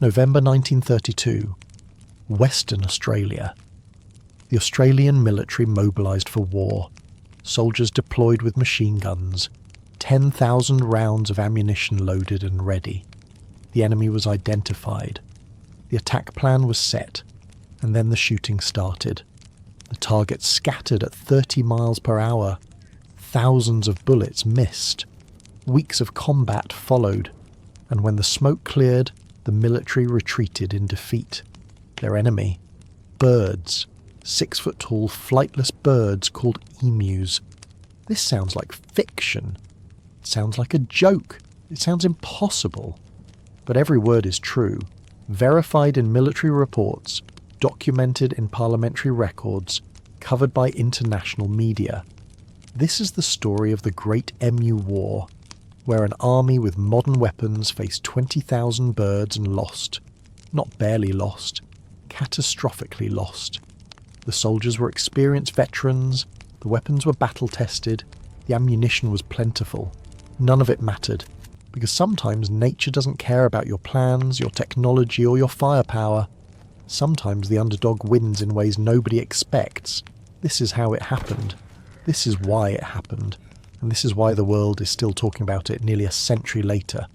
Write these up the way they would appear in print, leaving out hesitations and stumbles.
November 1932, Western Australia. The Australian military mobilised for war. Soldiers deployed with machine guns. 10,000 rounds of ammunition loaded and ready. The enemy was identified. The attack plan was set, and then the shooting started. The targets scattered at 30 miles per hour. Thousands of bullets missed. Weeks of combat followed, and when the smoke cleared, the military retreated in defeat. Their enemy, birds, 6-foot-tall flightless birds called emus. This sounds like fiction. It sounds like a joke. It sounds impossible. But every word is true, verified in military reports, documented in parliamentary records, covered by international media. This is the story of the Great Emu War, where an army with modern weapons faced 20,000 birds and lost. Not barely lost, catastrophically lost. The soldiers were experienced veterans, the weapons were battle-tested, the ammunition was plentiful. None of it mattered, because sometimes nature doesn't care about your plans, your technology, or your firepower. Sometimes the underdog wins in ways nobody expects. This is how it happened. This is why it happened. And this is why the world is still talking about it nearly a century later.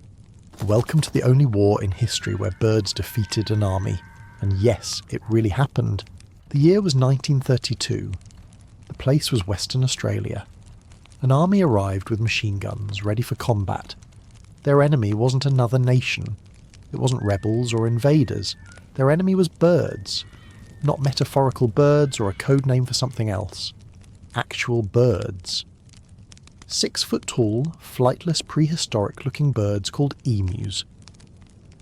Welcome to the only war in history where birds defeated an army. And yes, it really happened. The year was 1932. The place was Western Australia. An army arrived with machine guns, ready for combat. Their enemy wasn't another nation. It wasn't rebels or invaders. Their enemy was birds. Not metaphorical birds or a code name for something else. Actual birds. 6-foot-tall, flightless prehistoric-looking birds called emus.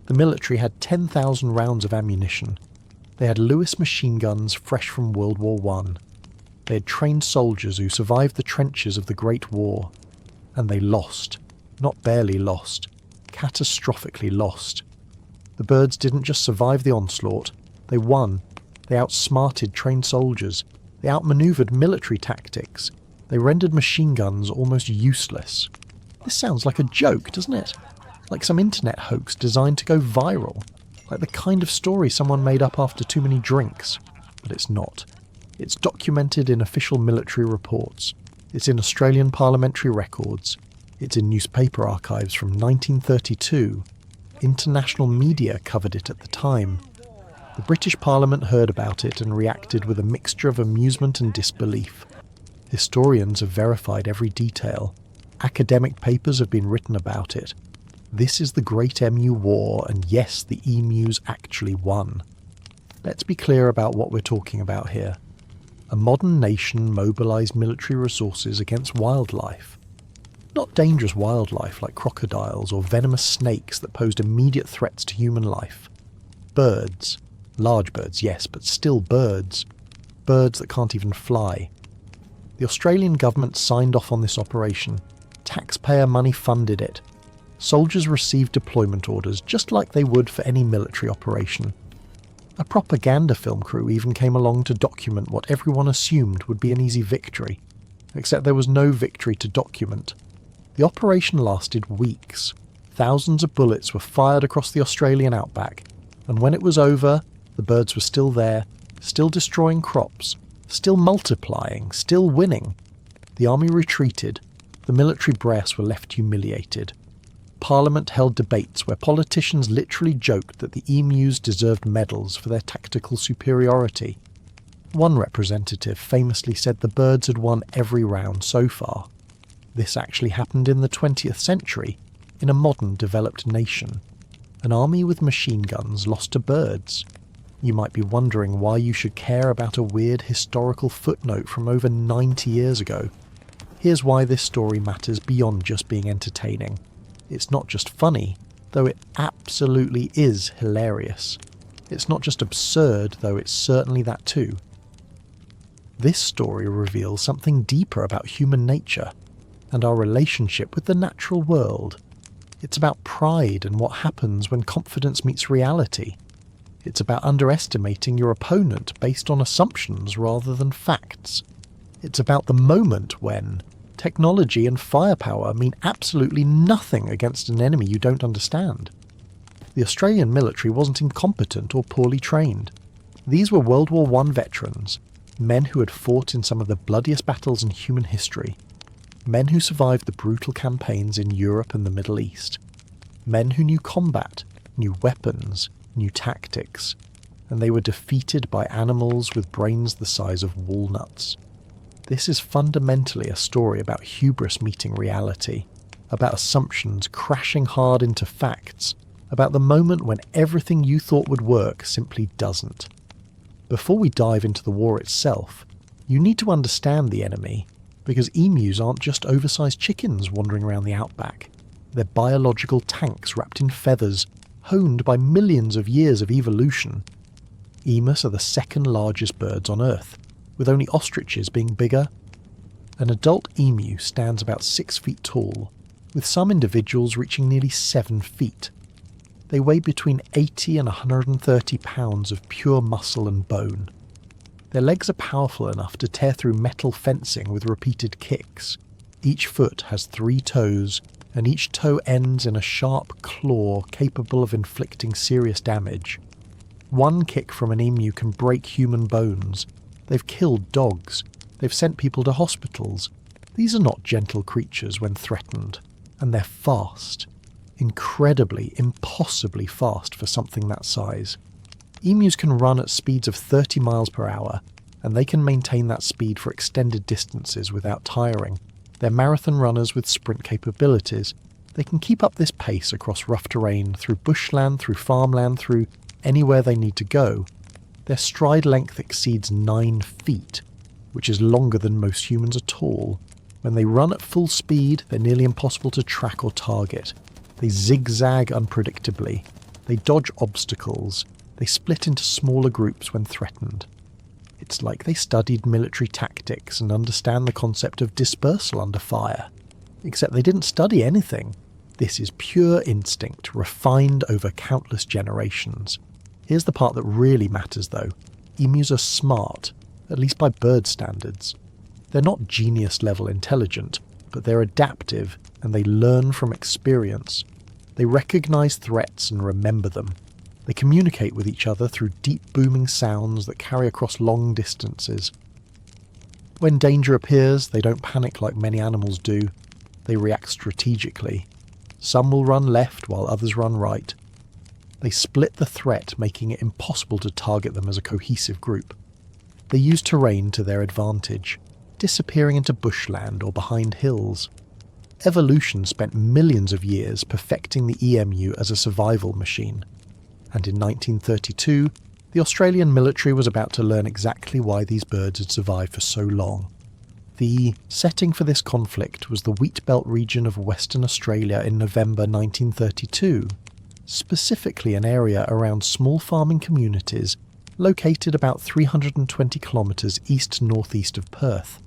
The military had 10,000 rounds of ammunition. They had Lewis machine guns fresh from World War I. They had trained soldiers who survived the trenches of the Great War. And they lost. Not barely lost. Catastrophically lost. The birds didn't just survive the onslaught. They won. They outsmarted trained soldiers. They outmaneuvered military tactics. They rendered machine guns almost useless. This sounds like a joke, doesn't it? Like some internet hoax designed to go viral. Like the kind of story someone made up after too many drinks. But it's not. It's documented in official military reports. It's in Australian parliamentary records. It's in newspaper archives from 1932. International media covered it at the time. The British Parliament heard about it and reacted with a mixture of amusement and disbelief. Historians have verified every detail. Academic papers have been written about it. This is the Great Emu War, and yes, the emus actually won. Let's be clear about what we're talking about here. A modern nation mobilised military resources against wildlife. Not dangerous wildlife like crocodiles or venomous snakes that posed immediate threats to human life. Birds. Large birds, yes, but still birds. Birds that can't even fly. The Australian government signed off on this operation. Taxpayer money funded it. Soldiers received deployment orders just like they would for any military operation. A propaganda film crew even came along to document what everyone assumed would be an easy victory. Except there was no victory to document. The operation lasted weeks. Thousands of bullets were fired across the Australian outback, and when it was over, the birds were still there, still destroying crops, still multiplying, still winning. The army retreated. The military brass were left humiliated. Parliament held debates where politicians literally joked that the emus deserved medals for their tactical superiority. One representative famously said the birds had won every round so far. This actually happened in the 20th century, in a modern developed nation. An army with machine guns lost to birds. You might be wondering why you should care about a weird historical footnote from over 90 years ago. Here's why this story matters beyond just being entertaining. It's not just funny, though it absolutely is hilarious. It's not just absurd, though it's certainly that too. This story reveals something deeper about human nature and our relationship with the natural world. It's about pride and what happens when confidence meets reality. It's about underestimating your opponent based on assumptions rather than facts. It's about the moment when technology and firepower mean absolutely nothing against an enemy you don't understand. The Australian military wasn't incompetent or poorly trained. These were World War I veterans, men who had fought in some of the bloodiest battles in human history, men who survived the brutal campaigns in Europe and the Middle East, men who knew combat, knew weapons, knew tactics, and they were defeated by animals with brains the size of walnuts. This is fundamentally a story about hubris meeting reality, about assumptions crashing hard into facts, about the moment when everything you thought would work simply doesn't. Before we dive into the war itself, you need to understand the enemy, because emus aren't just oversized chickens wandering around the outback. They're biological tanks wrapped in feathers, honed by millions of years of evolution. Emus are the second largest birds on Earth, with only ostriches being bigger. An adult emu stands about 6 feet tall, with some individuals reaching nearly 7 feet. They weigh between 80 and 130 pounds of pure muscle and bone. Their legs are powerful enough to tear through metal fencing with repeated kicks. Each foot has 3 toes, and each toe ends in a sharp claw capable of inflicting serious damage. One kick from an emu can break human bones. They've killed dogs. They've sent people to hospitals. These are not gentle creatures when threatened, and they're fast. Incredibly, impossibly fast for something that size. Emus can run at speeds of 30 miles per hour, and they can maintain that speed for extended distances without tiring. They're marathon runners with sprint capabilities. They can keep up this pace across rough terrain, through bushland, through farmland, through anywhere they need to go. Their stride length exceeds 9 feet, which is longer than most humans are tall. When they run at full speed, they're nearly impossible to track or target. They zigzag unpredictably. They dodge obstacles. They split into smaller groups when threatened. It's like they studied military tactics and understand the concept of dispersal under fire. Except they didn't study anything. This is pure instinct, refined over countless generations. Here's the part that really matters though. Emus are smart, at least by bird standards. They're not genius-level intelligent, but they're adaptive and they learn from experience. They recognize threats and remember them. They communicate with each other through deep booming sounds that carry across long distances. When danger appears, they don't panic like many animals do. They react strategically. Some will run left while others run right. They split the threat, making it impossible to target them as a cohesive group. They use terrain to their advantage, disappearing into bushland or behind hills. Evolution spent millions of years perfecting the emu as a survival machine. And in 1932, the Australian military was about to learn exactly why these birds had survived for so long. The setting for this conflict was the Wheatbelt region of Western Australia in November 1932, specifically an area around small farming communities located about 320 kilometres east-northeast of Perth.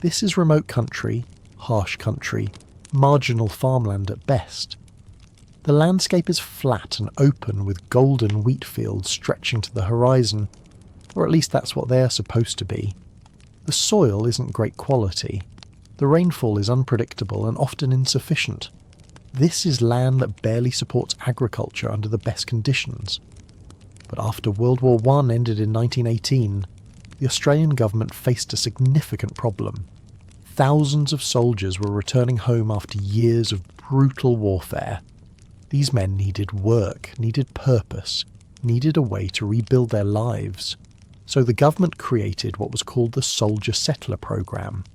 This is remote country, harsh country, marginal farmland at best. The landscape is flat and open with golden wheat fields stretching to the horizon, or at least that's what they are supposed to be. The soil isn't great quality. The rainfall is unpredictable and often insufficient. This is land that barely supports agriculture under the best conditions. But after World War I ended in 1918, the Australian government faced a significant problem. Thousands of soldiers were returning home after years of brutal warfare. These men needed work, needed purpose, needed a way to rebuild their lives. So the government created what was called the Soldier Settler Program.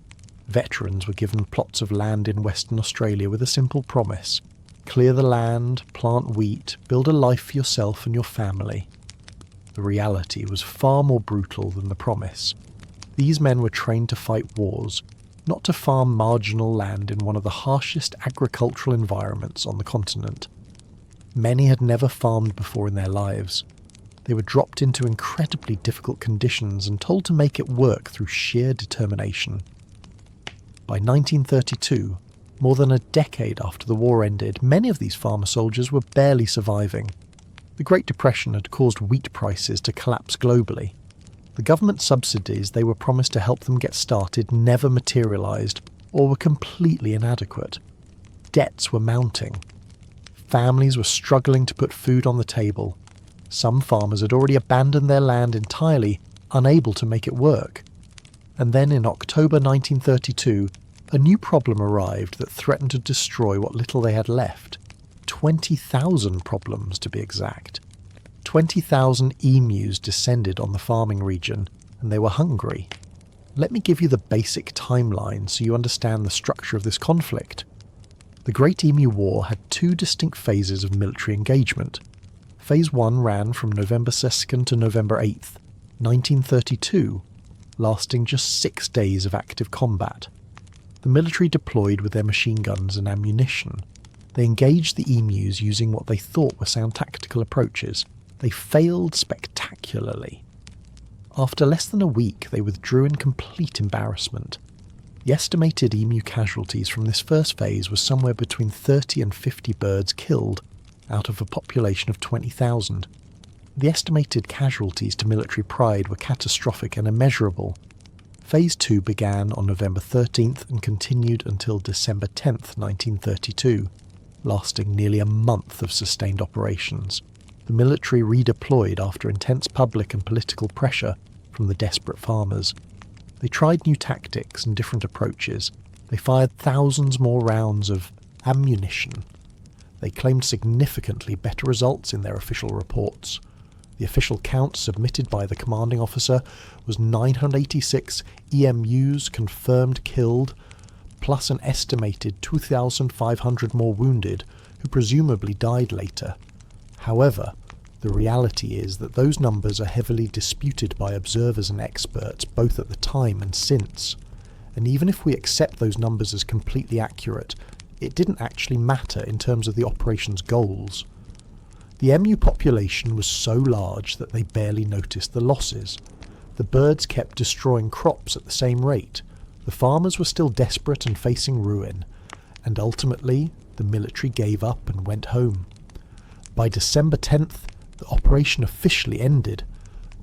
Veterans were given plots of land in Western Australia with a simple promise: clear the land, plant wheat, build a life for yourself and your family. The reality was far more brutal than the promise. These men were trained to fight wars, not to farm marginal land in one of the harshest agricultural environments on the continent. Many had never farmed before in their lives. They were dropped into incredibly difficult conditions and told to make it work through sheer determination. By 1932, more than a decade after the war ended, many of these farmer soldiers were barely surviving. The Great Depression had caused wheat prices to collapse globally. The government subsidies they were promised to help them get started never materialised or were completely inadequate. Debts were mounting. Families were struggling to put food on the table. Some farmers had already abandoned their land entirely, unable to make it work. And then in October 1932, a new problem arrived that threatened to destroy what little they had left. 20,000 problems, to be exact. 20,000 emus descended on the farming region, and they were hungry. Let me give you the basic timeline so you understand the structure of this conflict. The Great Emu War had two distinct phases of military engagement. Phase 1 ran from November 2nd to November 8th, 1932, lasting just 6 days of active combat. The military deployed with their machine guns and ammunition. They engaged the emus using what they thought were sound tactical approaches. They failed spectacularly. After less than a week, they withdrew in complete embarrassment. The estimated emu casualties from this first phase was somewhere between 30 and 50 birds killed, out of a population of 20,000. The estimated casualties to military pride were catastrophic and immeasurable. Phase 2 began on November 13th and continued until December 10th, 1932, lasting nearly a month of sustained operations. The military redeployed after intense public and political pressure from the desperate farmers. They tried new tactics and different approaches. They fired thousands more rounds of ammunition. They claimed significantly better results in their official reports. The official count submitted by the commanding officer was 986 EMUs confirmed killed, plus an estimated 2,500 more wounded who presumably died later. However, the reality is that those numbers are heavily disputed by observers and experts both at the time and since. And even if we accept those numbers as completely accurate, it didn't actually matter in terms of the operation's goals. The emu population was so large that they barely noticed the losses. The birds kept destroying crops at the same rate. The farmers were still desperate and facing ruin. And ultimately, the military gave up and went home. By December 10th, the operation officially ended.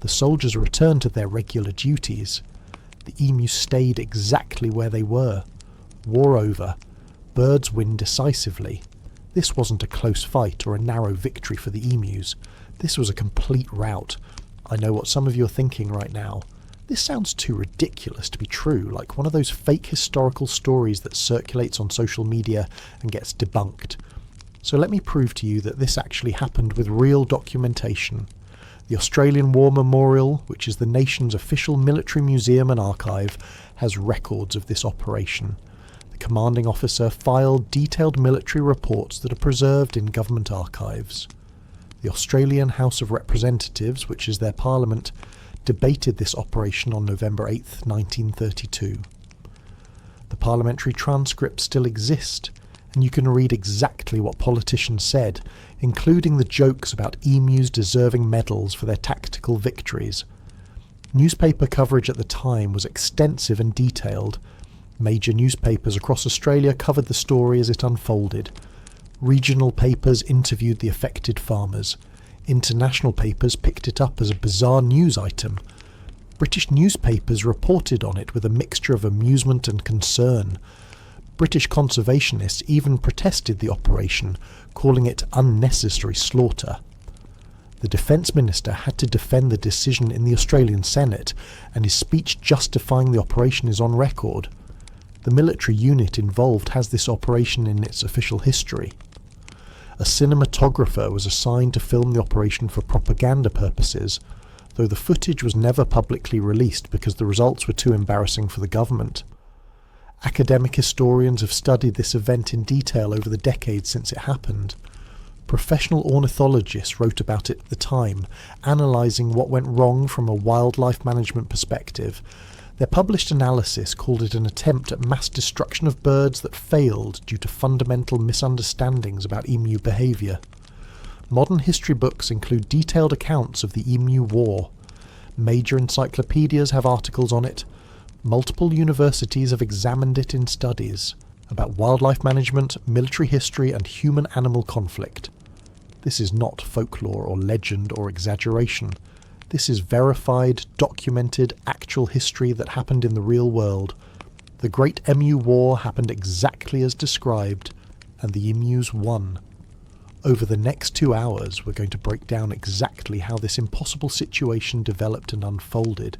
The soldiers returned to their regular duties. The emus stayed exactly where they were. War over. Birds win decisively. This wasn't a close fight or a narrow victory for the emus. This was a complete rout. I know what some of you are thinking right now. This sounds too ridiculous to be true, like one of those fake historical stories that circulates on social media and gets debunked. So let me prove to you that this actually happened with real documentation. The Australian War Memorial, which is the nation's official military museum and archive, has records of this operation. The commanding officer filed detailed military reports that are preserved in government archives. The Australian House of Representatives, which is their parliament, debated this operation on November 8, 1932. The parliamentary transcripts still exist, and you can read exactly what politicians said, including the jokes about emus deserving medals for their tactical victories. Newspaper coverage at the time was extensive and detailed. Major newspapers across Australia covered the story as it unfolded. Regional papers interviewed the affected farmers. International papers picked it up as a bizarre news item. British newspapers reported on it with a mixture of amusement and concern. British conservationists even protested the operation, calling it unnecessary slaughter. The Defence Minister had to defend the decision in the Australian Senate, and his speech justifying the operation is on record. The military unit involved has this operation in its official history. A cinematographer was assigned to film the operation for propaganda purposes, though the footage was never publicly released because the results were too embarrassing for the government. Academic historians have studied this event in detail over the decades since it happened. Professional ornithologists wrote about it at the time, analysing what went wrong from a wildlife management perspective. Their published analysis called it an attempt at mass destruction of birds that failed due to fundamental misunderstandings about emu behaviour. Modern history books include detailed accounts of the Emu War. Major encyclopedias have articles on it. Multiple universities have examined it in studies about wildlife management, military history and human-animal conflict. This is not folklore or legend or exaggeration. This is verified, documented, actual history that happened in the real world. The Great Emu War happened exactly as described, and the emus won. Over the next 2 hours, we're going to break down exactly how this impossible situation developed and unfolded.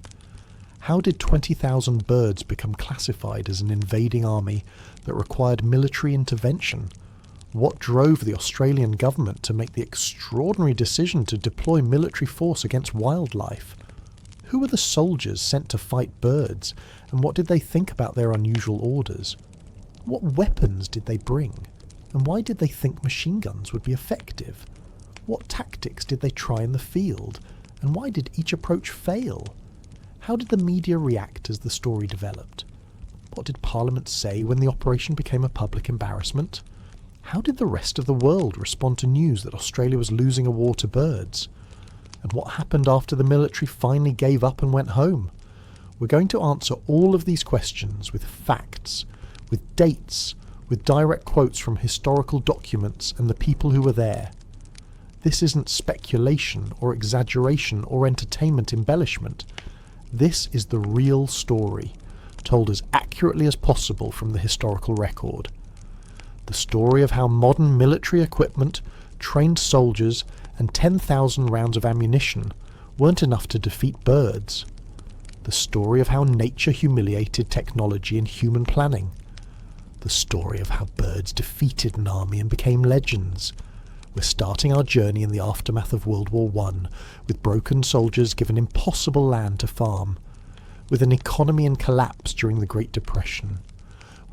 How did 20,000 birds become classified as an invading army that required military intervention? What drove the Australian government to make the extraordinary decision to deploy military force against wildlife? Who were the soldiers sent to fight birds, and what did they think about their unusual orders? What weapons did they bring, and why did they think machine guns would be effective? What tactics did they try in the field, and why did each approach fail? How did the media react as the story developed? What did Parliament say when the operation became a public embarrassment? How did the rest of the world respond to news that Australia was losing a war to birds? And what happened after the military finally gave up and went home? We're going to answer all of these questions with facts, with dates, with direct quotes from historical documents and the people who were there. This isn't speculation or exaggeration or entertainment embellishment. This is the real story, told as accurately as possible from the historical record. The story of how modern military equipment, trained soldiers, and 10,000 rounds of ammunition weren't enough to defeat birds. The story of how nature humiliated technology and human planning. The story of how birds defeated an army and became legends. We're starting our journey in the aftermath of World War I, with broken soldiers given impossible land to farm, with an economy in collapse during the Great Depression,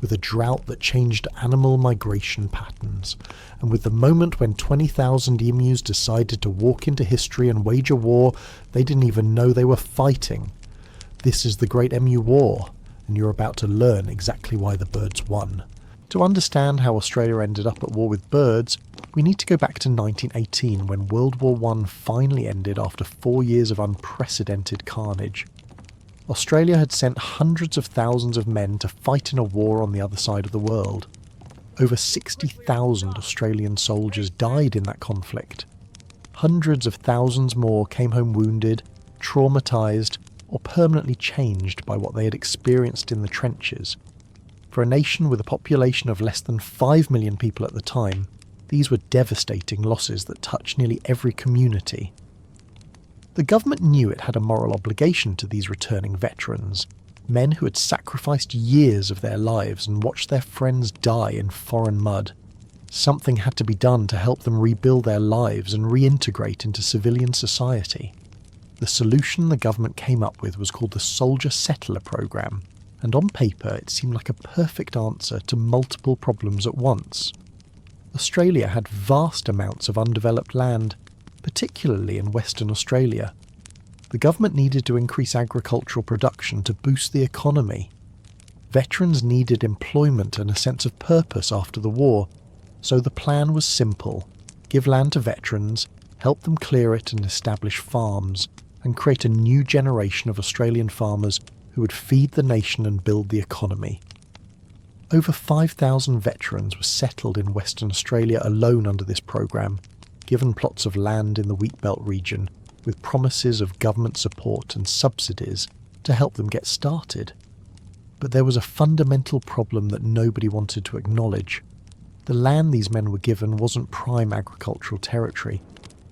with a drought that changed animal migration patterns, and with the moment when 20,000 emus decided to walk into history and wage a war they didn't even know they were fighting. This is the Great Emu War, and you're about to learn exactly why the birds won. To understand how Australia ended up at war with birds, we need to go back to 1918 when World War I finally ended after 4 years of unprecedented carnage. Australia had sent hundreds of thousands of men to fight in a war on the other side of the world. Over 60,000 Australian soldiers died in that conflict. Hundreds of thousands more came home wounded, traumatised, or permanently changed by what they had experienced in the trenches. For a nation with a population of less than 5 million people at the time, these were devastating losses that touched nearly every community. The government knew it had a moral obligation to these returning veterans, men who had sacrificed years of their lives and watched their friends die in foreign mud. Something had to be done to help them rebuild their lives and reintegrate into civilian society. The solution the government came up with was called the Soldier Settler Programme, and on paper it seemed like a perfect answer to multiple problems at once. Australia had vast amounts of undeveloped land, particularly in Western Australia. The government needed to increase agricultural production to boost the economy. Veterans needed employment and a sense of purpose after the war, so the plan was simple: give land to veterans, help them clear it and establish farms, and create a new generation of Australian farmers who would feed the nation and build the economy. Over 5,000 veterans were settled in Western Australia alone under this programme, given plots of land in the Wheatbelt region with promises of government support and subsidies to help them get started. But there was a fundamental problem that nobody wanted to acknowledge. The land these men were given wasn't prime agricultural territory.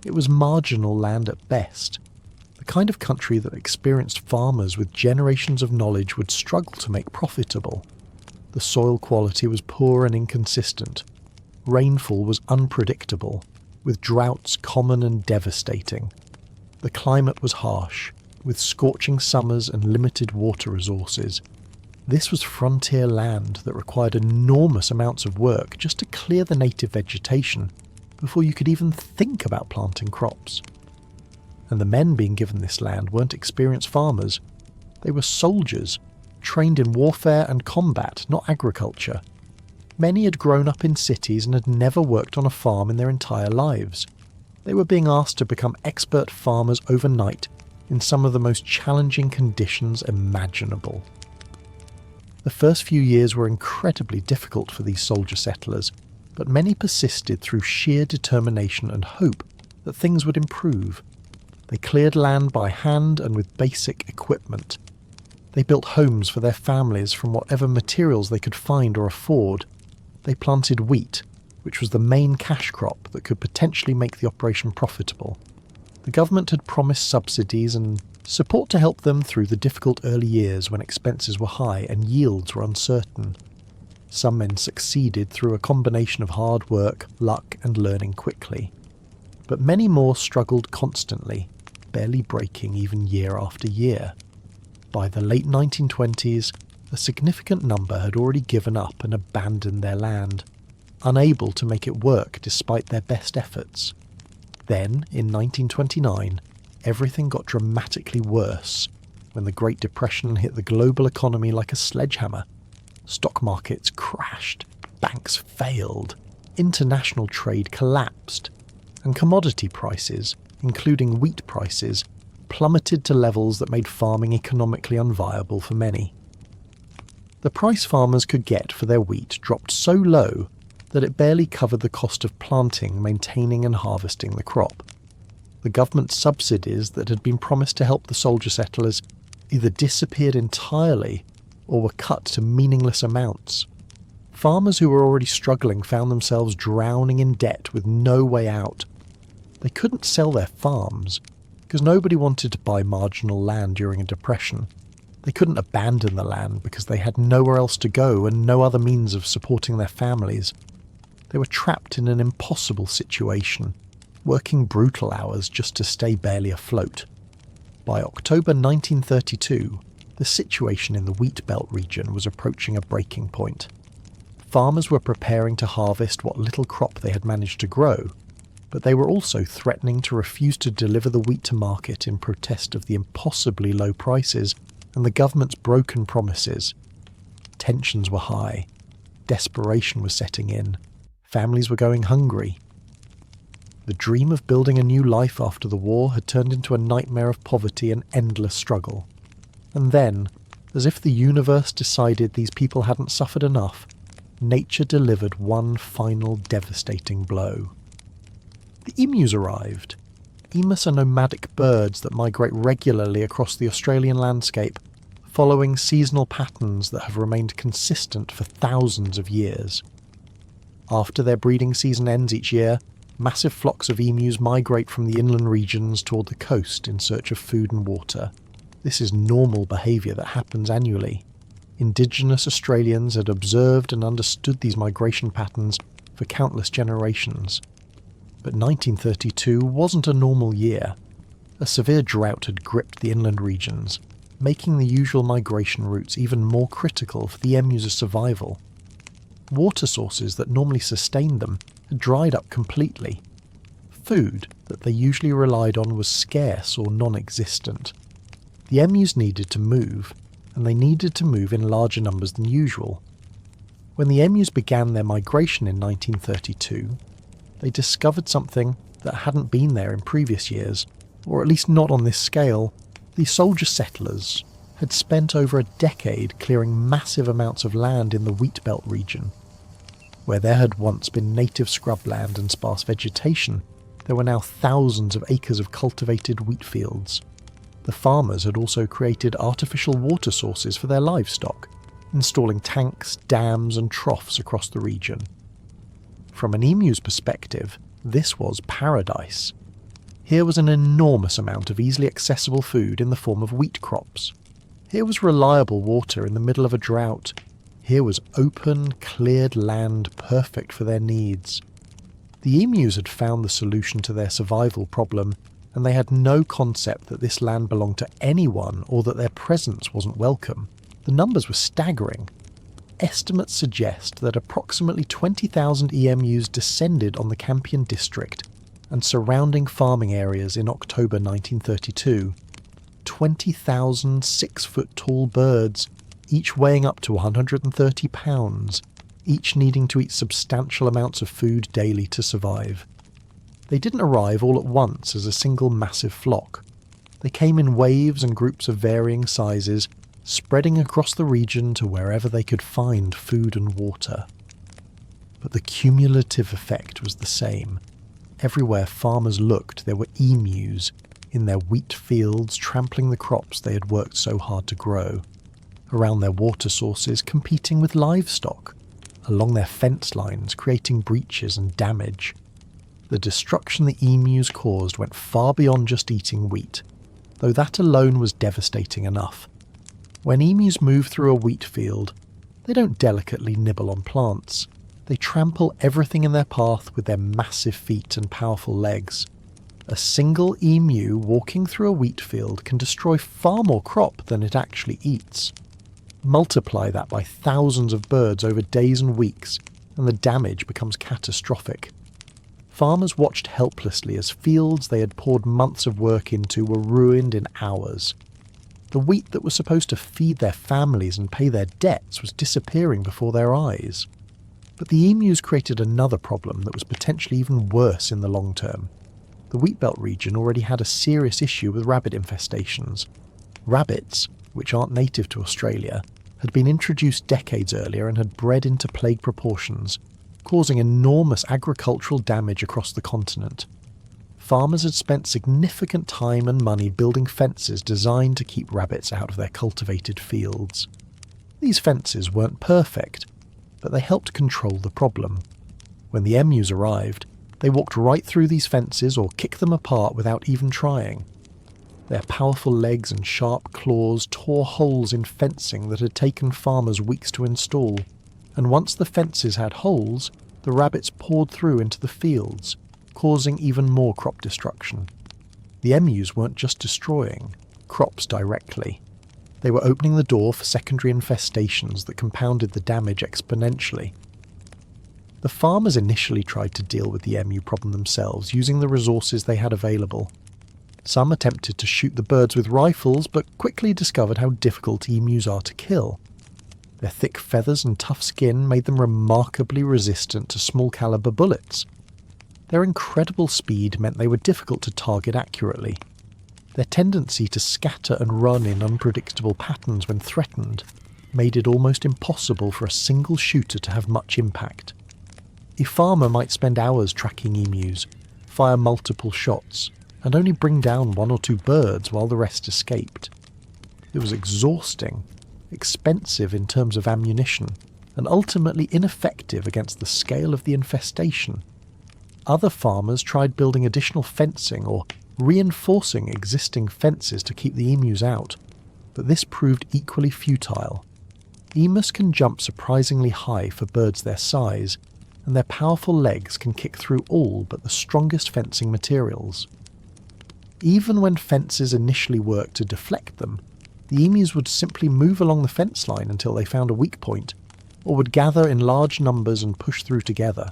It was marginal land at best, the kind of country that experienced farmers with generations of knowledge would struggle to make profitable. The soil quality was poor and inconsistent. Rainfall was unpredictable, with droughts common and devastating. The climate was harsh, with scorching summers and limited water resources. This was frontier land that required enormous amounts of work just to clear the native vegetation before you could even think about planting crops. And the men being given this land weren't experienced farmers. They were soldiers, trained in warfare and combat, not agriculture. Many had grown up in cities and had never worked on a farm in their entire lives. They were being asked to become expert farmers overnight in some of the most challenging conditions imaginable. The first few years were incredibly difficult for these soldier settlers, but many persisted through sheer determination and hope that things would improve. They cleared land by hand and with basic equipment. They built homes for their families from whatever materials they could find or afford. They planted wheat, which was the main cash crop that could potentially make the operation profitable. The government had promised subsidies and support to help them through the difficult early years when expenses were high and yields were uncertain. Some men succeeded through a combination of hard work, luck, and learning quickly. But many more struggled constantly, barely breaking even year after year. By the late 1920s, a significant number had already given up and abandoned their land, unable to make it work despite their best efforts. Then, in 1929, everything got dramatically worse when the Great Depression hit the global economy like a sledgehammer. Stock markets crashed, banks failed, international trade collapsed, and commodity prices, including wheat prices, plummeted to levels that made farming economically unviable for many. The price farmers could get for their wheat dropped so low that it barely covered the cost of planting, maintaining and harvesting the crop. The government subsidies that had been promised to help the soldier settlers either disappeared entirely or were cut to meaningless amounts. Farmers who were already struggling found themselves drowning in debt with no way out. They couldn't sell their farms, because nobody wanted to buy marginal land during a depression. They couldn't abandon the land because they had nowhere else to go and no other means of supporting their families. They were trapped in an impossible situation, working brutal hours just to stay barely afloat. By October 1932, the situation in the Wheatbelt region was approaching a breaking point. Farmers were preparing to harvest what little crop they had managed to grow, but they were also threatening to refuse to deliver the wheat to market in protest of the impossibly low prices and the government's broken promises. Tensions were high. Desperation was setting in. Families were going hungry. The dream of building a new life after the war had turned into a nightmare of poverty and endless struggle. And then, as if the universe decided these people hadn't suffered enough, nature delivered one final devastating blow. The emus arrived. Emus are nomadic birds that migrate regularly across the Australian landscape, following seasonal patterns that have remained consistent for thousands of years. After their breeding season ends each year, massive flocks of emus migrate from the inland regions toward the coast in search of food and water. This is normal behaviour that happens annually. Indigenous Australians had observed and understood these migration patterns for countless generations. But 1932 wasn't a normal year. A severe drought had gripped the inland regions, making the usual migration routes even more critical for the emus' survival. Water sources that normally sustained them had dried up completely. Food that they usually relied on was scarce or non-existent. The emus needed to move, and they needed to move in larger numbers than usual. When the emus began their migration in 1932, they discovered something that hadn't been there in previous years, or at least not on this scale. The soldier settlers had spent over a decade clearing massive amounts of land in the Wheatbelt region. Where there had once been native scrubland and sparse vegetation, there were now thousands of acres of cultivated wheat fields. The farmers had also created artificial water sources for their livestock, installing tanks, dams and troughs across the region. From an emu's perspective, this was paradise. Here was an enormous amount of easily accessible food in the form of wheat crops. Here was reliable water in the middle of a drought. Here was open, cleared land perfect for their needs. The emus had found the solution to their survival problem, and they had no concept that this land belonged to anyone or that their presence wasn't welcome. The numbers were staggering. Estimates suggest that approximately 20,000 emus descended on the Campion district and surrounding farming areas in October 1932. 20,000 6-foot-tall birds, each weighing up to 130 pounds, each needing to eat substantial amounts of food daily to survive. They didn't arrive all at once as a single massive flock. They came in waves and groups of varying sizes, spreading across the region to wherever they could find food and water. But the cumulative effect was the same. Everywhere farmers looked, there were emus in their wheat fields trampling the crops they had worked so hard to grow. Around their water sources, competing with livestock. along their fence lines, creating breaches and damage. The destruction the emus caused went far beyond just eating wheat, though that alone was devastating enough. When emus move through a wheat field, they don't delicately nibble on plants. They trample everything in their path with their massive feet and powerful legs. A single emu walking through a wheat field can destroy far more crop than it actually eats. Multiply that by thousands of birds over days and weeks, and the damage becomes catastrophic. Farmers watched helplessly as fields they had poured months of work into were ruined in hours. The wheat that was supposed to feed their families and pay their debts was disappearing before their eyes. But the emus created another problem that was potentially even worse in the long term. The Wheatbelt region already had a serious issue with rabbit infestations. Rabbits, which aren't native to Australia, had been introduced decades earlier and had bred into plague proportions, causing enormous agricultural damage across the continent. Farmers had spent significant time and money building fences designed to keep rabbits out of their cultivated fields. These fences weren't perfect, but they helped control the problem. When the emus arrived, they walked right through these fences or kicked them apart without even trying. Their powerful legs and sharp claws tore holes in fencing that had taken farmers weeks to install, and once the fences had holes, the rabbits poured through into the fields, causing even more crop destruction. The emus weren't just destroying crops directly. They were opening the door for secondary infestations that compounded the damage exponentially. The farmers initially tried to deal with the emu problem themselves using the resources they had available. Some attempted to shoot the birds with rifles, but quickly discovered how difficult emus are to kill. Their thick feathers and tough skin made them remarkably resistant to small-caliber bullets. Their incredible speed meant they were difficult to target accurately. Their tendency to scatter and run in unpredictable patterns when threatened made it almost impossible for a single shooter to have much impact. A farmer might spend hours tracking emus, fire multiple shots, and only bring down one or two birds while the rest escaped. It was exhausting, expensive in terms of ammunition, and ultimately ineffective against the scale of the infestation. Other farmers tried building additional fencing or reinforcing existing fences to keep the emus out, but this proved equally futile. Emus can jump surprisingly high for birds their size, and their powerful legs can kick through all but the strongest fencing materials. Even when fences initially worked to deflect them, the emus would simply move along the fence line until they found a weak point, or would gather in large numbers and push through together.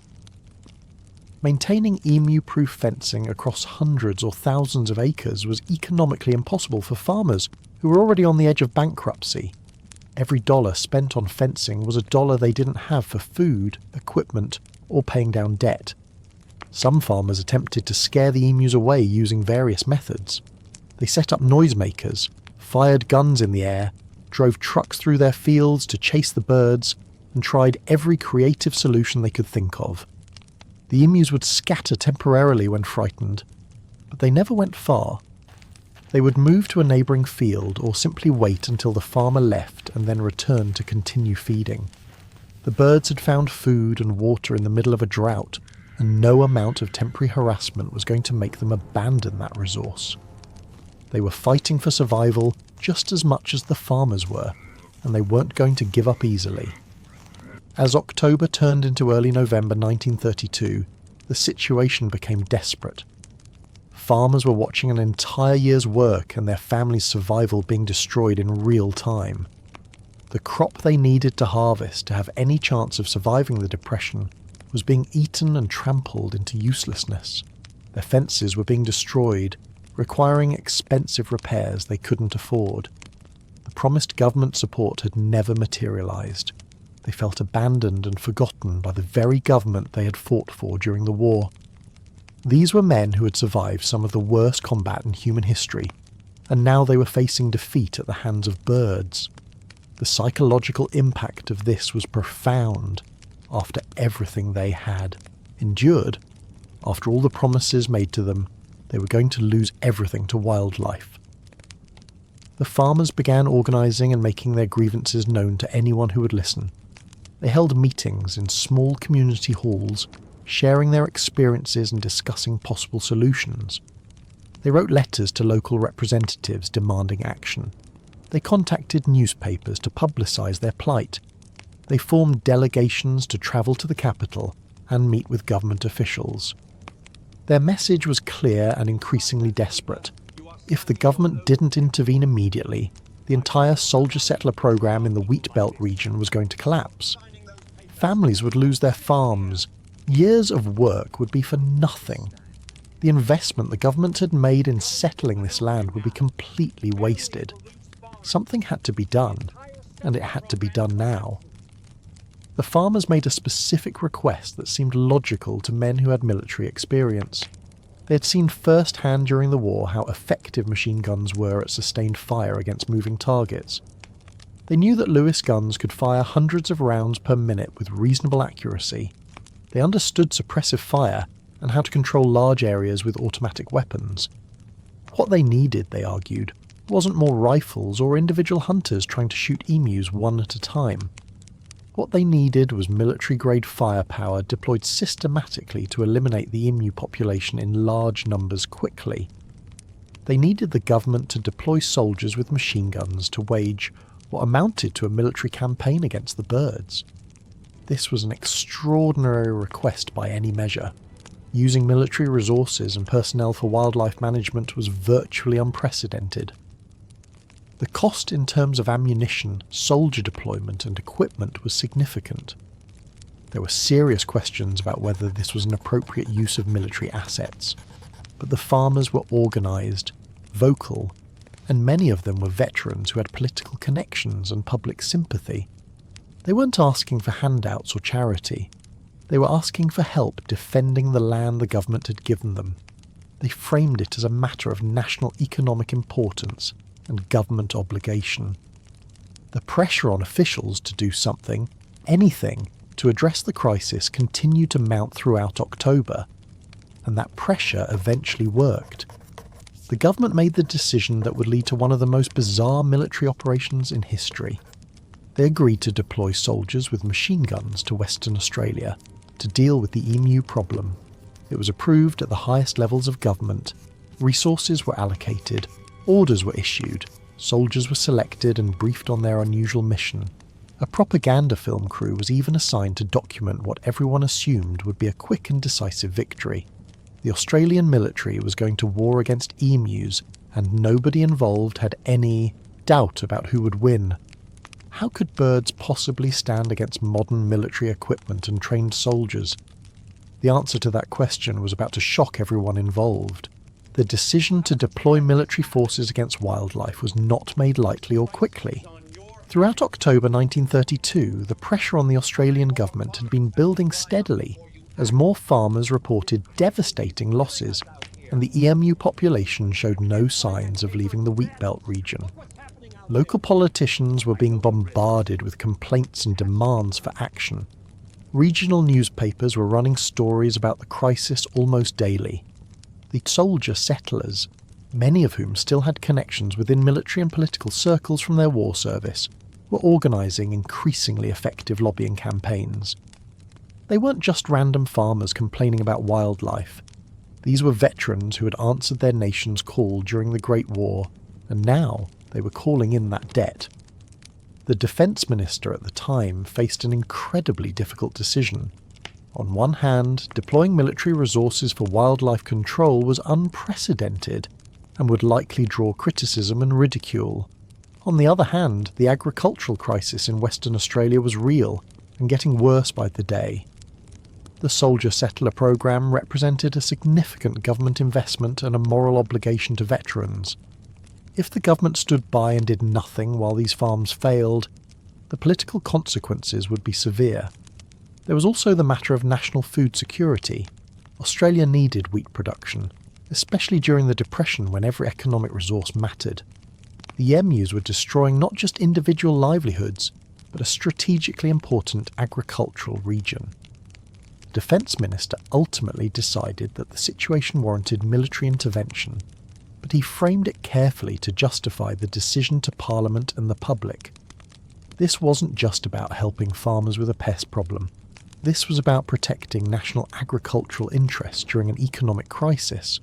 Maintaining emu-proof fencing across hundreds or thousands of acres was economically impossible for farmers who were already on the edge of bankruptcy. Every dollar spent on fencing was a dollar they didn't have for food, equipment, or paying down debt. Some farmers attempted to scare the emus away using various methods. They set up noisemakers, fired guns in the air, drove trucks through their fields to chase the birds, and tried every creative solution they could think of. The emus would scatter temporarily when frightened, but they never went far. They would move to a neighbouring field or simply wait until the farmer left and then return to continue feeding. The birds had found food and water in the middle of a drought, and no amount of temporary harassment was going to make them abandon that resource. They were fighting for survival just as much as the farmers were, and they weren't going to give up easily. As October turned into early November 1932, the situation became desperate. Farmers were watching an entire year's work and their families' survival being destroyed in real time. The crop they needed to harvest to have any chance of surviving the depression was being eaten and trampled into uselessness. Their fences were being destroyed, requiring expensive repairs they couldn't afford. The promised government support had never materialised. They felt abandoned and forgotten by the very government they had fought for during the war. These were men who had survived some of the worst combat in human history, and now they were facing defeat at the hands of birds. The psychological impact of this was profound after everything they had endured. After all the promises made to them, they were going to lose everything to wildlife. The farmers began organising and making their grievances known to anyone who would listen. They held meetings in small community halls, sharing their experiences and discussing possible solutions. They wrote letters to local representatives demanding action. They contacted newspapers to publicise their plight. They formed delegations to travel to the capital and meet with government officials. Their message was clear and increasingly desperate. If the government didn't intervene immediately, the entire soldier-settler program in the Wheatbelt region was going to collapse. Families would lose their farms. Years of work would be for nothing. The investment the government had made in settling this land would be completely wasted. Something had to be done, and it had to be done now. The farmers made a specific request that seemed logical to men who had military experience. They had seen firsthand during the war how effective machine guns were at sustained fire against moving targets. They knew that Lewis guns could fire hundreds of rounds per minute with reasonable accuracy. They understood suppressive fire and how to control large areas with automatic weapons. What they needed, they argued, wasn't more rifles or individual hunters trying to shoot emus one at a time. What they needed was military-grade firepower deployed systematically to eliminate the emu population in large numbers quickly. They needed the government to deploy soldiers with machine guns to wage what amounted to a military campaign against the birds. This was an extraordinary request by any measure. Using military resources and personnel for wildlife management was virtually unprecedented. The cost in terms of ammunition, soldier deployment and equipment was significant. There were serious questions about whether this was an appropriate use of military assets, but the farmers were organised, vocal, and many of them were veterans who had political connections and public sympathy. They weren't asking for handouts or charity. They were asking for help defending the land the government had given them. They framed it as a matter of national economic importance and government obligation. The pressure on officials to do something, anything, to address the crisis continued to mount throughout October, and that pressure eventually worked. The government made the decision that would lead to one of the most bizarre military operations in history. They agreed to deploy soldiers with machine guns to Western Australia to deal with the emu problem. It was approved at the highest levels of government, resources were allocated, orders were issued, soldiers were selected and briefed on their unusual mission. A propaganda film crew was even assigned to document what everyone assumed would be a quick and decisive victory. The Australian military was going to war against emus, and nobody involved had any doubt about who would win. How could birds possibly stand against modern military equipment and trained soldiers? The answer to that question was about to shock everyone involved. The decision to deploy military forces against wildlife was not made lightly or quickly. Throughout October 1932, the pressure on the Australian government had been building steadily as more farmers reported devastating losses, and the emu population showed no signs of leaving the Wheatbelt region. Local politicians were being bombarded with complaints and demands for action. Regional newspapers were running stories about the crisis almost daily. The soldier settlers, many of whom still had connections within military and political circles from their war service, were organising increasingly effective lobbying campaigns. They weren't just random farmers complaining about wildlife. These were veterans who had answered their nation's call during the Great War, and now they were calling in that debt. The Defence Minister at the time faced an incredibly difficult decision. On one hand, deploying military resources for wildlife control was unprecedented and would likely draw criticism and ridicule. On the other hand, the agricultural crisis in Western Australia was real and getting worse by the day. The soldier-settler program represented a significant government investment and a moral obligation to veterans. If the government stood by and did nothing while these farms failed, the political consequences would be severe. There was also the matter of national food security. Australia needed wheat production, especially during the Depression when every economic resource mattered. The emus were destroying not just individual livelihoods, but a strategically important agricultural region. The Defence Minister ultimately decided that the situation warranted military intervention, but he framed it carefully to justify the decision to Parliament and the public. This wasn't just about helping farmers with a pest problem. This was about protecting national agricultural interests during an economic crisis.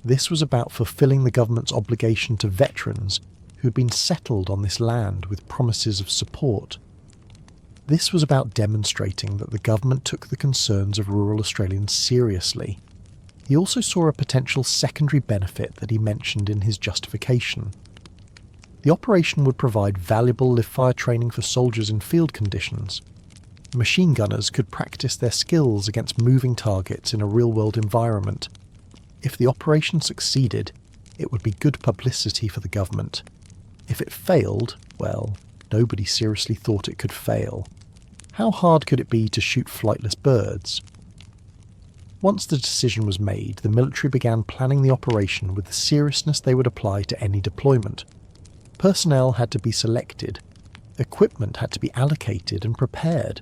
This was about fulfilling the government's obligation to veterans who had been settled on this land with promises of support. This was about demonstrating that the government took the concerns of rural Australians seriously. He also saw a potential secondary benefit that he mentioned in his justification. The operation would provide valuable live-fire training for soldiers in field conditions. Machine gunners could practice their skills against moving targets in a real-world environment. If the operation succeeded, it would be good publicity for the government. If it failed, well, nobody seriously thought it could fail. How hard could it be to shoot flightless birds? Once the decision was made, the military began planning the operation with the seriousness they would apply to any deployment. Personnel had to be selected. Equipment had to be allocated and prepared.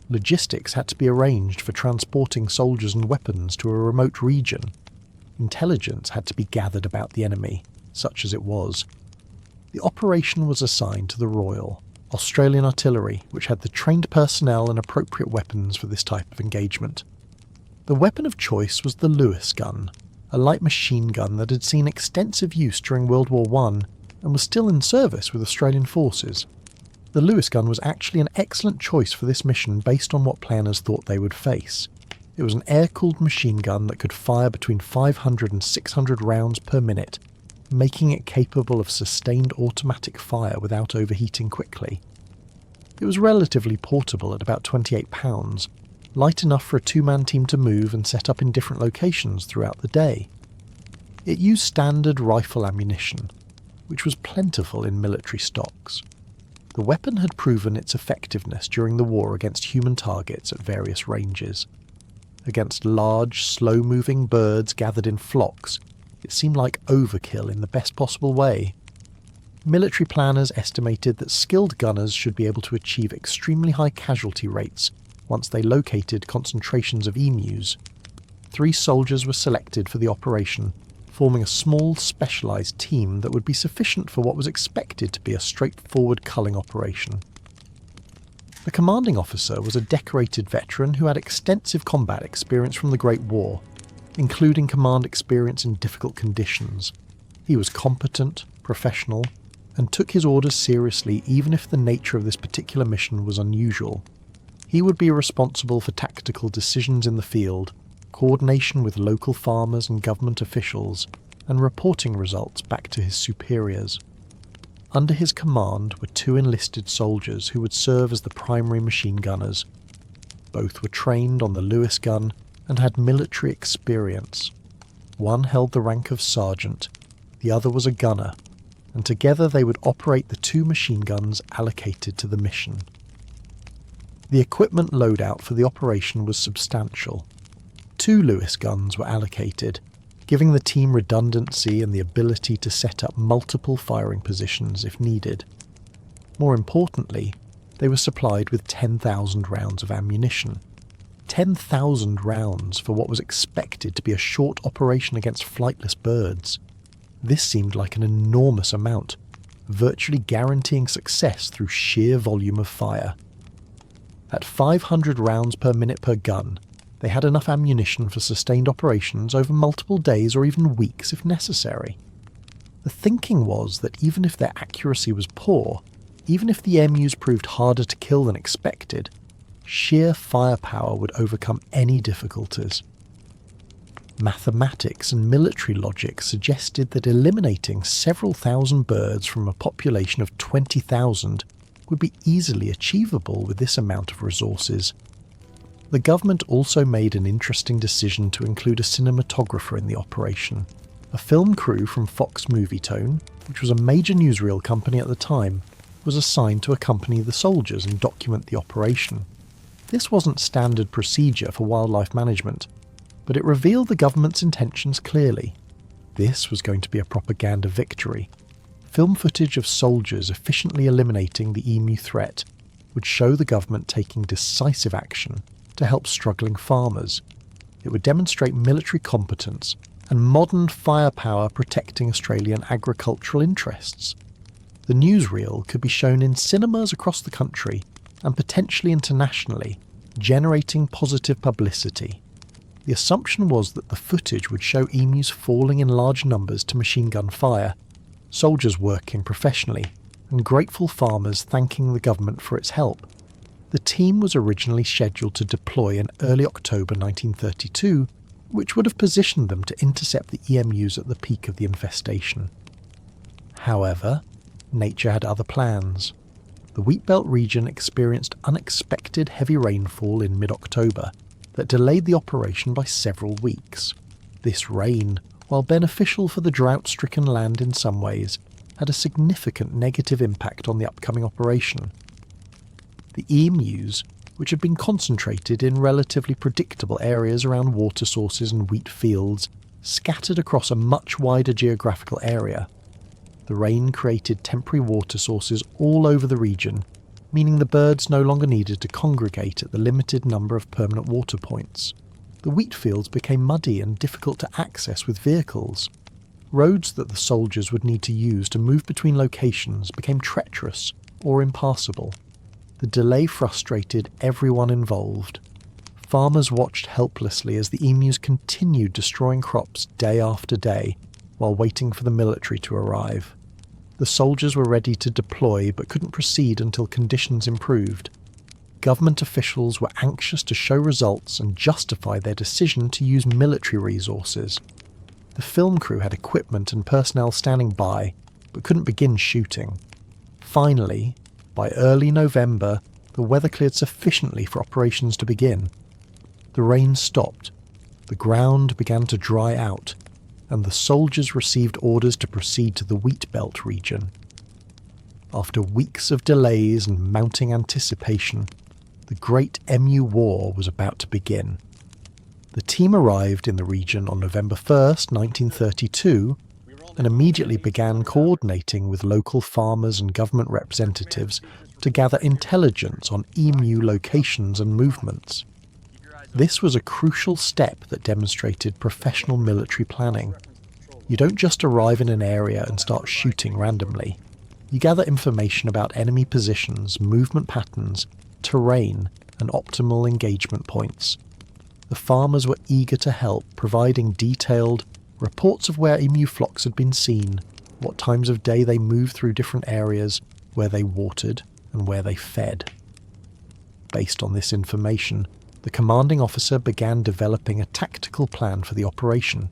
Logistics had to be arranged for transporting soldiers and weapons to a remote region. Intelligence had to be gathered about the enemy, such as it was. The operation was assigned to the Royal Australian Artillery, which had the trained personnel and appropriate weapons for this type of engagement. The weapon of choice was the Lewis gun, a light machine gun that had seen extensive use during World War I and was still in service with Australian forces. The Lewis gun was actually an excellent choice for this mission based on what planners thought they would face. It was an air-cooled machine gun that could fire between 500 and 600 rounds per minute, making it capable of sustained automatic fire without overheating quickly. It was relatively portable at about 28 pounds, light enough for a two-man team to move and set up in different locations throughout the day. It used standard rifle ammunition, which was plentiful in military stocks. The weapon had proven its effectiveness during the war against human targets at various ranges. Against large, slow-moving birds gathered in flocks, it seemed like overkill in the best possible way. Military planners estimated that skilled gunners should be able to achieve extremely high casualty rates once they located concentrations of emus. 3 soldiers were selected for the operation, forming a small, specialised team that would be sufficient for what was expected to be a straightforward culling operation. The commanding officer was a decorated veteran who had extensive combat experience from the Great War, including command experience in difficult conditions. He was competent, professional, and took his orders seriously even if the nature of this particular mission was unusual. He would be responsible for tactical decisions in the field, coordination with local farmers and government officials, and reporting results back to his superiors. Under his command were 2 enlisted soldiers who would serve as the primary machine gunners. Both were trained on the Lewis gun and had military experience. One held the rank of sergeant, the other was a gunner, and together they would operate the 2 machine guns allocated to the mission. The equipment loadout for the operation was substantial. 2 Lewis guns were allocated, giving the team redundancy and the ability to set up multiple firing positions if needed. More importantly, they were supplied with 10,000 rounds of ammunition. 10,000 rounds for what was expected to be a short operation against flightless birds. This seemed like an enormous amount, virtually guaranteeing success through sheer volume of fire. At 500 rounds per minute per gun, they had enough ammunition for sustained operations over multiple days or even weeks if necessary. The thinking was that even if their accuracy was poor, even if the emus proved harder to kill than expected, sheer firepower would overcome any difficulties. Mathematics and military logic suggested that eliminating several thousand birds from a population of 20,000 would be easily achievable with this amount of resources. The government also made an interesting decision to include a cinematographer in the operation. A film crew from Fox Movietone, which was a major newsreel company at the time, was assigned to accompany the soldiers and document the operation. This wasn't standard procedure for wildlife management, but it revealed the government's intentions clearly. This was going to be a propaganda victory. Film footage of soldiers efficiently eliminating the emu threat would show the government taking decisive action to help struggling farmers. It would demonstrate military competence and modern firepower protecting Australian agricultural interests. The newsreel could be shown in cinemas across the country and potentially internationally, generating positive publicity. The assumption was that the footage would show emus falling in large numbers to machine gun fire, soldiers working professionally, and grateful farmers thanking the government for its help. The team was originally scheduled to deploy in early October 1932, which would have positioned them to intercept the emus at the peak of the infestation. However, nature had other plans. The Wheatbelt region experienced unexpected heavy rainfall in mid-October that delayed the operation by several weeks. This rain, while beneficial for the drought-stricken land in some ways, had a significant negative impact on the upcoming operation. The emus, which had been concentrated in relatively predictable areas around water sources and wheat fields, scattered across a much wider geographical area. The rain created temporary water sources all over the region, meaning the birds no longer needed to congregate at the limited number of permanent water points. The wheat fields became muddy and difficult to access with vehicles. Roads that the soldiers would need to use to move between locations became treacherous or impassable. The delay frustrated everyone involved. Farmers watched helplessly as the emus continued destroying crops day after day while waiting for the military to arrive. The soldiers were ready to deploy but couldn't proceed until conditions improved. Government officials were anxious to show results and justify their decision to use military resources. The film crew had equipment and personnel standing by but couldn't begin shooting. Finally, by early November, the weather cleared sufficiently for operations to begin. The rain stopped, the ground began to dry out, and the soldiers received orders to proceed to the Wheatbelt region. After weeks of delays and mounting anticipation, the Great Emu War was about to begin. The team arrived in the region on November 1st, 1932, and immediately began coordinating with local farmers and government representatives to gather intelligence on emu locations and movements. This was a crucial step that demonstrated professional military planning. You don't just arrive in an area and start shooting randomly. You gather information about enemy positions, movement patterns, terrain, and optimal engagement points. The farmers were eager to help, providing detailed reports of where emu flocks had been seen, what times of day they moved through different areas, where they watered, and where they fed. Based on this information, the commanding officer began developing a tactical plan for the operation.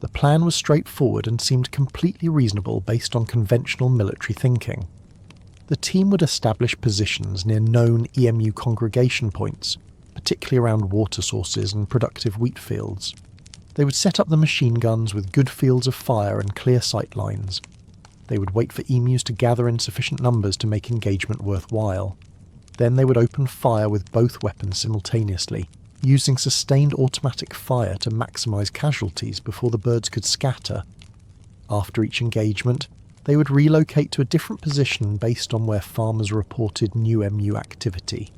The plan was straightforward and seemed completely reasonable based on conventional military thinking. The team would establish positions near known emu congregation points, particularly around water sources and productive wheat fields. They would set up the machine guns with good fields of fire and clear sight lines. They would wait for emus to gather in sufficient numbers to make engagement worthwhile. Then they would open fire with both weapons simultaneously, using sustained automatic fire to maximise casualties before the birds could scatter. After each engagement, they would relocate to a different position based on where farmers reported new emu activity.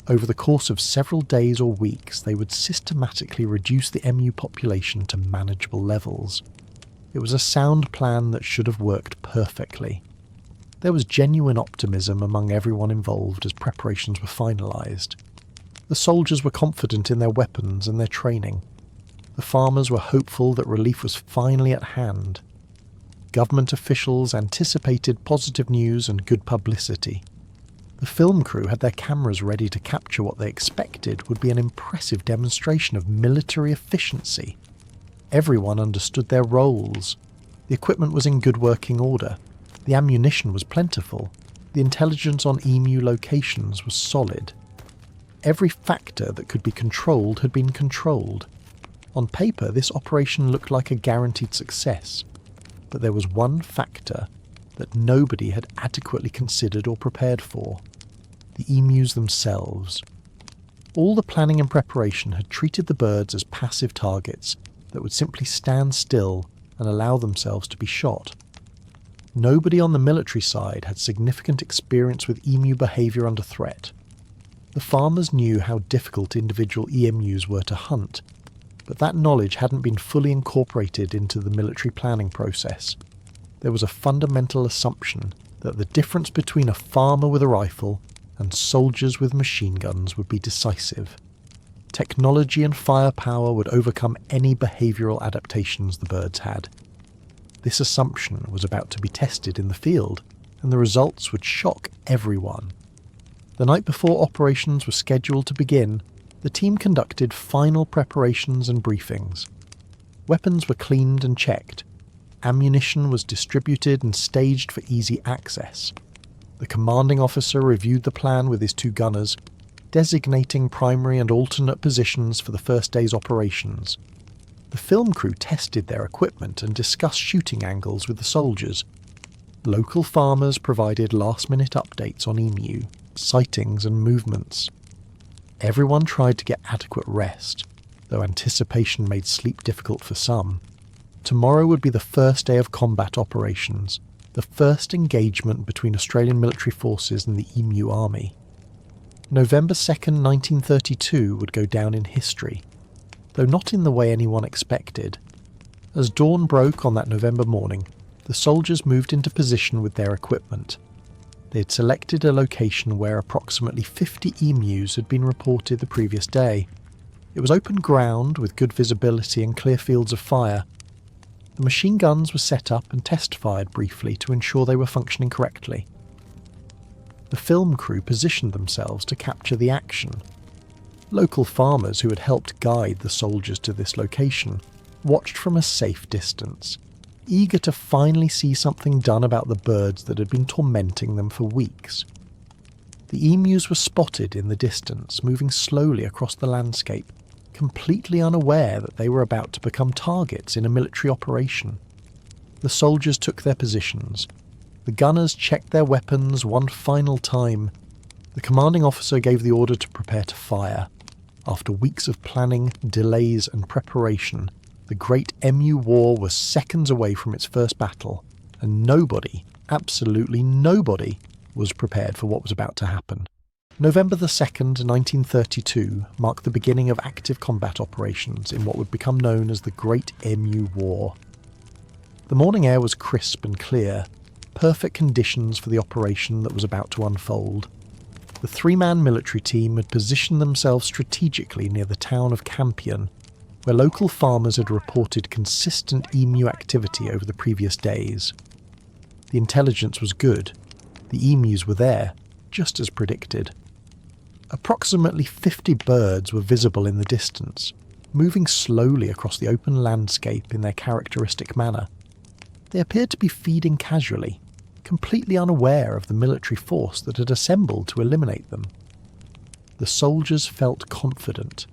Over the course of several days or weeks, they would systematically reduce the emu population to manageable levels. It was a sound plan that should have worked perfectly. There was genuine optimism among everyone involved as preparations were finalised. The soldiers were confident in their weapons and their training. The farmers were hopeful that relief was finally at hand. Government officials anticipated positive news and good publicity. The film crew had their cameras ready to capture what they expected would be an impressive demonstration of military efficiency. Everyone understood their roles. The equipment was in good working order. The ammunition was plentiful. The intelligence on emu locations was solid. Every factor that could be controlled had been controlled. On paper, this operation looked like a guaranteed success. But there was one factor that nobody had adequately considered or prepared for: the emus themselves. All the planning and preparation had treated the birds as passive targets that would simply stand still and allow themselves to be shot. Nobody on the military side had significant experience with emu behaviour under threat. The farmers knew how difficult individual emus were to hunt, but that knowledge hadn't been fully incorporated into the military planning process. There was a fundamental assumption that the difference between a farmer with a rifle and soldiers with machine guns would be decisive. Technology and firepower would overcome any behavioural adaptations the birds had. This assumption was about to be tested in the field, and the results would shock everyone. The night before operations were scheduled to begin, the team conducted final preparations and briefings. Weapons were cleaned and checked. Ammunition was distributed and staged for easy access. The commanding officer reviewed the plan with his 2 gunners, designating primary and alternate positions for the first day's operations. The film crew tested their equipment and discussed shooting angles with the soldiers. Local farmers provided last-minute updates on emu, sightings and movements. Everyone tried to get adequate rest, though anticipation made sleep difficult for some. Tomorrow would be the first day of combat operations, the first engagement between Australian military forces and the Emu Army. November 2nd, 1932 would go down in history, though not in the way anyone expected. As dawn broke on that November morning, the soldiers moved into position with their equipment. They had selected a location where approximately 50 emus had been reported the previous day. It was open ground with good visibility and clear fields of fire. The machine guns were set up and test-fired briefly to ensure they were functioning correctly. The film crew positioned themselves to capture the action. Local farmers who had helped guide the soldiers to this location watched from a safe distance, eager to finally see something done about the birds that had been tormenting them for weeks. The emus were spotted in the distance, moving slowly across the landscape, completely unaware that they were about to become targets in a military operation. The soldiers took their positions. The gunners checked their weapons one final time. The commanding officer gave the order to prepare to fire. After weeks of planning, delays and preparation, the Great Emu War was seconds away from its first battle, and nobody, absolutely nobody, was prepared for what was about to happen. November the 2nd, 1932 marked the beginning of active combat operations in what would become known as the Great Emu War. The morning air was crisp and clear, perfect conditions for the operation that was about to unfold. The 3-man military team had positioned themselves strategically near the town of Campion, where local farmers had reported consistent emu activity over the previous days. The intelligence was good. The emus were there, just as predicted. Approximately 50 birds were visible in the distance, moving slowly across the open landscape in their characteristic manner. They appeared to be feeding casually, completely unaware of the military force that had assembled to eliminate them. The soldiers felt confident.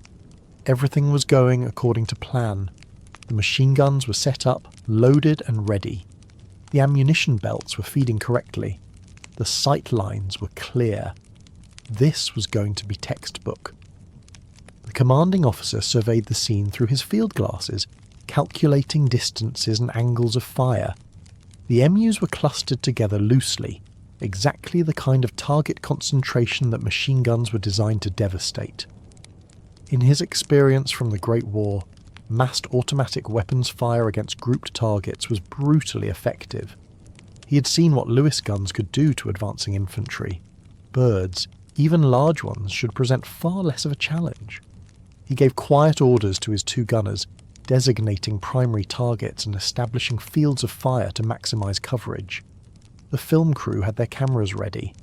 Everything was going according to plan. The machine guns were set up, loaded and ready. The ammunition belts were feeding correctly. The sight lines were clear. This was going to be textbook. The commanding officer surveyed the scene through his field glasses, calculating distances and angles of fire. The emus were clustered together loosely, exactly the kind of target concentration that machine guns were designed to devastate. In his experience from the Great War, massed automatic weapons fire against grouped targets was brutally effective. He had seen what Lewis guns could do to advancing infantry. Birds, even large ones, should present far less of a challenge. He gave quiet orders to his 2 gunners, designating primary targets and establishing fields of fire to maximise coverage. The film crew had their cameras ready,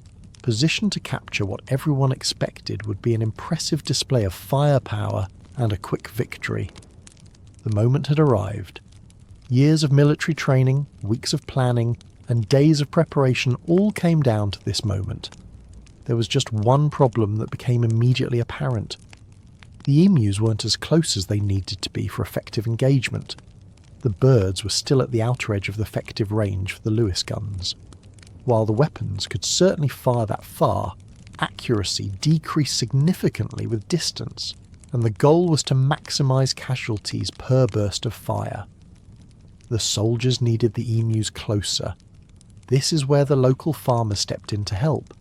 positioned to capture what everyone expected would be an impressive display of firepower and a quick victory. The moment had arrived. Years of military training, weeks of planning, and days of preparation all came down to this moment. There was just one problem that became immediately apparent. The emus weren't as close as they needed to be for effective engagement. The birds were still at the outer edge of the effective range for the Lewis guns. While the weapons could certainly fire that far, accuracy decreased significantly with distance, and the goal was to maximise casualties per burst of fire. The soldiers needed the emus closer. This is where the local farmers stepped in to help.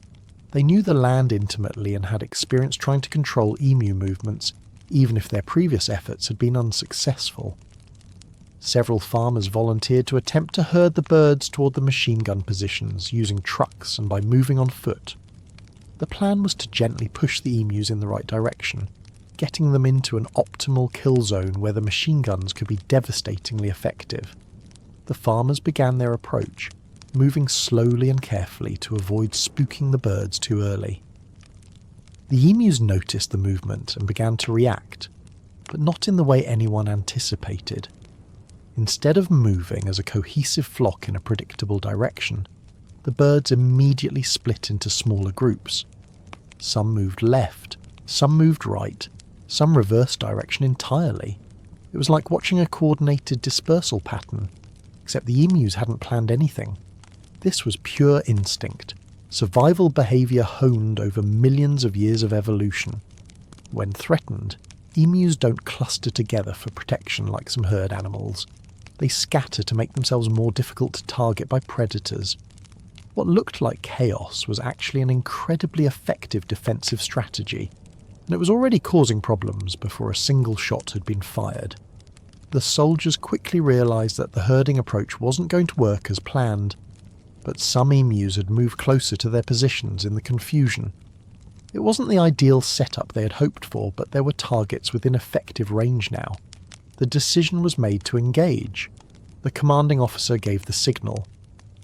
They knew the land intimately and had experience trying to control emu movements, even if their previous efforts had been unsuccessful. Several farmers volunteered to attempt to herd the birds toward the machine gun positions using trucks and by moving on foot. The plan was to gently push the emus in the right direction, getting them into an optimal kill zone where the machine guns could be devastatingly effective. The farmers began their approach, moving slowly and carefully to avoid spooking the birds too early. The emus noticed the movement and began to react, but not in the way anyone anticipated. Instead of moving as a cohesive flock in a predictable direction, the birds immediately split into smaller groups. Some moved left, some moved right, some reversed direction entirely. It was like watching a coordinated dispersal pattern, except the emus hadn't planned anything. This was pure instinct, survival behaviour honed over millions of years of evolution. When threatened, emus don't cluster together for protection like some herd animals. They scatter to make themselves more difficult to target by predators. What looked like chaos was actually an incredibly effective defensive strategy, and it was already causing problems before a single shot had been fired. The soldiers quickly realised that the herding approach wasn't going to work as planned, but some emus had moved closer to their positions in the confusion. It wasn't the ideal setup they had hoped for, but there were targets within effective range now. The decision was made to engage. The commanding officer gave the signal.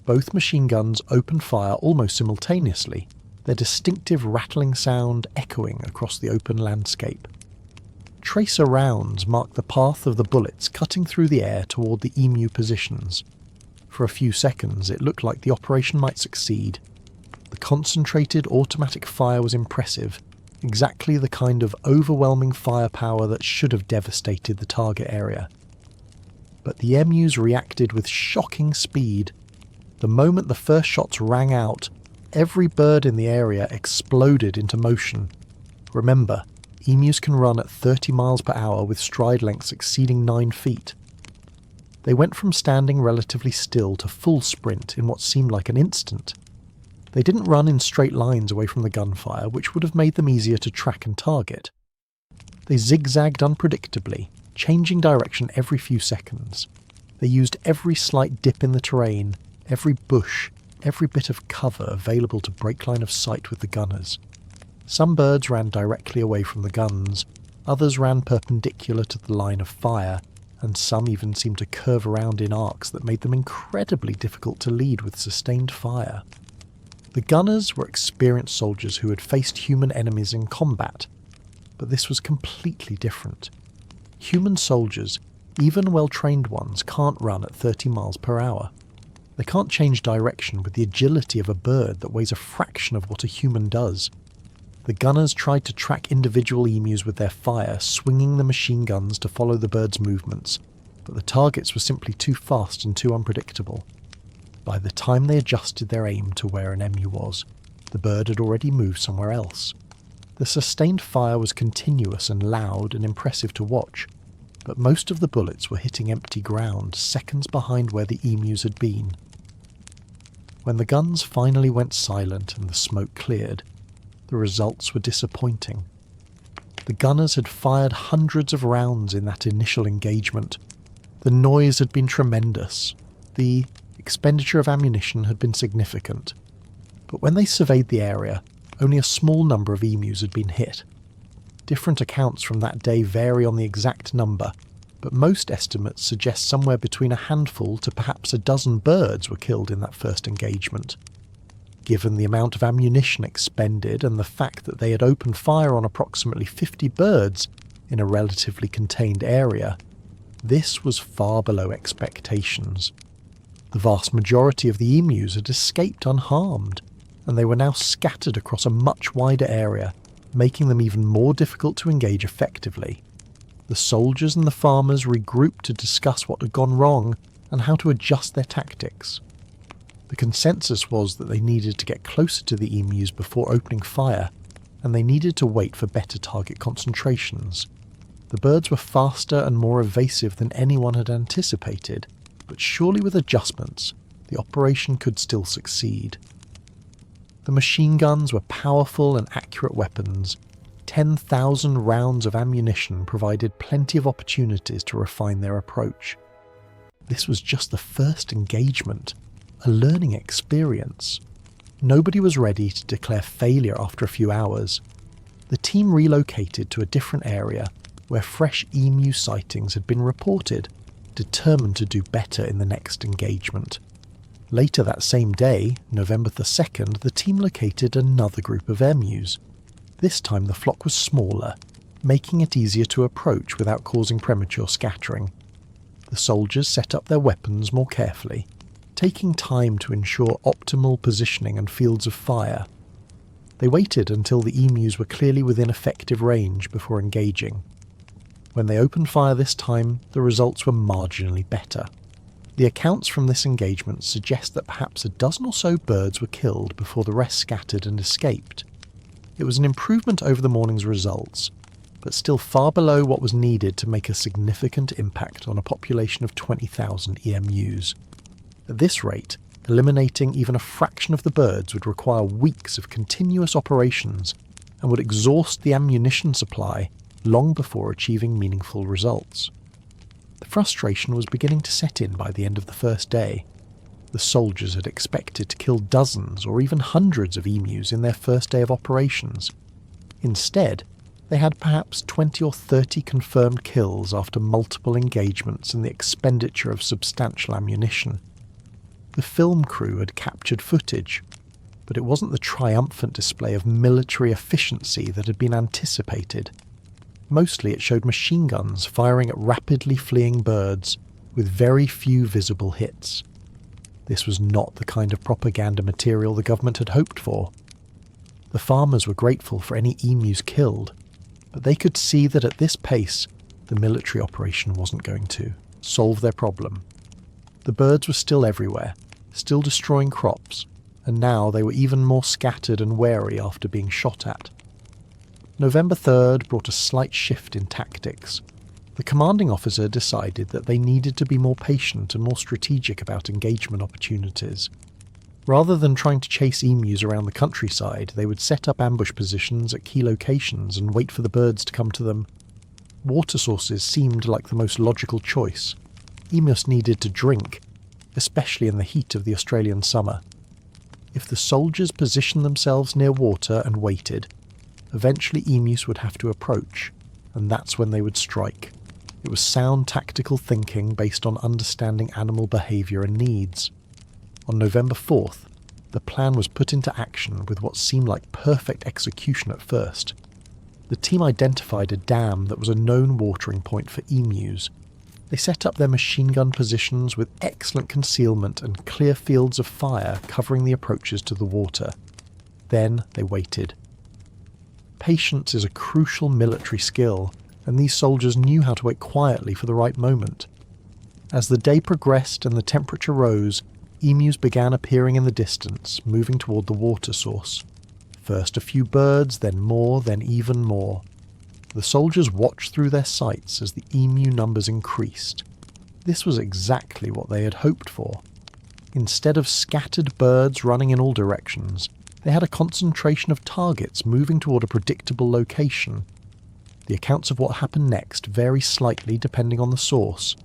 Both machine guns opened fire almost simultaneously, their distinctive rattling sound echoing across the open landscape. Tracer rounds marked the path of the bullets cutting through the air toward the emu positions. For a few seconds it looked like the operation might succeed. The concentrated automatic fire was impressive, exactly the kind of overwhelming firepower that should have devastated the target area. But the emus reacted with shocking speed. The moment the first shots rang out, every bird in the area exploded into motion. Remember, emus can run at 30 miles per hour with stride lengths exceeding 9 feet. They went from standing relatively still to full sprint in what seemed like an instant. They didn't run in straight lines away from the gunfire, which would have made them easier to track and target. They zigzagged unpredictably, changing direction every few seconds. They used every slight dip in the terrain, every bush, every bit of cover available to break line of sight with the gunners. Some birds ran directly away from the guns, others ran perpendicular to the line of fire, and some even seemed to curve around in arcs that made them incredibly difficult to lead with sustained fire. The gunners were experienced soldiers who had faced human enemies in combat, but this was completely different. Human soldiers, even well-trained ones, can't run at 30 miles per hour. They can't change direction with the agility of a bird that weighs a fraction of what a human does. The gunners tried to track individual emus with their fire, swinging the machine guns to follow the birds' movements, but the targets were simply too fast and too unpredictable. By the time they adjusted their aim to where an emu was, the bird had already moved somewhere else. The sustained fire was continuous and loud and impressive to watch, but most of the bullets were hitting empty ground, seconds behind where the emus had been. When the guns finally went silent and the smoke cleared, the results were disappointing. The gunners had fired hundreds of rounds in that initial engagement. The noise had been tremendous. The expenditure of ammunition had been significant. But when they surveyed the area, only a small number of emus had been hit. Different accounts from that day vary on the exact number, but most estimates suggest somewhere between a handful to perhaps a dozen birds were killed in that first engagement. Given the amount of ammunition expended and the fact that they had opened fire on approximately 50 birds in a relatively contained area, this was far below expectations. The vast majority of the emus had escaped unharmed, and they were now scattered across a much wider area, making them even more difficult to engage effectively. The soldiers and the farmers regrouped to discuss what had gone wrong and how to adjust their tactics. The consensus was that they needed to get closer to the emus before opening fire, and they needed to wait for better target concentrations. The birds were faster and more evasive than anyone had anticipated, but surely with adjustments, the operation could still succeed. The machine guns were powerful and accurate weapons. 10,000 rounds of ammunition provided plenty of opportunities to refine their approach. This was just the first engagement, a learning experience. Nobody was ready to declare failure after a few hours. The team relocated to a different area where fresh emu sightings had been reported, determined to do better in the next engagement. Later that same day, November the 2nd, the team located another group of emus. This time the flock was smaller, making it easier to approach without causing premature scattering. The soldiers set up their weapons more carefully, taking time to ensure optimal positioning and fields of fire. They waited until the emus were clearly within effective range before engaging. When they opened fire this time, the results were marginally better. The accounts from this engagement suggest that perhaps a dozen or so birds were killed before the rest scattered and escaped. It was an improvement over the morning's results, but still far below what was needed to make a significant impact on a population of 20,000 emus. At this rate, eliminating even a fraction of the birds would require weeks of continuous operations and would exhaust the ammunition supply long before achieving meaningful results. The frustration was beginning to set in by the end of the first day. The soldiers had expected to kill dozens or even hundreds of emus in their first day of operations. Instead, they had perhaps 20 or 30 confirmed kills after multiple engagements and the expenditure of substantial ammunition. The film crew had captured footage, but it wasn't the triumphant display of military efficiency that had been anticipated. Mostly it showed machine guns firing at rapidly fleeing birds with very few visible hits. This was not the kind of propaganda material the government had hoped for. The farmers were grateful for any emus killed, but they could see that at this pace, the military operation wasn't going to solve their problem. The birds were still everywhere, still destroying crops, and now they were even more scattered and wary after being shot at. November 3rd brought a slight shift in tactics. The commanding officer decided that they needed to be more patient and more strategic about engagement opportunities. Rather than trying to chase emus around the countryside, they would set up ambush positions at key locations and wait for the birds to come to them. Water sources seemed like the most logical choice. Emus needed to drink, especially in the heat of the Australian summer. If the soldiers positioned themselves near water and waited, eventually emus would have to approach, and that's when they would strike. It was sound tactical thinking based on understanding animal behaviour and needs. On November 4th, the plan was put into action with what seemed like perfect execution at first. The team identified a dam that was a known watering point for emus. They set up their machine gun positions with excellent concealment and clear fields of fire covering the approaches to the water. Then they waited. Patience is a crucial military skill, and these soldiers knew how to wait quietly for the right moment. As the day progressed and the temperature rose, emus began appearing in the distance, moving toward the water source. First a few birds, then more, then even more. The soldiers watched through their sights as the emu numbers increased. This was exactly what they had hoped for. Instead of scattered birds running in all directions, they had a concentration of targets moving toward a predictable location. The accounts of what happened next vary slightly depending on the source,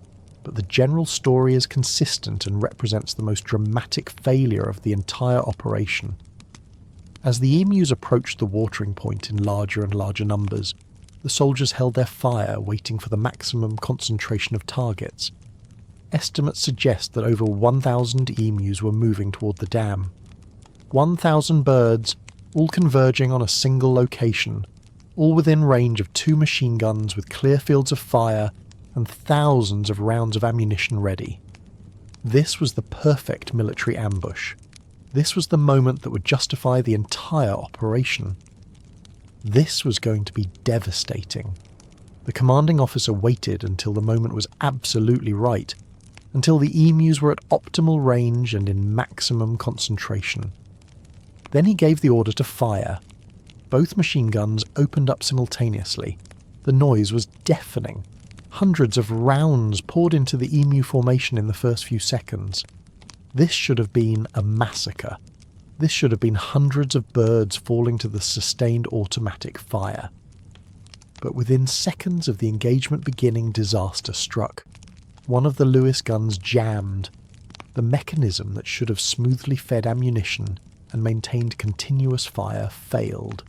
but the general story is consistent and represents the most dramatic failure of the entire operation. As the emus approached the watering point in larger and larger numbers, the soldiers held their fire, waiting for the maximum concentration of targets. Estimates suggest that over 1,000 emus were moving toward the dam. 1,000 birds, all converging on a single location, all within range of 2 machine guns with clear fields of fire and thousands of rounds of ammunition ready. This was the perfect military ambush. This was the moment that would justify the entire operation. This was going to be devastating. The commanding officer waited until the moment was absolutely right, until the emus were at optimal range and in maximum concentration. Then he gave the order to fire. Both machine guns opened up simultaneously. The noise was deafening. Hundreds of rounds poured into the emu formation in the first few seconds. This should have been a massacre. This should have been hundreds of birds falling to the sustained automatic fire. But within seconds of the engagement beginning, disaster struck. one of the Lewis guns jammed. The mechanism that should have smoothly fed ammunition and maintained continuous fire failed.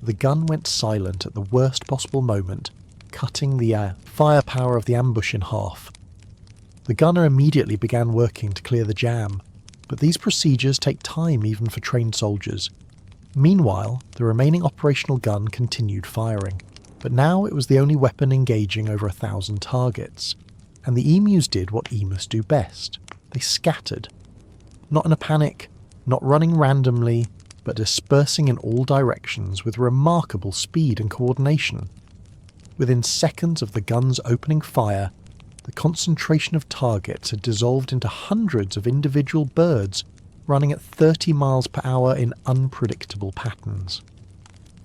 The gun went silent at the worst possible moment, cutting the firepower of the ambush in half. The gunner immediately began working to clear the jam, but these procedures take time even for trained soldiers. Meanwhile, the remaining operational gun continued firing, but now it was the only weapon engaging over 1,000 targets, and the emus did what emus do best. They scattered. Not in a panic, not running randomly, but dispersing in all directions with remarkable speed and coordination. Within seconds of the gun's opening fire, the concentration of targets had dissolved into hundreds of individual birds running at 30 miles per hour in unpredictable patterns.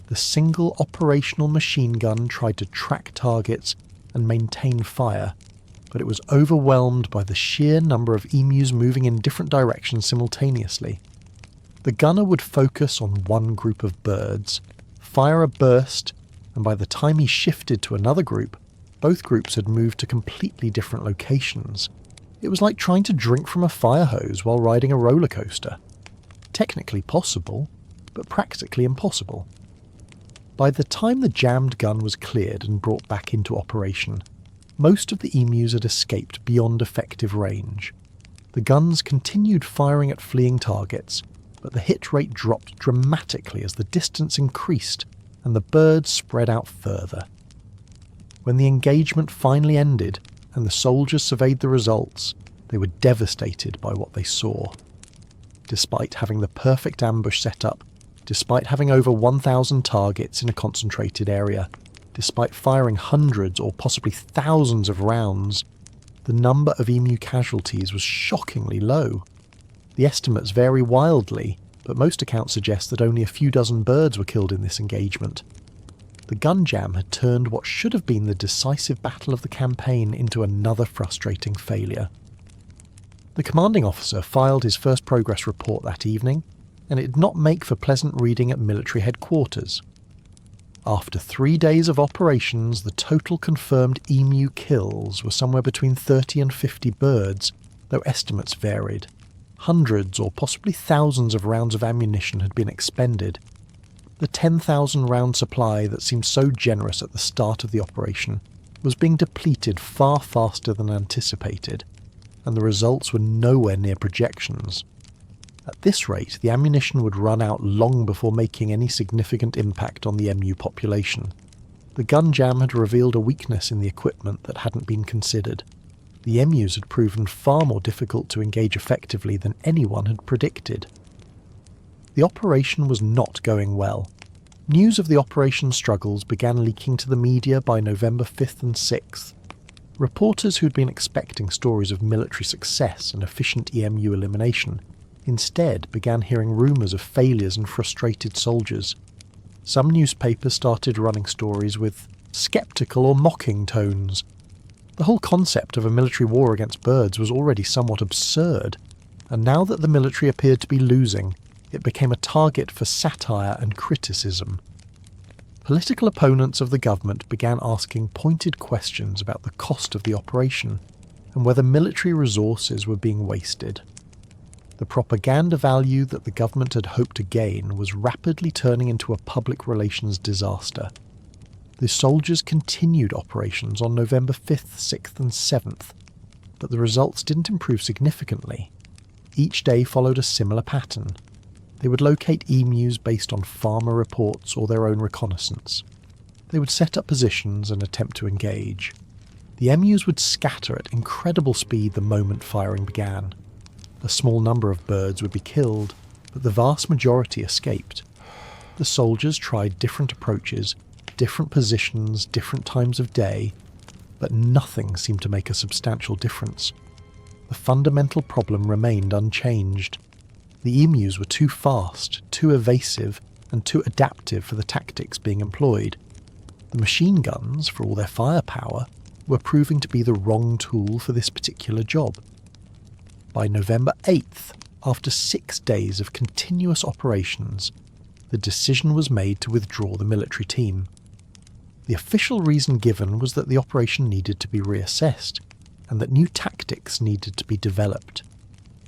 The single operational machine gun tried to track targets and maintain fire, but it was overwhelmed by the sheer number of emus moving in different directions simultaneously. The gunner would focus on one group of birds, fire a burst, and by the time he shifted to another group, both groups had moved to completely different locations. It was like trying to drink from a fire hose while riding a roller coaster. Technically possible, but practically impossible. By the time the jammed gun was cleared and brought back into operation, most of the emus had escaped beyond effective range. The guns continued firing at fleeing targets, but the hit rate dropped dramatically as the distance increased and the birds spread out further. When the engagement finally ended and the soldiers surveyed the results, they were devastated by what they saw. Despite having the perfect ambush set up, despite having over 1,000 targets in a concentrated area, despite firing hundreds or possibly thousands of rounds, the number of emu casualties was shockingly low. The estimates vary wildly, but most accounts suggest that only a few dozen birds were killed in this engagement. The gun jam had turned what should have been the decisive battle of the campaign into another frustrating failure. The commanding officer filed his first progress report that evening, and it did not make for pleasant reading at military headquarters. After 3 days of operations, the total confirmed emu kills were somewhere between 30 and 50 birds, though estimates varied. Hundreds or possibly thousands of rounds of ammunition had been expended. The 10,000 round supply that seemed so generous at the start of the operation was being depleted far faster than anticipated, and the results were nowhere near projections. At this rate, the ammunition would run out long before making any significant impact on the emu population. The gun jam had revealed a weakness in the equipment that hadn't been considered. The emus had proven far more difficult to engage effectively than anyone had predicted. The operation was not going well. News of the operation's struggles began leaking to the media by November 5th and 6th. Reporters who'd been expecting stories of military success and efficient emu elimination instead began hearing rumours of failures and frustrated soldiers. Some newspapers started running stories with sceptical or mocking tones. The whole concept of a military war against birds was already somewhat absurd, and now that the military appeared to be losing, it became a target for satire and criticism. Political opponents of the government began asking pointed questions about the cost of the operation and whether military resources were being wasted. The propaganda value that the government had hoped to gain was rapidly turning into a public relations disaster. The soldiers continued operations on November 5th, 6th and 7th, but the results didn't improve significantly. Each day followed a similar pattern. They would locate emus based on farmer reports or their own reconnaissance. They would set up positions and attempt to engage. The emus would scatter at incredible speed the moment firing began. A small number of birds would be killed, but the vast majority escaped. The soldiers tried different approaches, different positions, different times of day, but nothing seemed to make a substantial difference. The fundamental problem remained unchanged. The emus were too fast, too evasive, and too adaptive for the tactics being employed. The machine guns, for all their firepower, were proving to be the wrong tool for this particular job. By November 8th, after 6 days of continuous operations, the decision was made to withdraw the military team. The official reason given was that the operation needed to be reassessed. and that new tactics needed to be developed.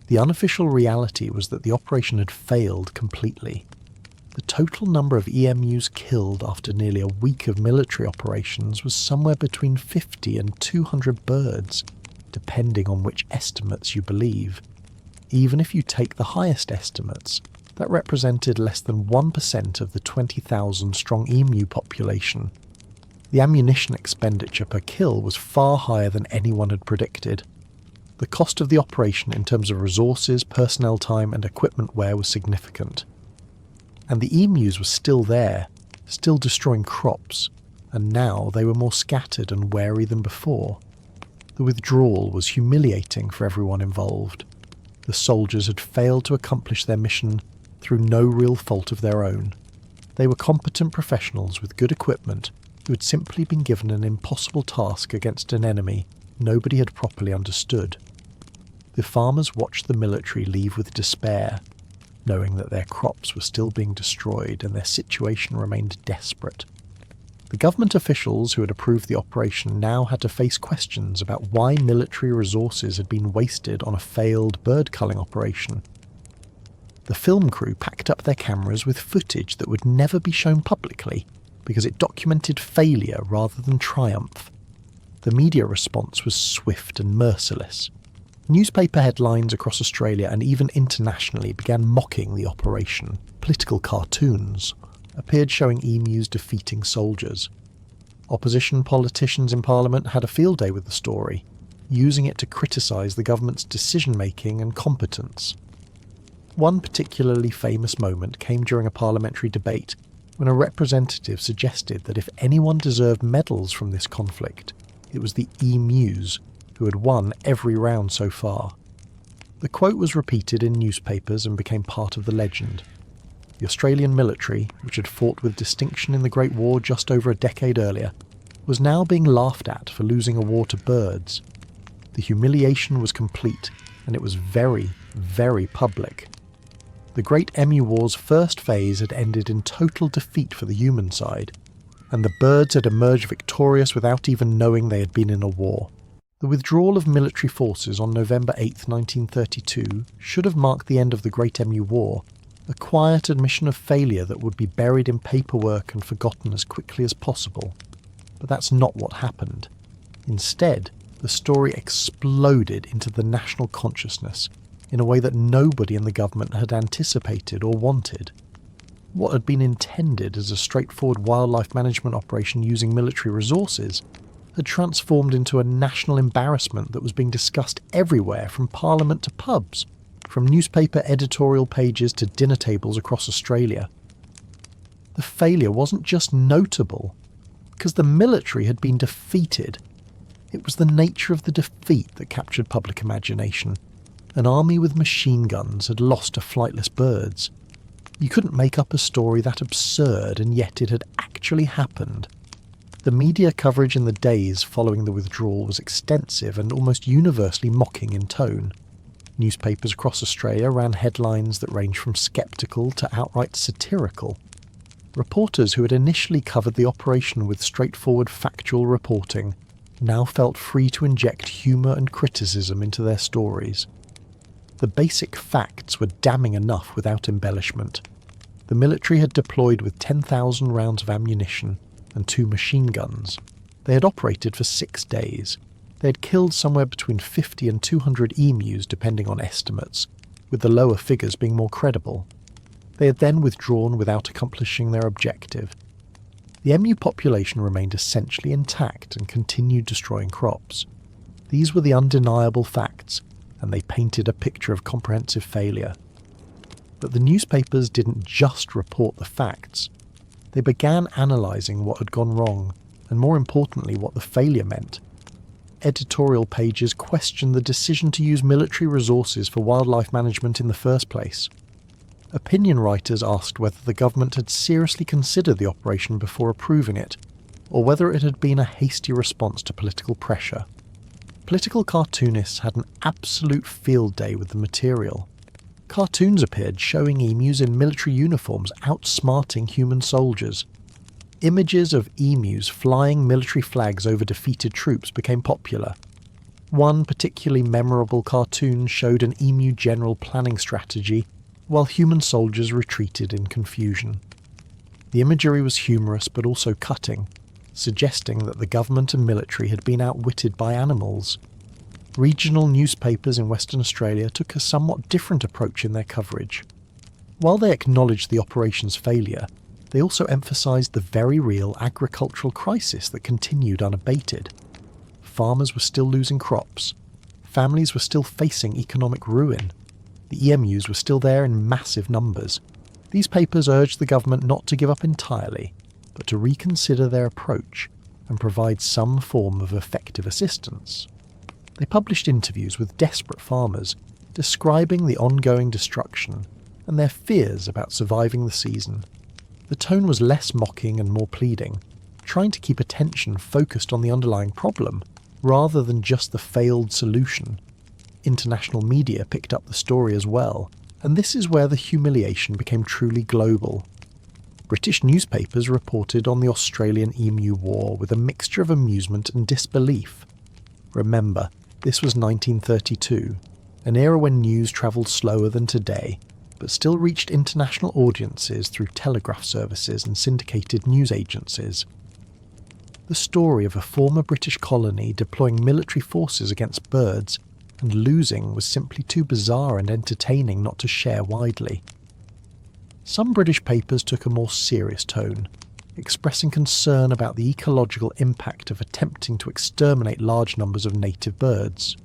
The unofficial reality was that the operation had failed completely. The total number of EMUs killed after nearly a week of military operations was somewhere between 50 and 200 birds, depending on which estimates you believe. Even if you take the highest estimates, that represented less than 1% of the 20,000-strong emu population. The ammunition expenditure per kill was far higher than anyone had predicted. The cost of the operation in terms of resources, personnel time and equipment wear was significant. And the emus were still there, still destroying crops, and now they were more scattered and wary than before. The withdrawal was humiliating for everyone involved. The soldiers had failed to accomplish their mission through no real fault of their own. They were competent professionals with good equipment who had simply been given an impossible task against an enemy nobody had properly understood. The farmers watched the military leave with despair, knowing that their crops were still being destroyed and their situation remained desperate. The government officials who had approved the operation now had to face questions about why military resources had been wasted on a failed bird culling operation. The film crew packed up their cameras with footage that would never be shown publicly because it documented failure rather than triumph. The media response was swift and merciless. Newspaper headlines across Australia and even internationally began mocking the operation. Political cartoons appeared showing emus defeating soldiers. Opposition politicians in Parliament had a field day with the story, using it to criticise the government's decision-making and competence. One particularly famous moment came during a parliamentary debate when a representative suggested that if anyone deserved medals from this conflict, it was the emus, who had won every round so far. The quote was repeated in newspapers and became part of the legend. The Australian military, which had fought with distinction in the Great War just over a decade earlier, was now being laughed at for losing a war to birds. The humiliation was complete, and it was very, very public. The Great Emu War's first phase had ended in total defeat for the human side, and the birds had emerged victorious without even knowing they had been in a war. The withdrawal of military forces on November 8, 1932 should have marked the end of the Great Emu War, a quiet admission of failure that would be buried in paperwork and forgotten as quickly as possible. But that's not what happened. Instead, the story exploded into the national consciousness in a way that nobody in the government had anticipated or wanted. What had been intended as a straightforward wildlife management operation using military resources had transformed into a national embarrassment that was being discussed everywhere, from Parliament to pubs, from newspaper editorial pages to dinner tables across Australia. The failure wasn't just notable because the military had been defeated. It was the nature of the defeat that captured public imagination. An army with machine guns had lost to flightless birds. You couldn't make up a story that absurd, and yet it had actually happened. The media coverage in the days following the withdrawal was extensive and almost universally mocking in tone. Newspapers across Australia ran headlines that ranged from sceptical to outright satirical. Reporters who had initially covered the operation with straightforward factual reporting now felt free to inject humour and criticism into their stories. The basic facts were damning enough without embellishment. The military had deployed with 10,000 rounds of ammunition and 2 machine guns. They had operated for 6 days. They had killed somewhere between 50 and 200 emus depending on estimates, with the lower figures being more credible. They had then withdrawn without accomplishing their objective. The emu population remained essentially intact and continued destroying crops. These were the undeniable facts, and they painted a picture of comprehensive failure. But the newspapers didn't just report the facts. They began analysing what had gone wrong, and more importantly what the failure meant. Editorial pages questioned the decision to use military resources for wildlife management in the first place. Opinion writers asked whether the government had seriously considered the operation before approving it, or whether it had been a hasty response to political pressure. Political cartoonists had an absolute field day with the material. Cartoons appeared showing emus in military uniforms outsmarting human soldiers. Images of emus flying military flags over defeated troops became popular. One particularly memorable cartoon showed an emu general planning strategy while human soldiers retreated in confusion. The imagery was humorous but also cutting, suggesting that the government and military had been outwitted by animals. Regional newspapers in Western Australia took a somewhat different approach in their coverage. While they acknowledged the operation's failure, they also emphasised the very real agricultural crisis that continued unabated. Farmers were still losing crops. Families were still facing economic ruin. The emus were still there in massive numbers. These papers urged the government not to give up entirely, but to reconsider their approach and provide some form of effective assistance. They published interviews with desperate farmers, describing the ongoing destruction and their fears about surviving the season. The tone was less mocking and more pleading, trying to keep attention focused on the underlying problem, rather than just the failed solution. International media picked up the story as well, and this is where the humiliation became truly global. British newspapers reported on the Australian Emu War with a mixture of amusement and disbelief. Remember, this was 1932, an era when news travelled slower than today, but still reached international audiences through telegraph services and syndicated news agencies. The story of a former British colony deploying military forces against birds and losing was simply too bizarre and entertaining not to share widely. Some British papers took a more serious tone, expressing concern about the ecological impact of attempting to exterminate large numbers of native birds.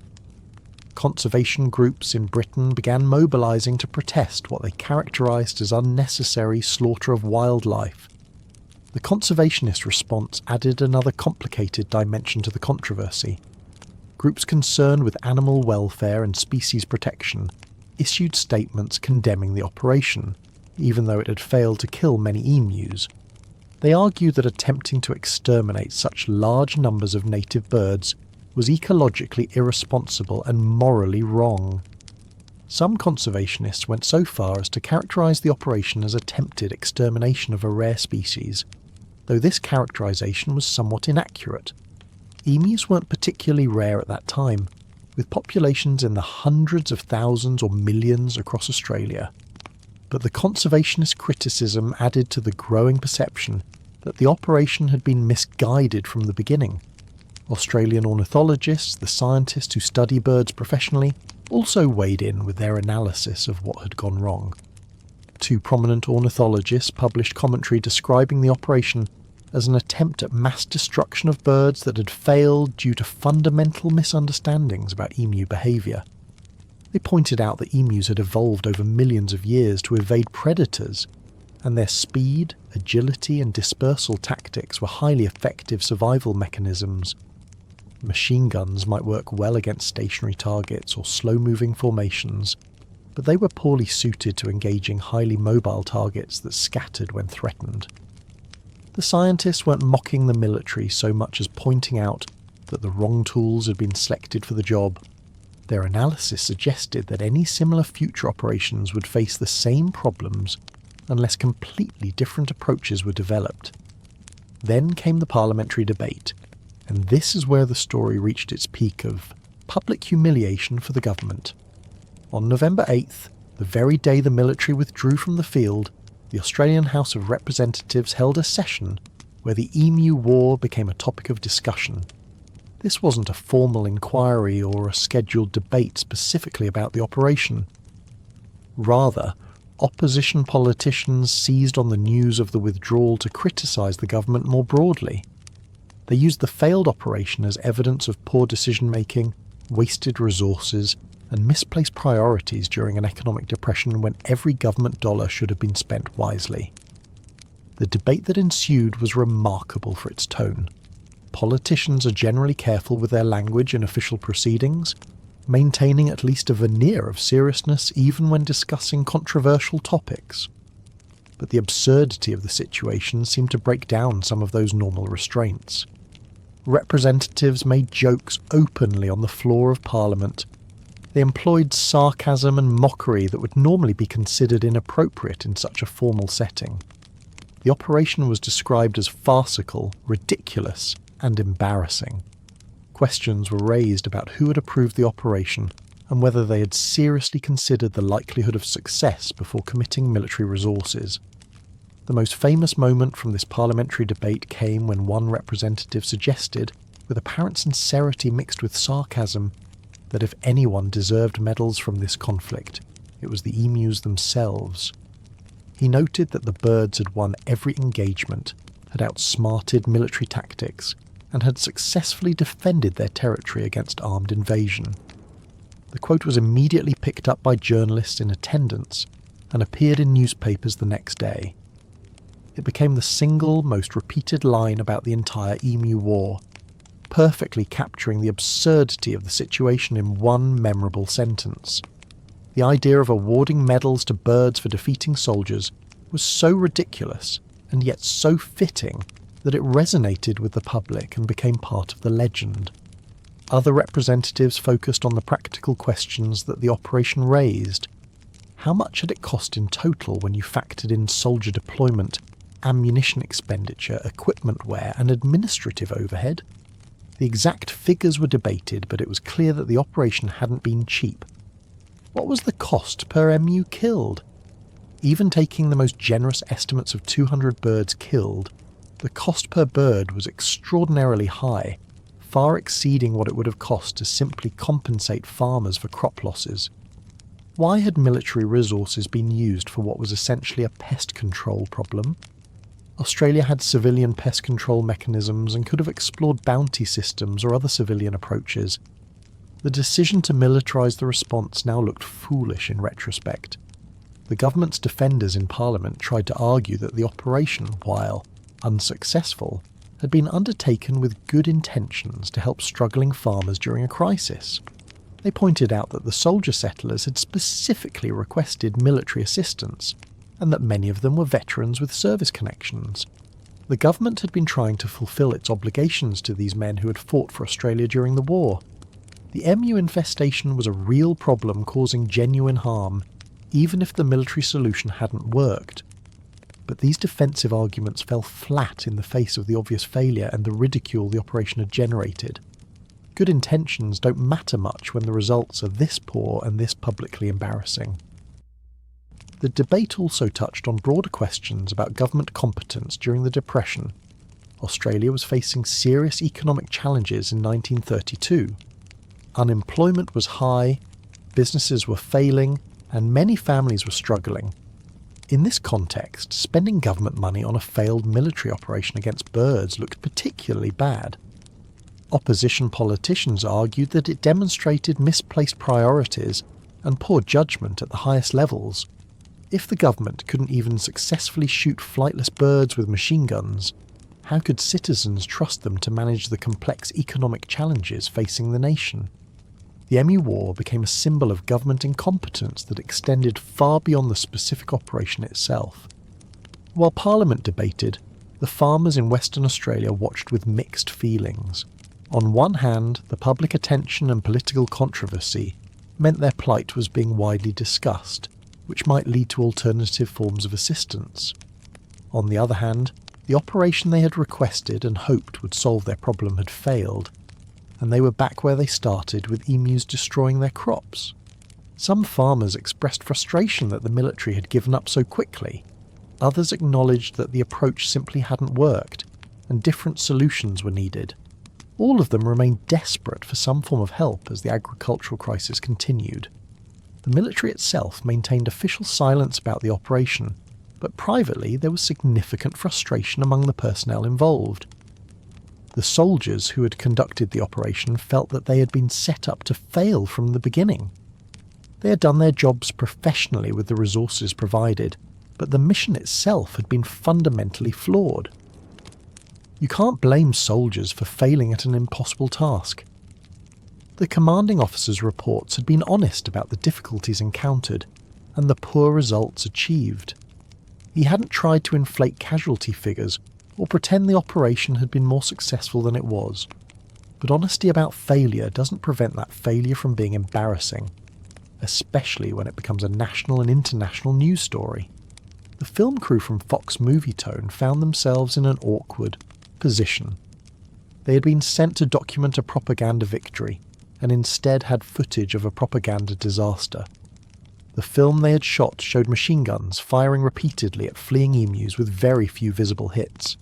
Conservation groups in Britain began mobilising to protest what they characterised as unnecessary slaughter of wildlife. The conservationist response added another complicated dimension to the controversy. Groups concerned with animal welfare and species protection issued statements condemning the operation, even though it had failed to kill many emus. They argued that attempting to exterminate such large numbers of native birds was ecologically irresponsible and morally wrong. Some conservationists went so far as to characterise the operation as attempted extermination of a rare species, though this characterisation was somewhat inaccurate. Emus weren't particularly rare at that time, with populations in the hundreds of thousands or millions across Australia. But the conservationist criticism added to the growing perception that the operation had been misguided from the beginning. Australian ornithologists, the scientists who study birds professionally, also weighed in with their analysis of what had gone wrong. Two prominent ornithologists published commentary describing the operation as an attempt at mass destruction of birds that had failed due to fundamental misunderstandings about emu behaviour. They pointed out that emus had evolved over millions of years to evade predators, and their speed, agility and dispersal tactics were highly effective survival mechanisms. Machine guns might work well against stationary targets or slow-moving formations, but they were poorly suited to engaging highly mobile targets that scattered when threatened. The scientists weren't mocking the military so much as pointing out that the wrong tools had been selected for the job. Their analysis suggested that any similar future operations would face the same problems unless completely different approaches were developed. Then came the parliamentary debate, and this is where the story reached its peak of public humiliation for the government. On November 8th, the very day the military withdrew from the field, the Australian House of Representatives held a session where the Emu War became a topic of discussion. This wasn't a formal inquiry or a scheduled debate specifically about the operation. Rather, opposition politicians seized on the news of the withdrawal to criticise the government more broadly. They used the failed operation as evidence of poor decision-making, wasted resources, and misplaced priorities during an economic depression when every government dollar should have been spent wisely. The debate that ensued was remarkable for its tone. Politicians are generally careful with their language in official proceedings, maintaining at least a veneer of seriousness even when discussing controversial topics. But the absurdity of the situation seemed to break down some of those normal restraints. Representatives made jokes openly on the floor of Parliament. They employed sarcasm and mockery that would normally be considered inappropriate in such a formal setting. The operation was described as farcical, ridiculous, and embarrassing. Questions were raised about who had approved the operation and whether they had seriously considered the likelihood of success before committing military resources. The most famous moment from this parliamentary debate came when one representative suggested, with apparent sincerity mixed with sarcasm, that if anyone deserved medals from this conflict, it was the emus themselves. He noted that the birds had won every engagement, had outsmarted military tactics, and had successfully defended their territory against armed invasion. The quote was immediately picked up by journalists in attendance and appeared in newspapers the next day. It became the single most repeated line about the entire Emu War, perfectly capturing the absurdity of the situation in one memorable sentence. The idea of awarding medals to birds for defeating soldiers was so ridiculous and yet so fitting that it resonated with the public and became part of the legend. Other representatives focused on the practical questions that the operation raised. How much had it cost in total when you factored in soldier deployment, ammunition expenditure, equipment wear, and administrative overhead? The exact figures were debated, but it was clear that the operation hadn't been cheap. What was the cost per emu killed? Even taking the most generous estimates of 200 birds killed, the cost per bird was extraordinarily high, far exceeding what it would have cost to simply compensate farmers for crop losses. Why had military resources been used for what was essentially a pest control problem? Australia had civilian pest control mechanisms and could have explored bounty systems or other civilian approaches. The decision to militarise the response now looked foolish in retrospect. The government's defenders in Parliament tried to argue that the operation, while unsuccessful, had been undertaken with good intentions to help struggling farmers during a crisis. They pointed out that the soldier settlers had specifically requested military assistance, and that many of them were veterans with service connections. The government had been trying to fulfil its obligations to these men who had fought for Australia during the war. The emu infestation was a real problem causing genuine harm, even if the military solution hadn't worked. But these defensive arguments fell flat in the face of the obvious failure and the ridicule the operation had generated. Good intentions don't matter much when the results are this poor and this publicly embarrassing. The debate also touched on broader questions about government competence during the Depression. Australia was facing serious economic challenges in 1932. Unemployment was high, businesses were failing, and many families were struggling. In this context, spending government money on a failed military operation against birds looked particularly bad. Opposition politicians argued that it demonstrated misplaced priorities and poor judgment at the highest levels. If the government couldn't even successfully shoot flightless birds with machine guns, how could citizens trust them to manage the complex economic challenges facing the nation? The Emu War became a symbol of government incompetence that extended far beyond the specific operation itself. While Parliament debated, the farmers in Western Australia watched with mixed feelings. On one hand, the public attention and political controversy meant their plight was being widely discussed, which might lead to alternative forms of assistance. On the other hand, the operation they had requested and hoped would solve their problem had failed, and they were back where they started, with emus destroying their crops. Some farmers expressed frustration that the military had given up so quickly. Others acknowledged that the approach simply hadn't worked, and different solutions were needed. All of them remained desperate for some form of help as the agricultural crisis continued. The military itself maintained official silence about the operation, but privately there was significant frustration among the personnel involved. The soldiers who had conducted the operation felt that they had been set up to fail from the beginning. They had done their jobs professionally with the resources provided, but the mission itself had been fundamentally flawed. You can't blame soldiers for failing at an impossible task. The commanding officer's reports had been honest about the difficulties encountered and the poor results achieved. He hadn't tried to inflate casualty figures or pretend the operation had been more successful than it was. But honesty about failure doesn't prevent that failure from being embarrassing, especially when it becomes a national and international news story. The film crew from Fox Movie Tone found themselves in an awkward position. They had been sent to document a propaganda victory, and instead had footage of a propaganda disaster. The film they had shot showed machine guns firing repeatedly at fleeing emus with very few visible hits.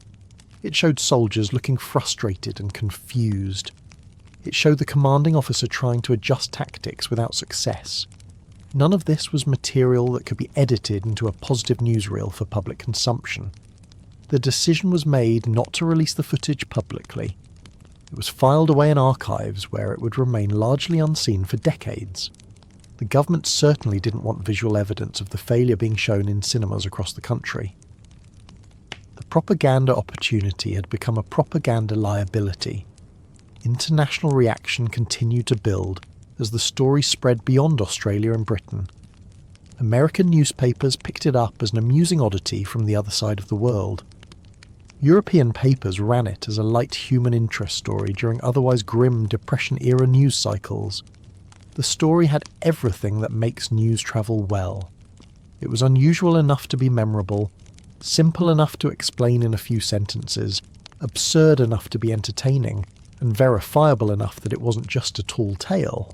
It showed soldiers looking frustrated and confused. It showed the commanding officer trying to adjust tactics without success. None of this was material that could be edited into a positive newsreel for public consumption. The decision was made not to release the footage publicly. It was filed away in archives where it would remain largely unseen for decades. The government certainly didn't want visual evidence of the failure being shown in cinemas across the country. The propaganda opportunity had become a propaganda liability. International reaction continued to build as the story spread beyond Australia and Britain. American newspapers picked it up as an amusing oddity from the other side of the world. European papers ran it as a light human interest story during otherwise grim Depression-era news cycles. The story had everything that makes news travel well. It was unusual enough to be memorable, simple enough to explain in a few sentences, absurd enough to be entertaining, and verifiable enough that it wasn't just a tall tale.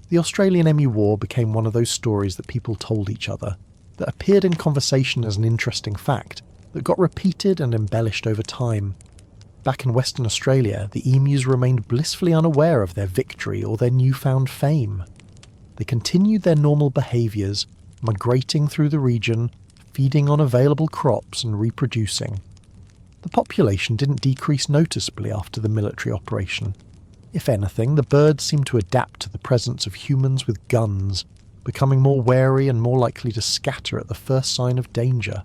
The Australian Emu War became one of those stories that people told each other, that appeared in conversation as an interesting fact, that got repeated and embellished over time. Back in Western Australia, the emus remained blissfully unaware of their victory or their newfound fame. They continued their normal behaviours, migrating through the region, feeding on available crops and reproducing. The population didn't decrease noticeably after the military operation. If anything, the birds seemed to adapt to the presence of humans with guns, becoming more wary and more likely to scatter at the first sign of danger.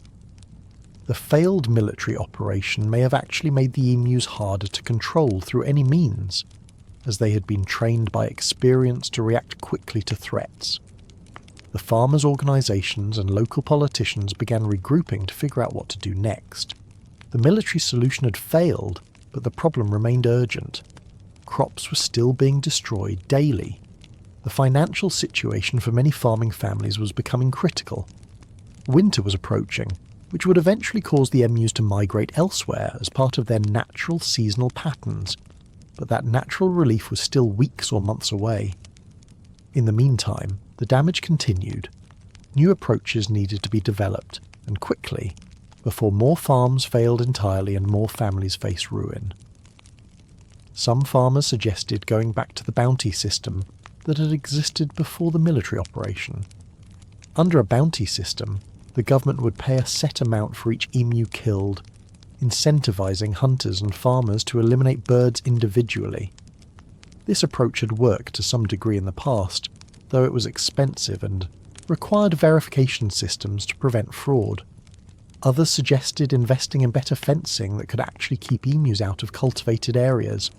The failed military operation may have actually made the emus harder to control through any means, as they had been trained by experience to react quickly to threats. The farmers' organisations and local politicians began regrouping to figure out what to do next. The military solution had failed, but the problem remained urgent. Crops were still being destroyed daily. The financial situation for many farming families was becoming critical. Winter was approaching, which would eventually cause the emus to migrate elsewhere as part of their natural seasonal patterns, but that natural relief was still weeks or months away. In the meantime, the damage continued. New approaches needed to be developed, and quickly, before more farms failed entirely and more families faced ruin. Some farmers suggested going back to the bounty system that had existed before the military operation. Under a bounty system, the government would pay a set amount for each emu killed, incentivising hunters and farmers to eliminate birds individually. This approach had worked to some degree in the past, though it was expensive and required verification systems to prevent fraud. Others suggested investing in better fencing that could actually keep emus out of cultivated areas,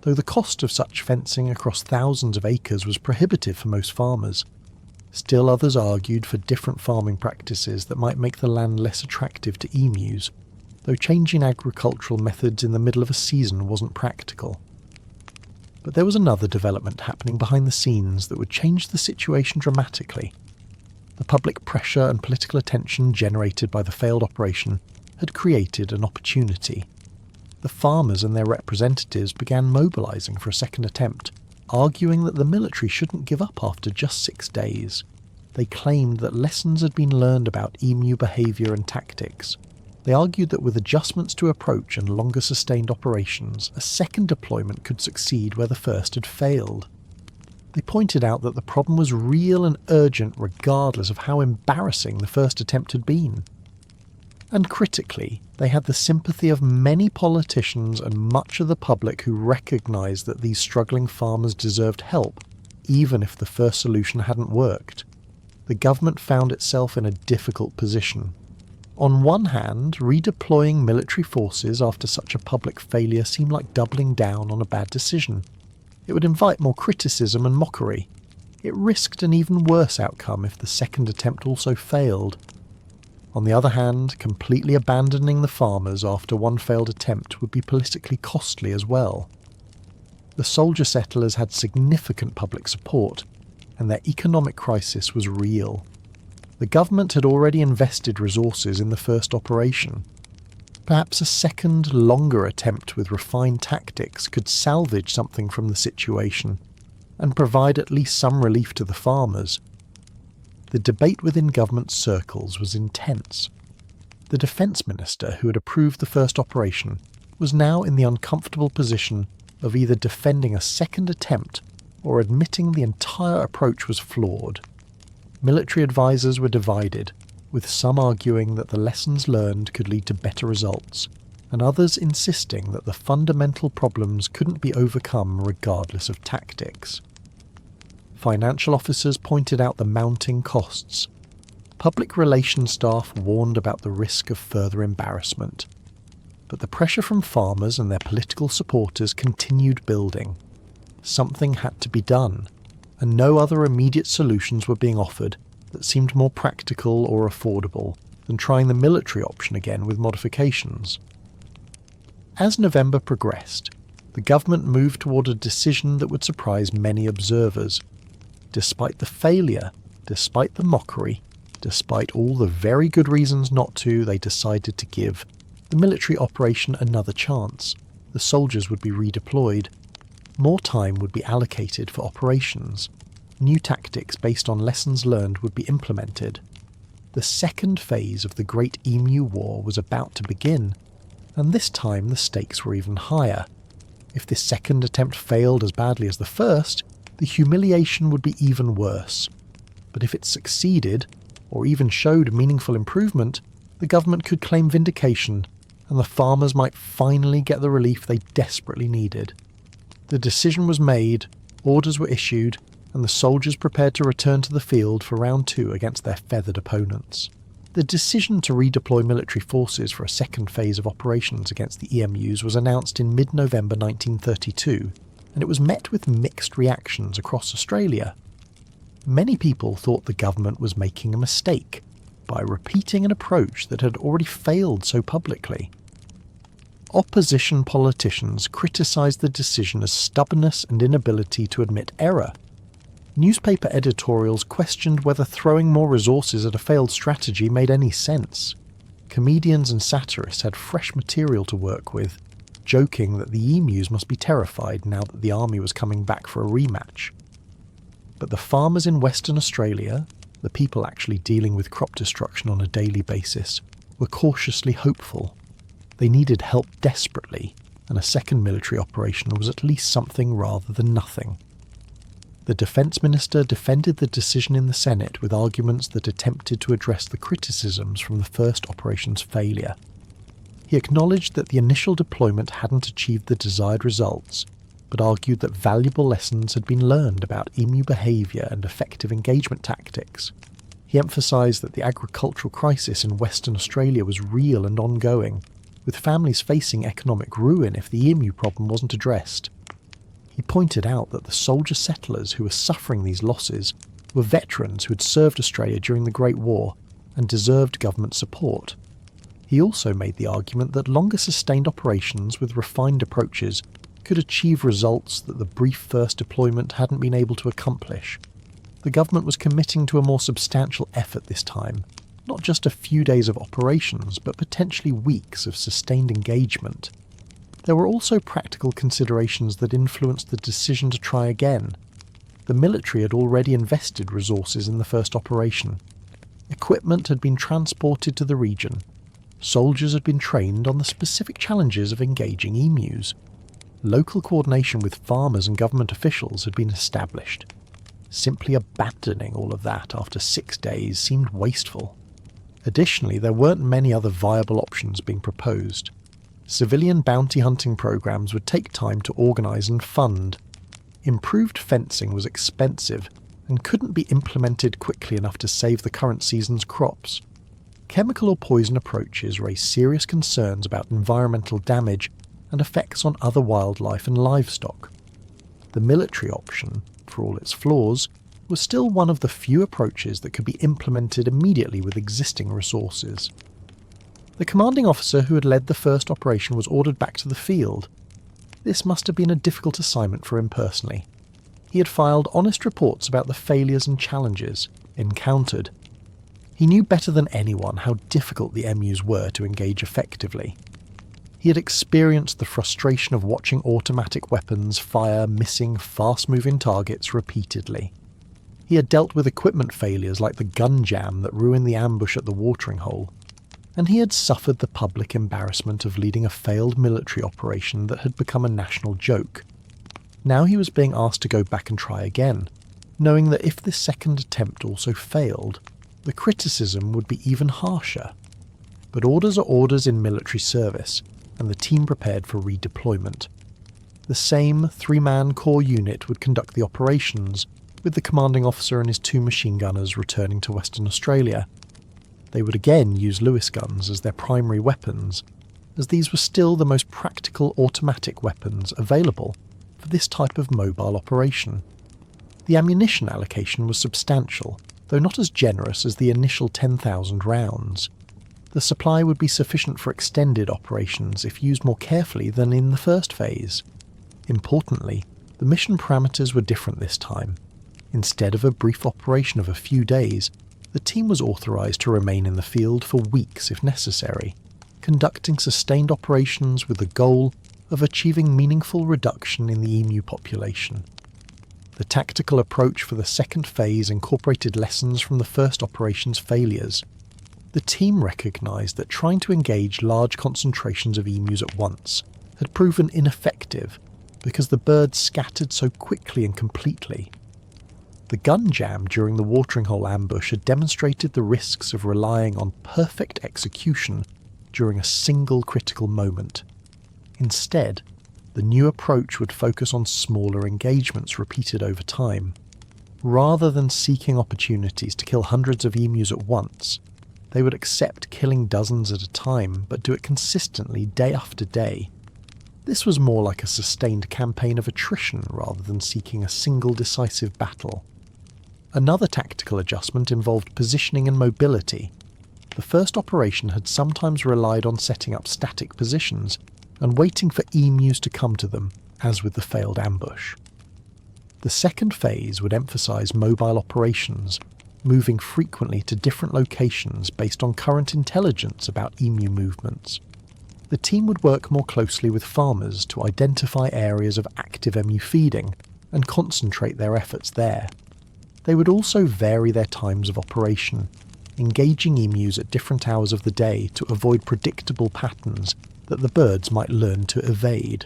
though the cost of such fencing across thousands of acres was prohibitive for most farmers. Still others argued for different farming practices that might make the land less attractive to emus, though changing agricultural methods in the middle of a season wasn't practical. But there was another development happening behind the scenes that would change the situation dramatically. The public pressure and political attention generated by the failed operation had created an opportunity. The farmers and their representatives began mobilising for a second attempt, arguing that the military shouldn't give up after just 6 days. They claimed that lessons had been learned about emu behaviour and tactics. They argued that with adjustments to approach and longer sustained operations, a second deployment could succeed where the first had failed. They pointed out that the problem was real and urgent regardless of how embarrassing the first attempt had been. And critically, they had the sympathy of many politicians and much of the public who recognised that these struggling farmers deserved help, even if the first solution hadn't worked. The government found itself in a difficult position. On one hand, redeploying military forces after such a public failure seemed like doubling down on a bad decision. It would invite more criticism and mockery. It risked an even worse outcome if the second attempt also failed. On the other hand, completely abandoning the farmers after one failed attempt would be politically costly as well. The soldier settlers had significant public support, and their economic crisis was real. The government had already invested resources in the first operation. Perhaps a second, longer attempt with refined tactics could salvage something from the situation and provide at least some relief to the farmers. The debate within government circles was intense. The defence minister who had approved the first operation was now in the uncomfortable position of either defending a second attempt or admitting the entire approach was flawed. Military advisors were divided, with some arguing that the lessons learned could lead to better results, and others insisting that the fundamental problems couldn't be overcome regardless of tactics. Financial officers pointed out the mounting costs. Public relations staff warned about the risk of further embarrassment. But the pressure from farmers and their political supporters continued building. Something had to be done, and no other immediate solutions were being offered that seemed more practical or affordable than trying the military option again with modifications. As November progressed, the government moved toward a decision that would surprise many observers. Despite the failure, despite the mockery, despite all the very good reasons not to, they decided to give the military operation another chance. The soldiers would be redeployed. More time would be allocated for operations. New tactics based on lessons learned would be implemented. The second phase of the Great Emu War was about to begin, and this time the stakes were even higher. If this second attempt failed as badly as the first, the humiliation would be even worse. But if it succeeded, or even showed meaningful improvement, the government could claim vindication, and the farmers might finally get the relief they desperately needed. The decision was made, orders were issued, and the soldiers prepared to return to the field for round 2 against their feathered opponents. The decision to redeploy military forces for a second phase of operations against the EMUs was announced in mid-November 1932, and it was met with mixed reactions across Australia. Many people thought the government was making a mistake by repeating an approach that had already failed so publicly. Opposition politicians criticised the decision as stubbornness and inability to admit error. Newspaper editorials questioned whether throwing more resources at a failed strategy made any sense. Comedians and satirists had fresh material to work with, joking that the emus must be terrified now that the army was coming back for a rematch. But the farmers in Western Australia, the people actually dealing with crop destruction on a daily basis, were cautiously hopeful. They needed help desperately, and a second military operation was at least something rather than nothing. The defence minister defended the decision in the Senate with arguments that attempted to address the criticisms from the first operation's failure. He acknowledged that the initial deployment hadn't achieved the desired results, but argued that valuable lessons had been learned about emu behaviour and effective engagement tactics. He emphasised that the agricultural crisis in Western Australia was real and ongoing, with families facing economic ruin if the emu problem wasn't addressed. He pointed out that the soldier settlers who were suffering these losses were veterans who had served Australia during the Great War and deserved government support. He also made the argument that longer sustained operations with refined approaches could achieve results that the brief first deployment hadn't been able to accomplish. The government was committing to a more substantial effort this time, not just a few days of operations, but potentially weeks of sustained engagement. There were also practical considerations that influenced the decision to try again. The military had already invested resources in the first operation. Equipment had been transported to the region. Soldiers had been trained on the specific challenges of engaging emus. Local coordination with farmers and government officials had been established. Simply abandoning all of that after 6 days seemed wasteful. Additionally, there weren't many other viable options being proposed. Civilian bounty hunting programs would take time to organise and fund. Improved fencing was expensive and couldn't be implemented quickly enough to save the current season's crops. Chemical or poison approaches raised serious concerns about environmental damage and effects on other wildlife and livestock. The military option, for all its flaws, was still one of the few approaches that could be implemented immediately with existing resources. The commanding officer who had led the first operation was ordered back to the field. This must have been a difficult assignment for him personally. He had filed honest reports about the failures and challenges encountered. He knew better than anyone how difficult the emus were to engage effectively. He had experienced the frustration of watching automatic weapons fire missing, fast-moving targets repeatedly. He had dealt with equipment failures like the gun jam that ruined the ambush at the watering hole, and he had suffered the public embarrassment of leading a failed military operation that had become a national joke. Now he was being asked to go back and try again, knowing that if this second attempt also failed, the criticism would be even harsher. But orders are orders in military service, and the team prepared for redeployment. The same three-man core unit would conduct the operations, with the commanding officer and his 2 machine gunners returning to Western Australia. They would again use Lewis guns as their primary weapons, as these were still the most practical automatic weapons available for this type of mobile operation. The ammunition allocation was substantial, though not as generous as the initial 10,000 rounds. The supply would be sufficient for extended operations if used more carefully than in the first phase. Importantly, the mission parameters were different this time. Instead of a brief operation of a few days, the team was authorised to remain in the field for weeks if necessary, conducting sustained operations with the goal of achieving meaningful reduction in the emu population. The tactical approach for the second phase incorporated lessons from the first operation's failures. The team recognised that trying to engage large concentrations of emus at once had proven ineffective because the birds scattered so quickly and completely. The gun jam during the watering hole ambush had demonstrated the risks of relying on perfect execution during a single critical moment. Instead, the new approach would focus on smaller engagements repeated over time. Rather than seeking opportunities to kill hundreds of emus at once, they would accept killing dozens at a time, but do it consistently day after day. This was more like a sustained campaign of attrition rather than seeking a single decisive battle. Another tactical adjustment involved positioning and mobility. The first operation had sometimes relied on setting up static positions and waiting for emus to come to them, as with the failed ambush. The second phase would emphasise mobile operations, moving frequently to different locations based on current intelligence about emu movements. The team would work more closely with farmers to identify areas of active emu feeding and concentrate their efforts there. They would also vary their times of operation, engaging emus at different hours of the day to avoid predictable patterns that the birds might learn to evade.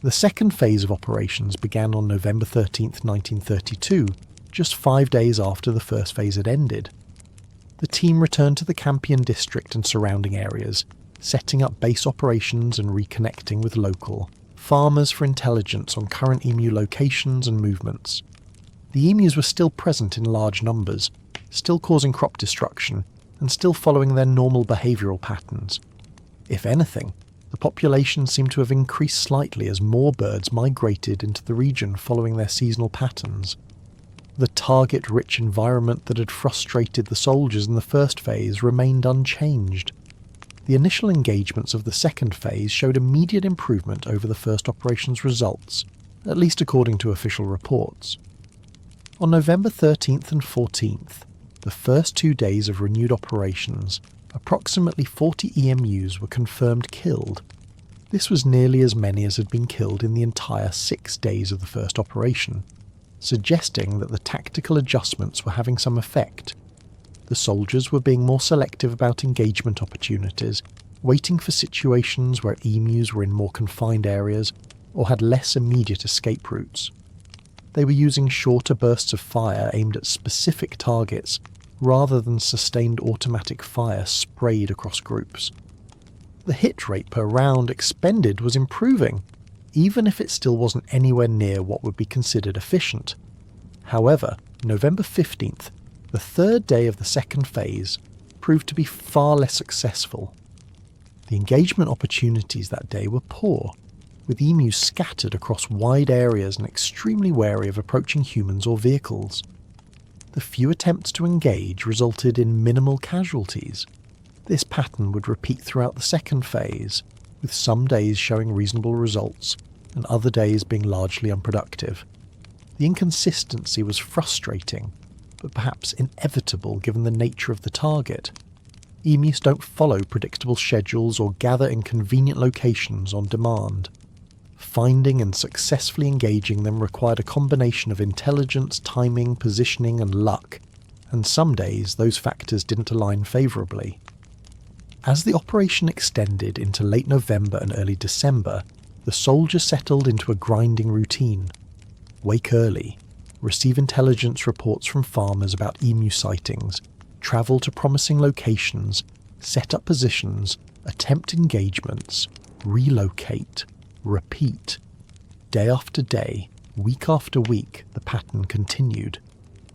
The second phase of operations began on November 13, 1932, just 5 days after the first phase had ended. The team returned to the Campion district and surrounding areas, setting up base operations and reconnecting with local farmers for intelligence on current emu locations and movements. The emus were still present in large numbers, still causing crop destruction, and still following their normal behavioural patterns. If anything, the population seemed to have increased slightly as more birds migrated into the region following their seasonal patterns. The target-rich environment that had frustrated the soldiers in the first phase remained unchanged. The initial engagements of the second phase showed immediate improvement over the first operation's results, at least according to official reports. On November 13th and 14th, the first 2 days of renewed operations, approximately 40 emus were confirmed killed. This was nearly as many as had been killed in the entire 6 days of the first operation, suggesting that the tactical adjustments were having some effect. The soldiers were being more selective about engagement opportunities, waiting for situations where emus were in more confined areas or had less immediate escape routes. They were using shorter bursts of fire aimed at specific targets rather than sustained automatic fire sprayed across groups. The hit rate per round expended was improving, even if it still wasn't anywhere near what would be considered efficient. However, November 15th, the third day of the second phase, proved to be far less successful. The engagement opportunities that day were poor, with emus scattered across wide areas and extremely wary of approaching humans or vehicles. The few attempts to engage resulted in minimal casualties. This pattern would repeat throughout the second phase, with some days showing reasonable results and other days being largely unproductive. The inconsistency was frustrating, but perhaps inevitable given the nature of the target. Emus don't follow predictable schedules or gather in convenient locations on demand. Finding and successfully engaging them required a combination of intelligence, timing, positioning and luck, and some days those factors didn't align favourably. As the operation extended into late November and early December, the soldiers settled into a grinding routine. Wake early, receive intelligence reports from farmers about emu sightings, travel to promising locations, set up positions, attempt engagements, relocate, repeat. Day after day, week after week, the pattern continued.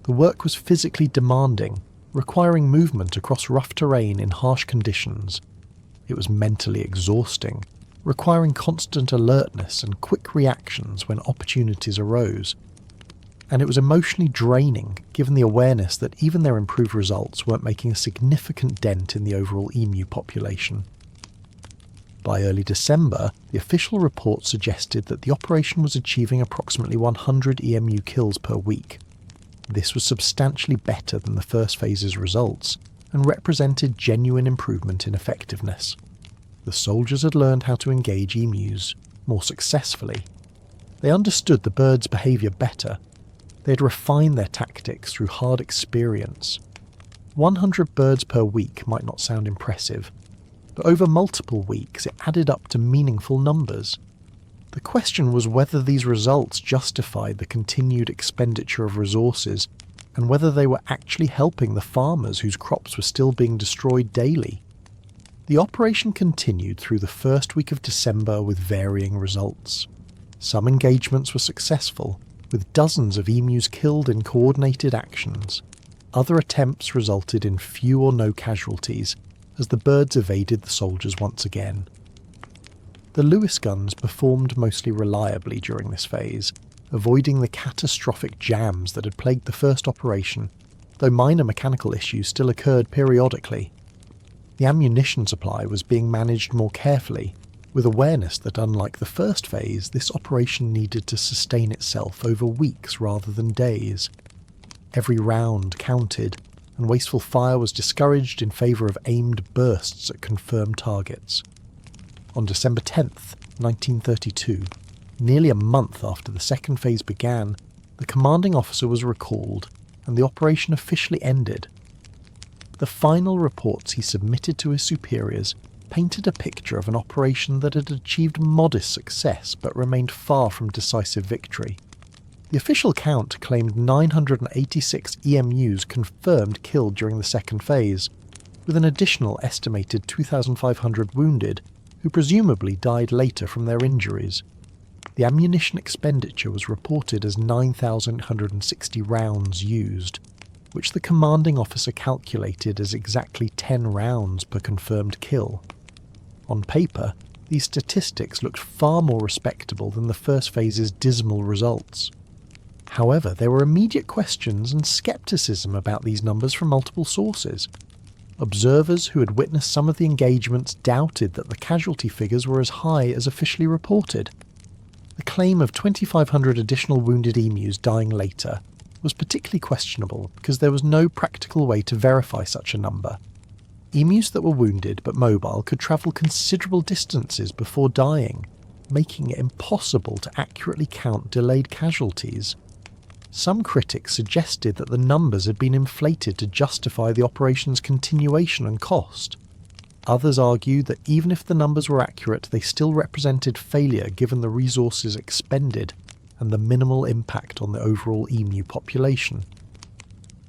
The work was physically demanding, requiring movement across rough terrain in harsh conditions. It was mentally exhausting, requiring constant alertness and quick reactions when opportunities arose. And it was emotionally draining, given the awareness that even their improved results weren't making a significant dent in the overall emu population. By early December, the official report suggested that the operation was achieving approximately 100 EMU kills per week. This was substantially better than the first phase's results, and represented genuine improvement in effectiveness. The soldiers had learned how to engage emus more successfully. They understood the birds' behaviour better. They had refined their tactics through hard experience. 100 birds per week might not sound impressive, but over multiple weeks it added up to meaningful numbers. The question was whether these results justified the continued expenditure of resources, and whether they were actually helping the farmers whose crops were still being destroyed daily. The operation continued through the first week of December with varying results. Some engagements were successful, with dozens of emus killed in coordinated actions. Other attempts resulted in few or no casualties, as the birds evaded the soldiers once again. The Lewis guns performed mostly reliably during this phase, avoiding the catastrophic jams that had plagued the first operation, though minor mechanical issues still occurred periodically. The ammunition supply was being managed more carefully, with awareness that unlike the first phase, this operation needed to sustain itself over weeks rather than days. Every round counted, and wasteful fire was discouraged in favour of aimed bursts at confirmed targets. On December 10th, 1932, nearly a month after the second phase began, the commanding officer was recalled, and the operation officially ended. The final reports he submitted to his superiors painted a picture of an operation that had achieved modest success but remained far from decisive victory. The official count claimed 986 EMUs confirmed killed during the second phase, with an additional estimated 2,500 wounded, who presumably died later from their injuries. The ammunition expenditure was reported as 9,160 rounds used, which the commanding officer calculated as exactly 10 rounds per confirmed kill. On paper, these statistics looked far more respectable than the first phase's dismal results. However, there were immediate questions and scepticism about these numbers from multiple sources. Observers who had witnessed some of the engagements doubted that the casualty figures were as high as officially reported. The claim of 2,500 additional wounded emus dying later was particularly questionable because there was no practical way to verify such a number. Emus that were wounded but mobile could travel considerable distances before dying, making it impossible to accurately count delayed casualties. Some critics suggested that the numbers had been inflated to justify the operation's continuation and cost. Others argued that even if the numbers were accurate, they still represented failure given the resources expended and the minimal impact on the overall emu population.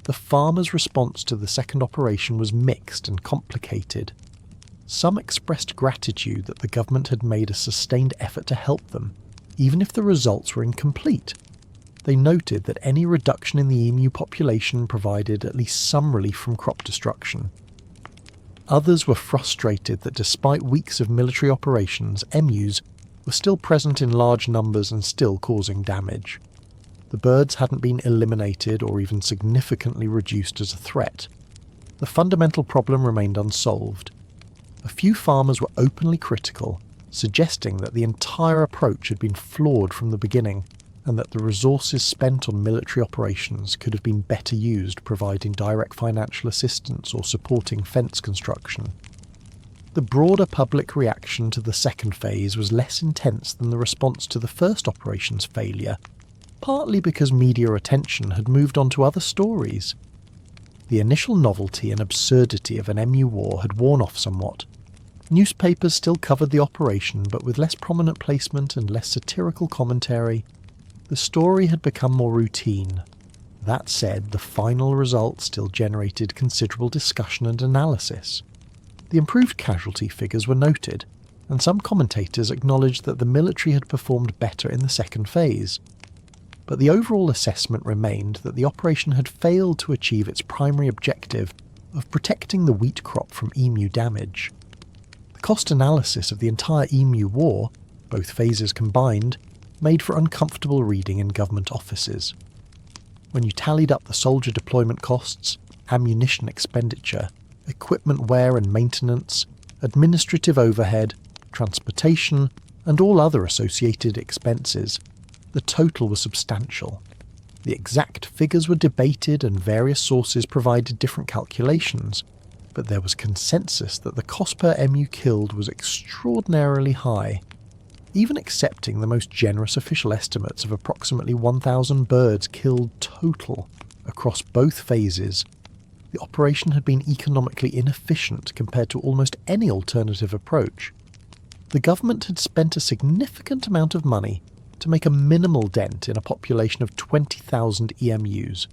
The farmers' response to the second operation was mixed and complicated. Some expressed gratitude that the government had made a sustained effort to help them, even if the results were incomplete. They noted that any reduction in the emu population provided at least some relief from crop destruction. Others were frustrated that despite weeks of military operations, emus were still present in large numbers and still causing damage. The birds hadn't been eliminated or even significantly reduced as a threat. The fundamental problem remained unsolved. A few farmers were openly critical, suggesting that the entire approach had been flawed from the beginning, and that the resources spent on military operations could have been better used providing direct financial assistance or supporting fence construction. The broader public reaction to the second phase was less intense than the response to the first operation's failure, partly because media attention had moved on to other stories. The initial novelty and absurdity of an Emu War had worn off somewhat. Newspapers still covered the operation, but with less prominent placement and less satirical commentary. The story had become more routine. That said, the final result still generated considerable discussion and analysis. The improved casualty figures were noted, and some commentators acknowledged that the military had performed better in the second phase. But the overall assessment remained that the operation had failed to achieve its primary objective of protecting the wheat crop from emu damage. The cost analysis of the entire Emu War, both phases combined, made for uncomfortable reading in government offices. When you tallied up the soldier deployment costs, ammunition expenditure, equipment wear and maintenance, administrative overhead, transportation, and all other associated expenses, the total was substantial. The exact figures were debated and various sources provided different calculations, but there was consensus that the cost per emu killed was extraordinarily high. Even accepting the most generous official estimates of approximately 1,000 birds killed total across both phases, the operation had been economically inefficient compared to almost any alternative approach. The government had spent a significant amount of money to make a minimal dent in a population of 20,000 emus.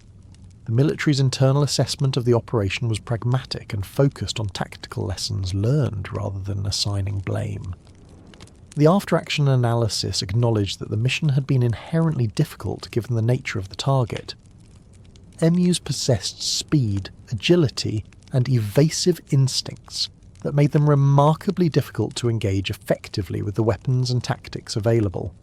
The military's internal assessment of the operation was pragmatic and focused on tactical lessons learned rather than assigning blame. The after-action analysis acknowledged that the mission had been inherently difficult given the nature of the target. Emus possessed speed, agility, and evasive instincts that made them remarkably difficult to engage effectively with the weapons and tactics available.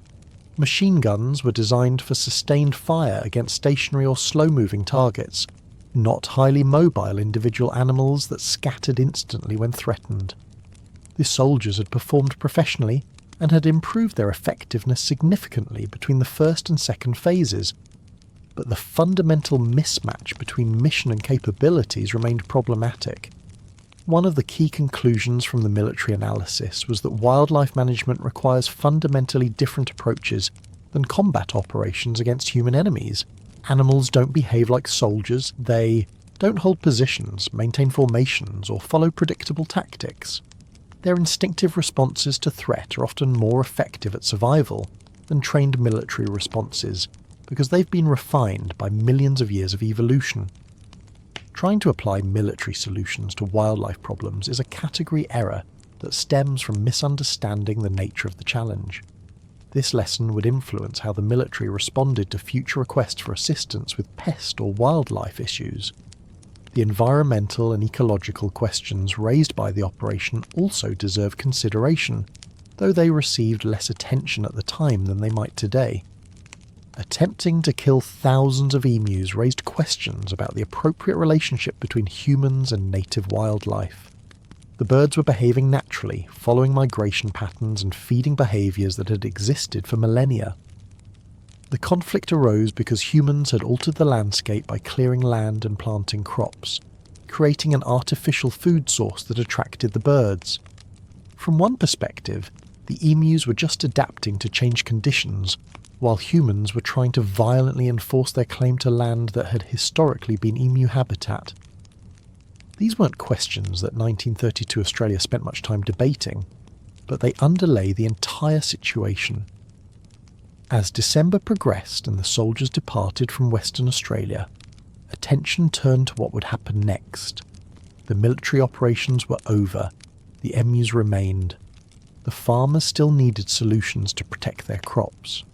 Machine guns were designed for sustained fire against stationary or slow-moving targets, not highly mobile individual animals that scattered instantly when threatened. The soldiers had performed professionally and had improved their effectiveness significantly between the first and second phases, but the fundamental mismatch between mission and capabilities remained problematic. One of the key conclusions from the military analysis was that wildlife management requires fundamentally different approaches than combat operations against human enemies. Animals don't behave like soldiers, they don't hold positions, maintain formations, or follow predictable tactics. Their instinctive responses to threat are often more effective at survival than trained military responses, because they've been refined by millions of years of evolution. Trying to apply military solutions to wildlife problems is a category error that stems from misunderstanding the nature of the challenge. This lesson would influence how the military responded to future requests for assistance with pest or wildlife issues. The environmental and ecological questions raised by the operation also deserve consideration, though they received less attention at the time than they might today. Attempting to kill thousands of emus raised questions about the appropriate relationship between humans and native wildlife. The birds were behaving naturally, following migration patterns and feeding behaviours that had existed for millennia. The conflict arose because humans had altered the landscape by clearing land and planting crops, creating an artificial food source that attracted the birds. From one perspective, the emus were just adapting to changed conditions, while humans were trying to violently enforce their claim to land that had historically been emu habitat. These weren't questions that 1932 Australia spent much time debating, but they underlay the entire situation. As December progressed and the soldiers departed from Western Australia, attention turned to what would happen next. The military operations were over. The emus remained. The farmers still needed solutions to protect their crops.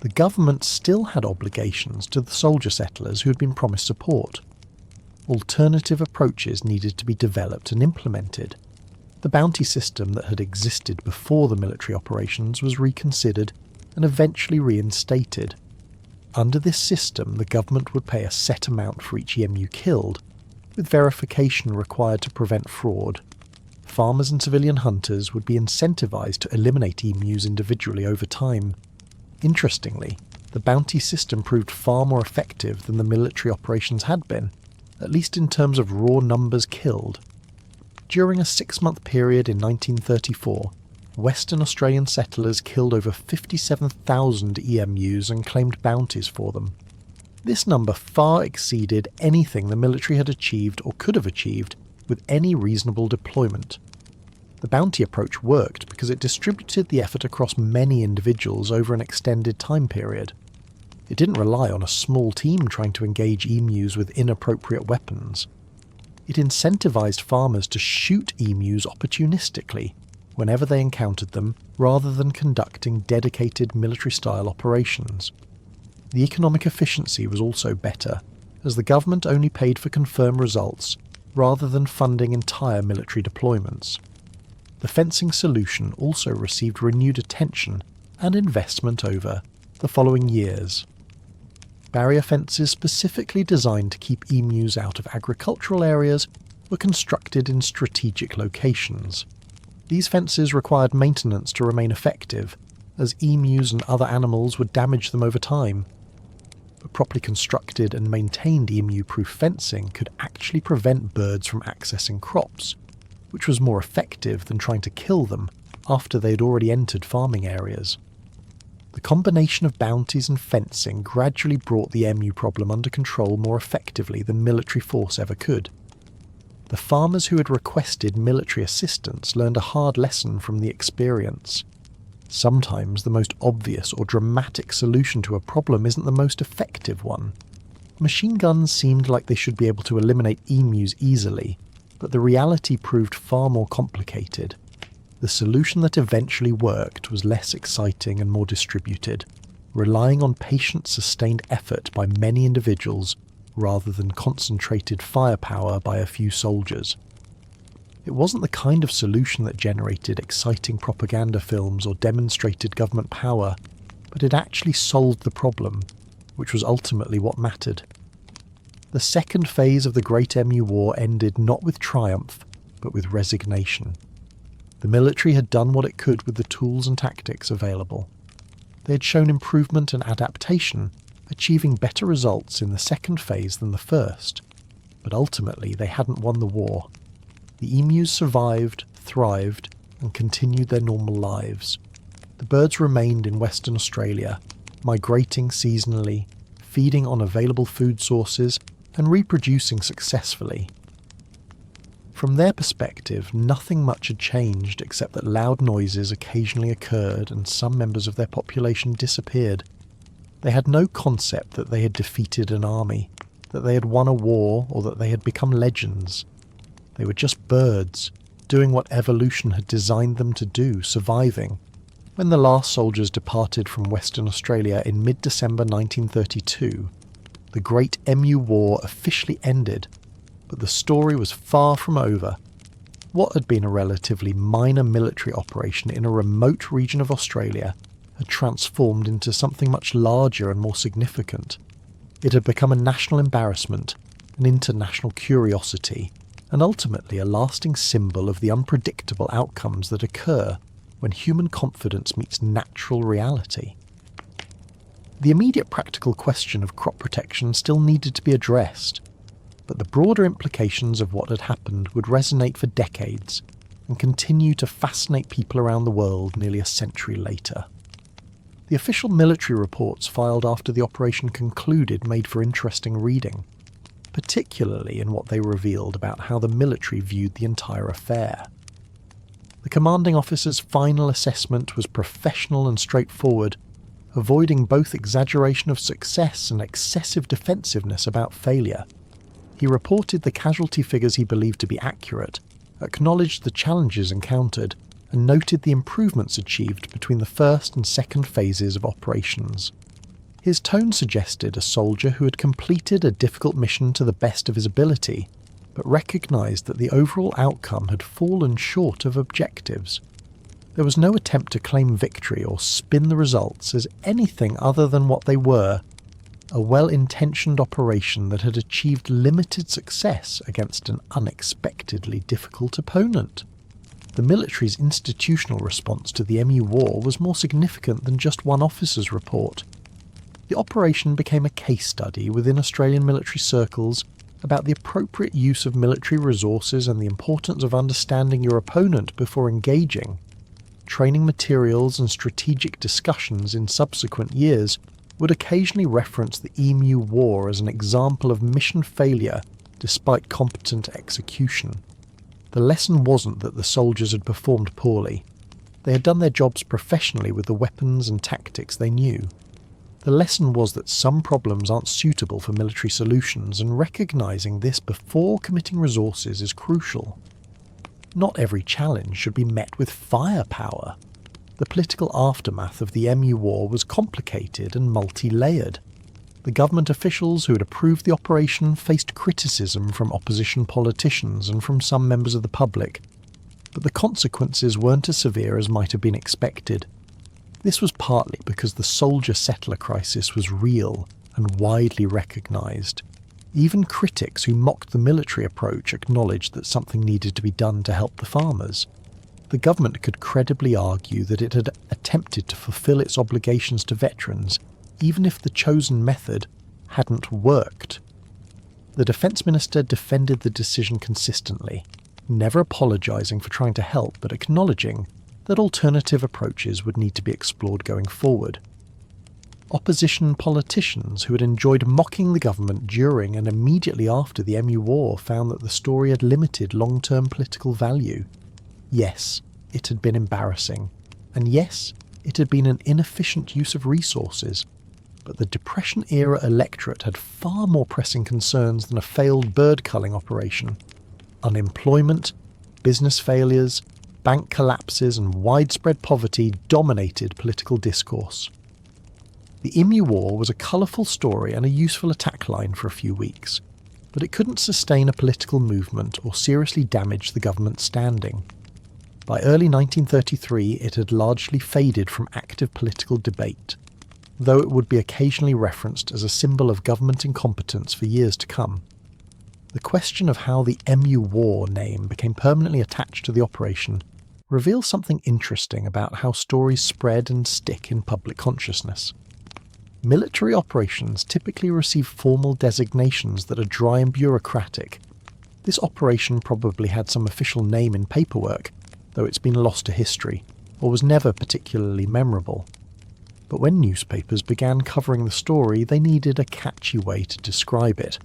The government still had obligations to the soldier settlers who had been promised support. Alternative approaches needed to be developed and implemented. The bounty system that had existed before the military operations was reconsidered and eventually reinstated. Under this system, the government would pay a set amount for each emu killed, with verification required to prevent fraud. Farmers and civilian hunters would be incentivized to eliminate emus individually over time. Interestingly, the bounty system proved far more effective than the military operations had been, at least in terms of raw numbers killed. During a 6-month period in 1934, Western Australian settlers killed over 57,000 emus and claimed bounties for them. This number far exceeded anything the military had achieved or could have achieved with any reasonable deployment. The bounty approach worked because it distributed the effort across many individuals over an extended time period. It didn't rely on a small team trying to engage emus with inappropriate weapons. It incentivized farmers to shoot emus opportunistically whenever they encountered them, rather than conducting dedicated military-style operations. The economic efficiency was also better, as the government only paid for confirmed results rather than funding entire military deployments. The fencing solution also received renewed attention and investment over the following years. Barrier fences specifically designed to keep emus out of agricultural areas were constructed in strategic locations. These fences required maintenance to remain effective, as emus and other animals would damage them over time. But properly constructed and maintained emu-proof fencing could actually prevent birds from accessing crops, which was more effective than trying to kill them after they had already entered farming areas. The combination of bounties and fencing gradually brought the emu problem under control more effectively than military force ever could. The farmers who had requested military assistance learned a hard lesson from the experience. Sometimes the most obvious or dramatic solution to a problem isn't the most effective one. Machine guns seemed like they should be able to eliminate emus easily, but the reality proved far more complicated. The solution that eventually worked was less exciting and more distributed, relying on patient, sustained effort by many individuals rather than concentrated firepower by a few soldiers. It wasn't the kind of solution that generated exciting propaganda films or demonstrated government power, but it actually solved the problem, which was ultimately what mattered. The second phase of the Great Emu War ended not with triumph, but with resignation. The military had done what it could with the tools and tactics available. They had shown improvement and adaptation, achieving better results in the second phase than the first, but ultimately they hadn't won the war. The emus survived, thrived, and continued their normal lives. The birds remained in Western Australia, migrating seasonally, feeding on available food sources, and reproducing successfully. From their perspective, nothing much had changed except that loud noises occasionally occurred and some members of their population disappeared. They had no concept that they had defeated an army, that they had won a war, or that they had become legends. They were just birds, doing what evolution had designed them to do, surviving. When the last soldiers departed from Western Australia in mid-December 1932, the Great Emu War officially ended, but the story was far from over. What had been a relatively minor military operation in a remote region of Australia had transformed into something much larger and more significant. It had become a national embarrassment, an international curiosity, and ultimately a lasting symbol of the unpredictable outcomes that occur when human confidence meets natural reality. The immediate practical question of crop protection still needed to be addressed, but the broader implications of what had happened would resonate for decades and continue to fascinate people around the world nearly a century later. The official military reports filed after the operation concluded made for interesting reading, particularly in what they revealed about how the military viewed the entire affair. The commanding officer's final assessment was professional and straightforward, avoiding both exaggeration of success and excessive defensiveness about failure. He reported the casualty figures he believed to be accurate, acknowledged the challenges encountered, and noted the improvements achieved between the first and second phases of operations. His tone suggested a soldier who had completed a difficult mission to the best of his ability, but recognised that the overall outcome had fallen short of objectives. There was no attempt to claim victory or spin the results as anything other than what they were, a well-intentioned operation that had achieved limited success against an unexpectedly difficult opponent. The military's institutional response to the Emu War was more significant than just one officer's report. The operation became a case study within Australian military circles about the appropriate use of military resources and the importance of understanding your opponent before engaging. Training materials and strategic discussions in subsequent years would occasionally reference the Emu War as an example of mission failure despite competent execution. The lesson wasn't that the soldiers had performed poorly. They had done their jobs professionally with the weapons and tactics they knew. The lesson was that some problems aren't suitable for military solutions, and recognising this before committing resources is crucial. Not every challenge should be met with firepower. The political aftermath of the Emu War was complicated and multi-layered. The government officials who had approved the operation faced criticism from opposition politicians and from some members of the public, but the consequences weren't as severe as might have been expected. This was partly because the soldier-settler crisis was real and widely recognised. Even critics who mocked the military approach acknowledged that something needed to be done to help the farmers. The government could credibly argue that it had attempted to fulfil its obligations to veterans, even if the chosen method hadn't worked. The Defence Minister defended the decision consistently, never apologising for trying to help but acknowledging that alternative approaches would need to be explored going forward. Opposition politicians who had enjoyed mocking the government during and immediately after the Emu War found that the story had limited long-term political value. Yes, it had been embarrassing, and yes, it had been an inefficient use of resources, but the Depression-era electorate had far more pressing concerns than a failed bird-culling operation. Unemployment, business failures, bank collapses and widespread poverty dominated political discourse. The Emu War was a colourful story and a useful attack line for a few weeks, but it couldn't sustain a political movement or seriously damage the government's standing. By early 1933 it had largely faded from active political debate, though it would be occasionally referenced as a symbol of government incompetence for years to come. The question of how the Emu War name became permanently attached to the operation reveals something interesting about how stories spread and stick in public consciousness. Military operations typically receive formal designations that are dry and bureaucratic. This operation probably had some official name in paperwork, though it's been lost to history, or was never particularly memorable. But when newspapers began covering the story, they needed a catchy way to describe it.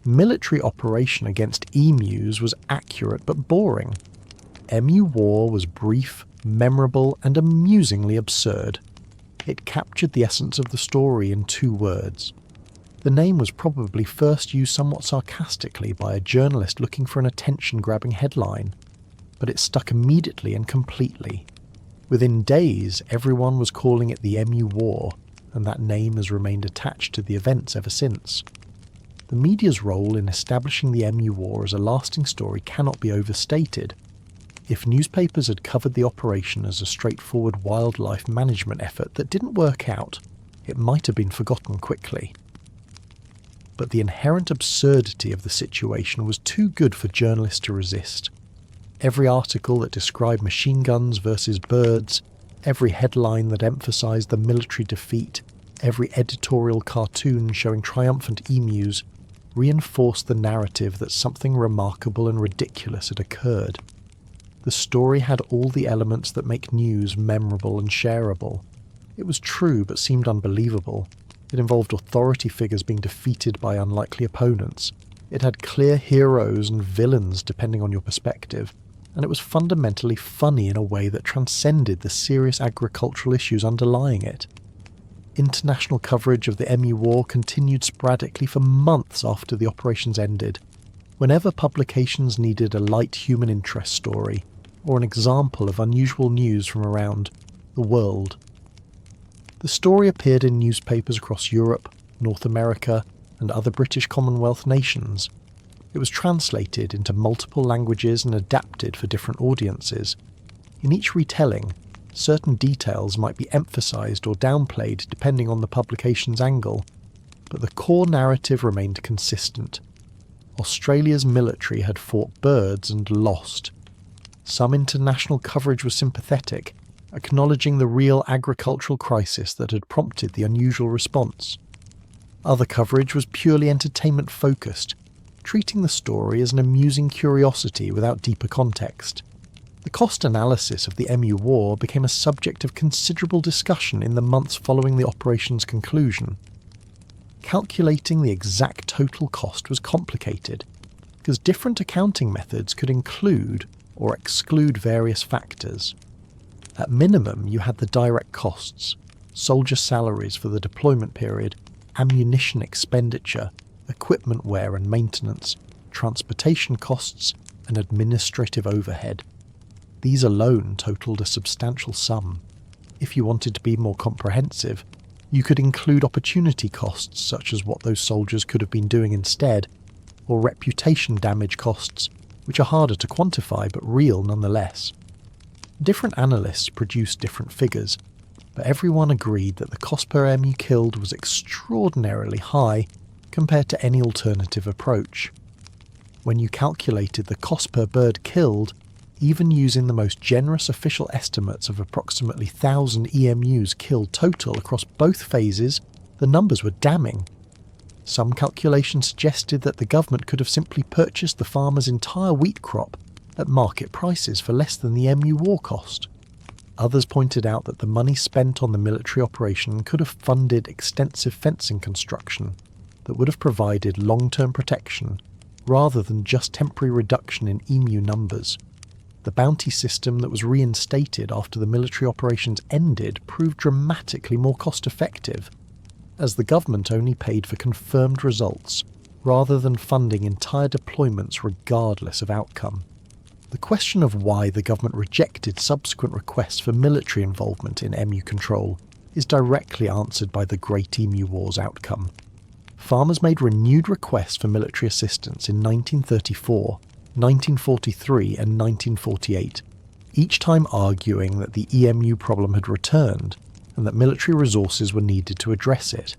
Military operation against emus was accurate but boring. Emu War was brief, memorable, and amusingly absurd. It captured the essence of the story in 2 words. The name was probably first used somewhat sarcastically by a journalist looking for an attention-grabbing headline, but it stuck immediately and completely. Within days, everyone was calling it the Emu War, and that name has remained attached to the events ever since. The media's role in establishing the Emu War as a lasting story cannot be overstated. If newspapers had covered the operation as a straightforward wildlife management effort that didn't work out, it might have been forgotten quickly. But the inherent absurdity of the situation was too good for journalists to resist. Every article that described machine guns versus birds, every headline that emphasised the military defeat, every editorial cartoon showing triumphant emus, reinforced the narrative that something remarkable and ridiculous had occurred. The story had all the elements that make news memorable and shareable. It was true but seemed unbelievable. It involved authority figures being defeated by unlikely opponents. It had clear heroes and villains depending on your perspective. And it was fundamentally funny in a way that transcended the serious agricultural issues underlying it. International coverage of the Emu War continued sporadically for months after the operations ended, whenever publications needed a light human interest story, or an example of unusual news from around the world. The story appeared in newspapers across Europe, North America, and other British Commonwealth nations. It was translated into multiple languages and adapted for different audiences. In each retelling, certain details might be emphasised or downplayed depending on the publication's angle, but the core narrative remained consistent. Australia's military had fought birds and lost. Some international coverage was sympathetic, acknowledging the real agricultural crisis that had prompted the unusual response. Other coverage was purely entertainment-focused, treating the story as an amusing curiosity without deeper context. The cost analysis of the Emu War became a subject of considerable discussion in the months following the operation's conclusion. Calculating the exact total cost was complicated, because different accounting methods could include or exclude various factors. At minimum, you had the direct costs, soldier salaries for the deployment period, ammunition expenditure, equipment wear and maintenance, transportation costs, and administrative overhead. These alone totalled a substantial sum. If you wanted to be more comprehensive, you could include opportunity costs such as what those soldiers could have been doing instead, or reputation damage costs, which are harder to quantify but real nonetheless. Different analysts produced different figures, but everyone agreed that the cost per emu killed was extraordinarily high compared to any alternative approach. When you calculated the cost per bird killed, even using the most generous official estimates of approximately 1,000 EMUs killed total across both phases, the numbers were damning. Some calculations suggested that the government could have simply purchased the farmer's entire wheat crop at market prices for less than the Emu War cost. Others pointed out that the money spent on the military operation could have funded extensive fencing construction that would have provided long-term protection rather than just temporary reduction in emu numbers. The bounty system that was reinstated after the military operations ended proved dramatically more cost-effective, as the government only paid for confirmed results rather than funding entire deployments regardless of outcome. The question of why the government rejected subsequent requests for military involvement in emu control is directly answered by the Great Emu War's outcome. Farmers made renewed requests for military assistance in 1934, 1943 and 1948, each time arguing that the EMU problem had returned and that military resources were needed to address it.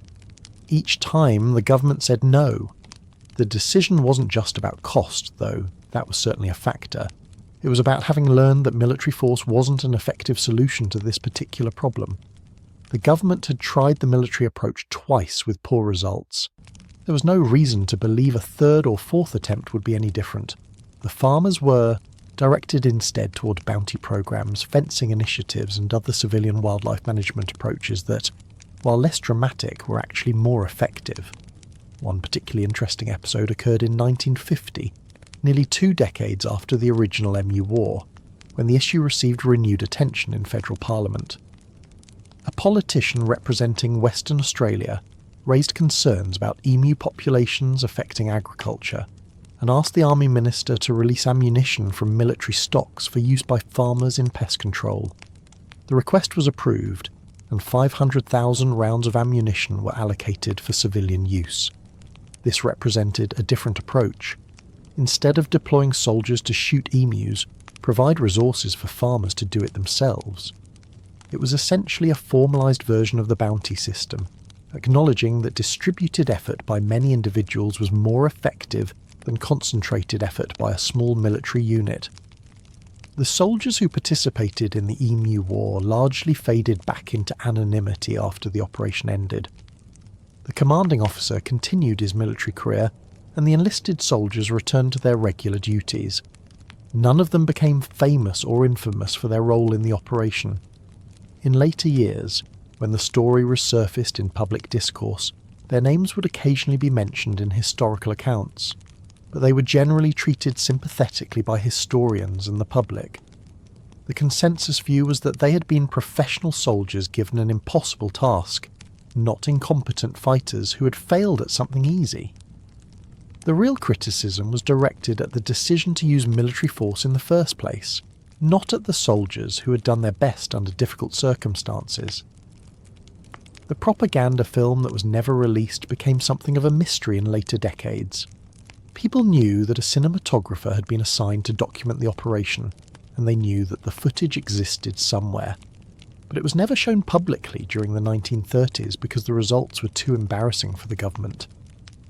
Each time the government said no. The decision wasn't just about cost, though, that was certainly a factor. It was about having learned that military force wasn't an effective solution to this particular problem. The government had tried the military approach twice with poor results. There was no reason to believe a third or fourth attempt would be any different. The farmers were directed instead toward bounty programs, fencing initiatives and other civilian wildlife management approaches that, while less dramatic, were actually more effective. One particularly interesting episode occurred in 1950, nearly 2 decades after the original Emu War, when the issue received renewed attention in federal parliament. A politician representing Western Australia raised concerns about emu populations affecting agriculture and asked the Army Minister to release ammunition from military stocks for use by farmers in pest control. The request was approved, and 500,000 rounds of ammunition were allocated for civilian use. This represented a different approach. Instead of deploying soldiers to shoot emus, provide resources for farmers to do it themselves. It was essentially a formalised version of the bounty system, acknowledging that distributed effort by many individuals was more effective than concentrated effort by a small military unit. The soldiers who participated in the Emu War largely faded back into anonymity after the operation ended. The commanding officer continued his military career, and the enlisted soldiers returned to their regular duties. None of them became famous or infamous for their role in the operation. In later years, when the story resurfaced in public discourse, their names would occasionally be mentioned in historical accounts, but they were generally treated sympathetically by historians and the public. The consensus view was that they had been professional soldiers given an impossible task, not incompetent fighters who had failed at something easy. The real criticism was directed at the decision to use military force in the first place, not at the soldiers who had done their best under difficult circumstances. The propaganda film that was never released became something of a mystery in later decades. People knew that a cinematographer had been assigned to document the operation, and they knew that the footage existed somewhere. But it was never shown publicly during the 1930s because the results were too embarrassing for the government.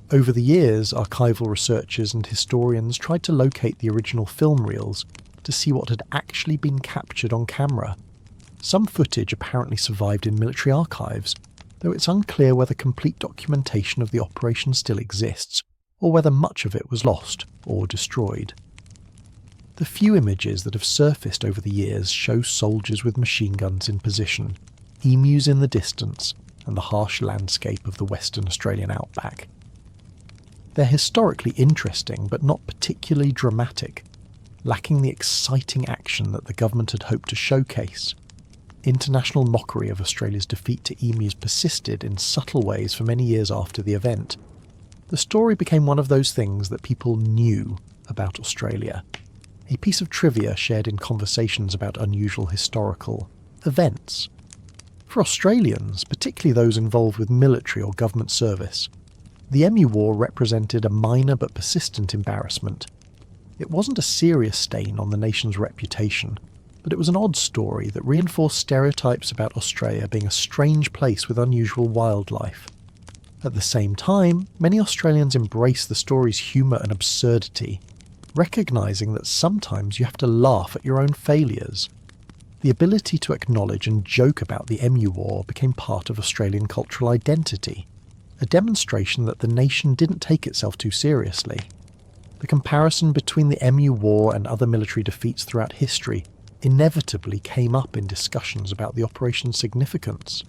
Over the years, archival researchers and historians tried to locate the original film reels to see what had actually been captured on camera. Some footage apparently survived in military archives, though it's unclear whether complete documentation of the operation still exists, or whether much of it was lost or destroyed. The few images that have surfaced over the years show soldiers with machine guns in position, emus in the distance, and the harsh landscape of the Western Australian outback. They're historically interesting but not particularly dramatic, lacking the exciting action that the government had hoped to showcase. International mockery of Australia's defeat to emus persisted in subtle ways for many years after the event. The story became one of those things that people knew about Australia, a piece of trivia shared in conversations about unusual historical events. For Australians, particularly those involved with military or government service, the Emu War represented a minor but persistent embarrassment. It wasn't a serious stain on the nation's reputation, but it was an odd story that reinforced stereotypes about Australia being a strange place with unusual wildlife. At the same time, many Australians embrace the story's humour and absurdity, recognising that sometimes you have to laugh at your own failures. The ability to acknowledge and joke about the Emu War became part of Australian cultural identity, a demonstration that the nation didn't take itself too seriously. The comparison between the Emu War and other military defeats throughout history inevitably came up in discussions about the operation's significance.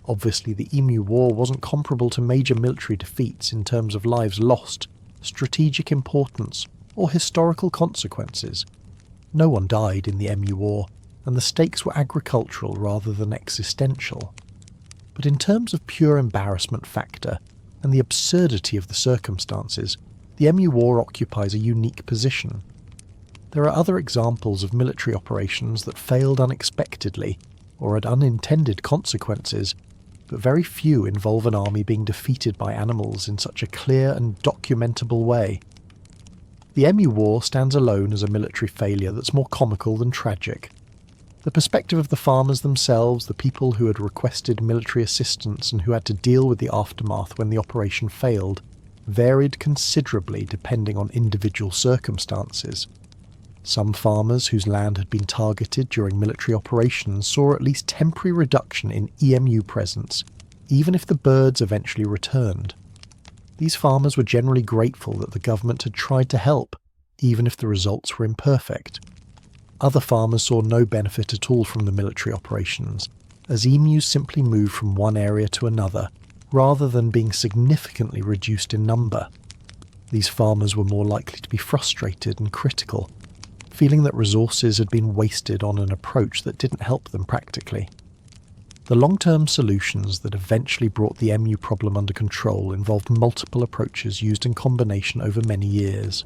Obviously, the Emu War wasn't comparable to major military defeats in terms of lives lost, strategic importance, or historical consequences. No one died in the Emu War, and the stakes were agricultural rather than existential. But in terms of pure embarrassment factor and the absurdity of the circumstances, the Emu War occupies a unique position. There are other examples of military operations that failed unexpectedly or had unintended consequences, but very few involve an army being defeated by animals in such a clear and documentable way. The Emu War stands alone as a military failure that's more comical than tragic. The perspective of the farmers themselves, the people who had requested military assistance and who had to deal with the aftermath when the operation failed, varied considerably depending on individual circumstances. Some farmers whose land had been targeted during military operations saw at least temporary reduction in emu presence, even if the birds eventually returned. These farmers were generally grateful that the government had tried to help, even if the results were imperfect. Other farmers saw no benefit at all from the military operations, as emus simply moved from one area to another, rather than being significantly reduced in number. These farmers were more likely to be frustrated and critical, feeling that resources had been wasted on an approach that didn't help them practically. The long-term solutions that eventually brought the emu problem under control involved multiple approaches used in combination over many years.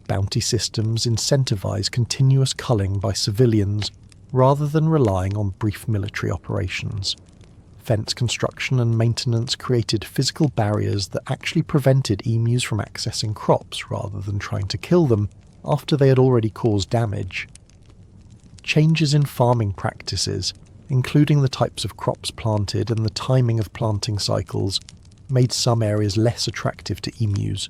Bounty systems incentivise continuous culling by civilians rather than relying on brief military operations. Fence construction and maintenance created physical barriers that actually prevented emus from accessing crops rather than trying to kill them after they had already caused damage. Changes in farming practices, including the types of crops planted and the timing of planting cycles, made some areas less attractive to emus.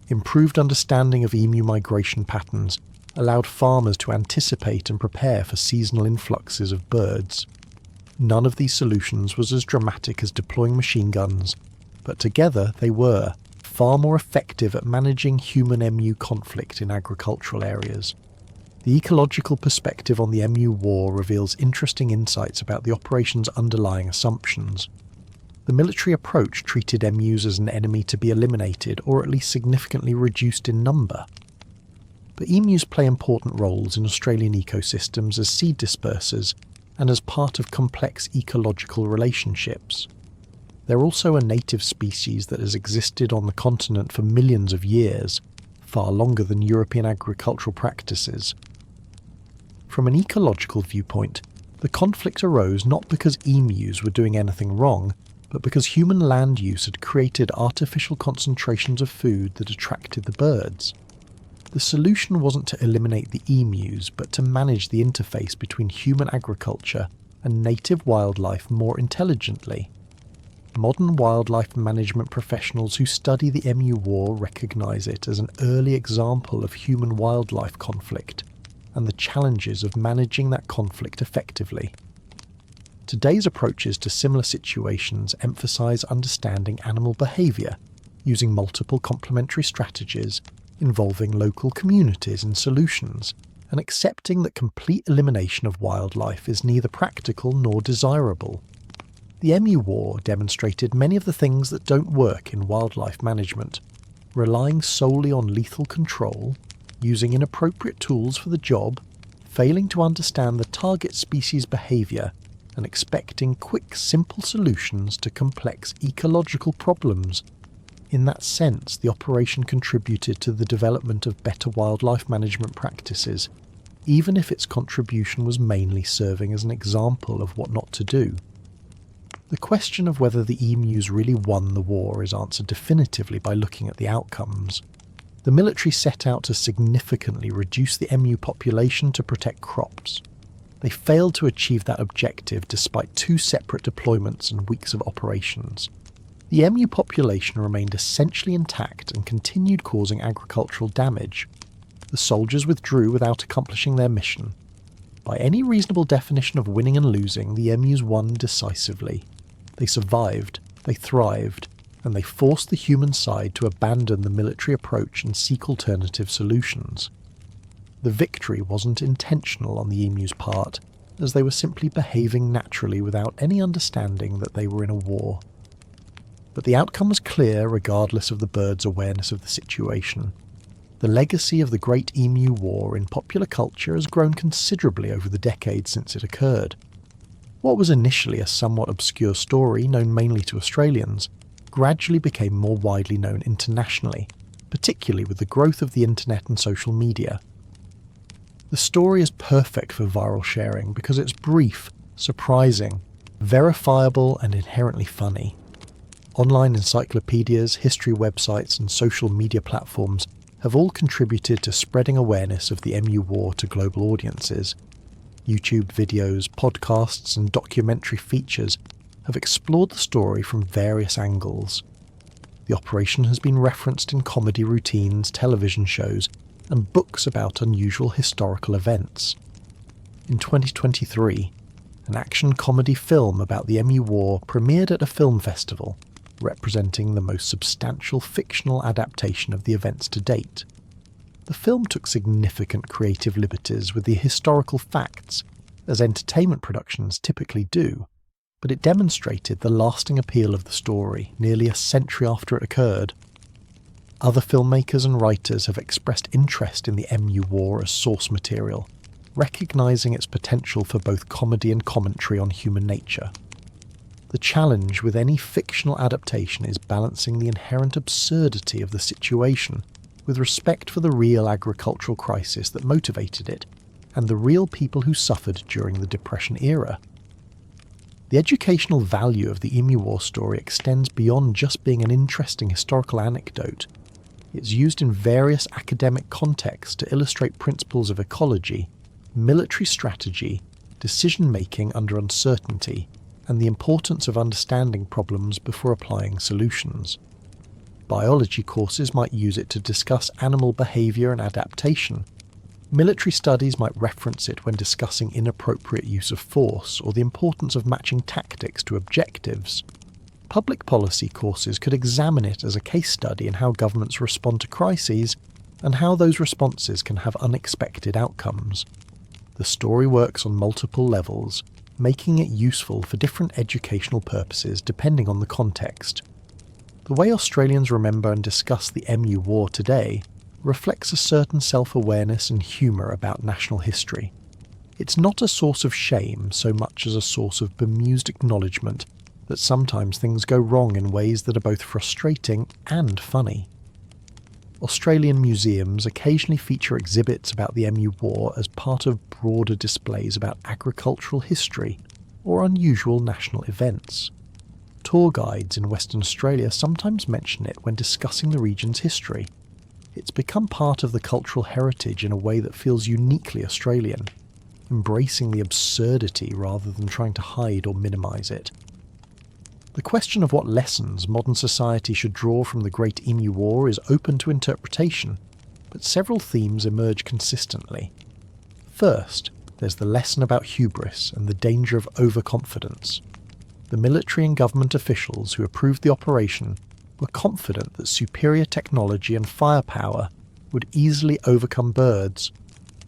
Improved understanding of emu migration patterns allowed farmers to anticipate and prepare for seasonal influxes of birds. None of these solutions was as dramatic as deploying machine guns, but together they were far more effective at managing human-emu conflict in agricultural areas. The ecological perspective on the Emu War reveals interesting insights about the operation's underlying assumptions. The military approach treated emus as an enemy to be eliminated or at least significantly reduced in number. But emus play important roles in Australian ecosystems as seed dispersers and as part of complex ecological relationships. They're also a native species that has existed on the continent for millions of years, far longer than European agricultural practices. From an ecological viewpoint, the conflict arose not because emus were doing anything wrong, but because human land use had created artificial concentrations of food that attracted the birds. The solution wasn't to eliminate the emus, but to manage the interface between human agriculture and native wildlife more intelligently. Modern wildlife management professionals who study the Emu War recognise it as an early example of human-wildlife conflict, and the challenges of managing that conflict effectively. Today's approaches to similar situations emphasise understanding animal behaviour, using multiple complementary strategies, involving local communities in solutions, and accepting that complete elimination of wildlife is neither practical nor desirable. The Emu War demonstrated many of the things that don't work in wildlife management, relying solely on lethal control, using inappropriate tools for the job, failing to understand the target species' behaviour, and expecting quick, simple solutions to complex ecological problems. In that sense, the operation contributed to the development of better wildlife management practices, even if its contribution was mainly serving as an example of what not to do. The question of whether the emus really won the war is answered definitively by looking at the outcomes. The military set out to significantly reduce the emu population to protect crops. They failed to achieve that objective despite 2 separate deployments and weeks of operations. The emu population remained essentially intact and continued causing agricultural damage. The soldiers withdrew without accomplishing their mission. By any reasonable definition of winning and losing, the emus won decisively. They survived, they thrived, and they forced the human side to abandon the military approach and seek alternative solutions. The victory wasn't intentional on the emus' part, as they were simply behaving naturally without any understanding that they were in a war. But the outcome was clear regardless of the birds' awareness of the situation. The legacy of the Great Emu War in popular culture has grown considerably over the decades since it occurred. What was initially a somewhat obscure story known mainly to Australians gradually became more widely known internationally, particularly with the growth of the internet and social media. The story is perfect for viral sharing because it's brief, surprising, verifiable and inherently funny. Online encyclopedias, history websites and social media platforms have all contributed to spreading awareness of the Emu War to global audiences. YouTube videos, podcasts and documentary features have explored the story from various angles. The operation has been referenced in comedy routines, television shows and books about unusual historical events. In 2023, an action comedy film about the Emu War premiered at a film festival, representing the most substantial fictional adaptation of the events to date. The film took significant creative liberties with the historical facts, as entertainment productions typically do, but it demonstrated the lasting appeal of the story nearly a century after it occurred. Other filmmakers and writers have expressed interest in the Emu War as source material, recognising its potential for both comedy and commentary on human nature. The challenge with any fictional adaptation is balancing the inherent absurdity of the situation with respect for the real agricultural crisis that motivated it, and the real people who suffered during the Depression era. The educational value of the Emu War story extends beyond just being an interesting historical anecdote. It's used in various academic contexts to illustrate principles of ecology, military strategy, decision-making under uncertainty, and the importance of understanding problems before applying solutions. Biology courses might use it to discuss animal behaviour and adaptation. Military studies might reference it when discussing inappropriate use of force or the importance of matching tactics to objectives. Public policy courses could examine it as a case study in how governments respond to crises and how those responses can have unexpected outcomes. The story works on multiple levels, making it useful for different educational purposes depending on the context. The way Australians remember and discuss the Emu War today reflects a certain self-awareness and humour about national history. It's not a source of shame so much as a source of bemused acknowledgement that sometimes things go wrong in ways that are both frustrating and funny. Australian museums occasionally feature exhibits about the Emu War as part of broader displays about agricultural history or unusual national events. Tour guides in Western Australia sometimes mention it when discussing the region's history. It's become part of the cultural heritage in a way that feels uniquely Australian, embracing the absurdity rather than trying to hide or minimise it. The question of what lessons modern society should draw from the Great Emu War is open to interpretation, but several themes emerge consistently. First, there's the lesson about hubris and the danger of overconfidence. The military and government officials who approved the operation were confident that superior technology and firepower would easily overcome birds.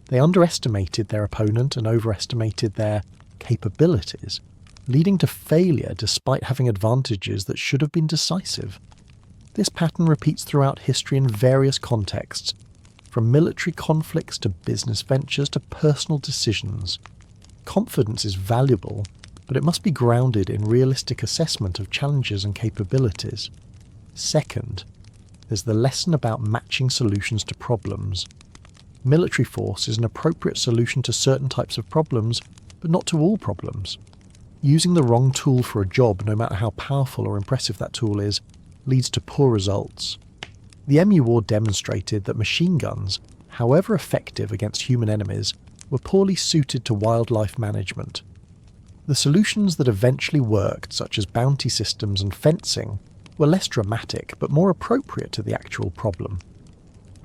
They underestimated their opponent and overestimated their capabilities, leading to failure despite having advantages that should have been decisive. This pattern repeats throughout history in various contexts, from military conflicts to business ventures to personal decisions. Confidence is valuable, but it must be grounded in realistic assessment of challenges and capabilities. Second, there's the lesson about matching solutions to problems. Military force is an appropriate solution to certain types of problems, but not to all problems. Using the wrong tool for a job, no matter how powerful or impressive that tool is, leads to poor results. The Emu War demonstrated that machine guns, however effective against human enemies, were poorly suited to wildlife management. The solutions that eventually worked, such as bounty systems and fencing, were less dramatic but more appropriate to the actual problem.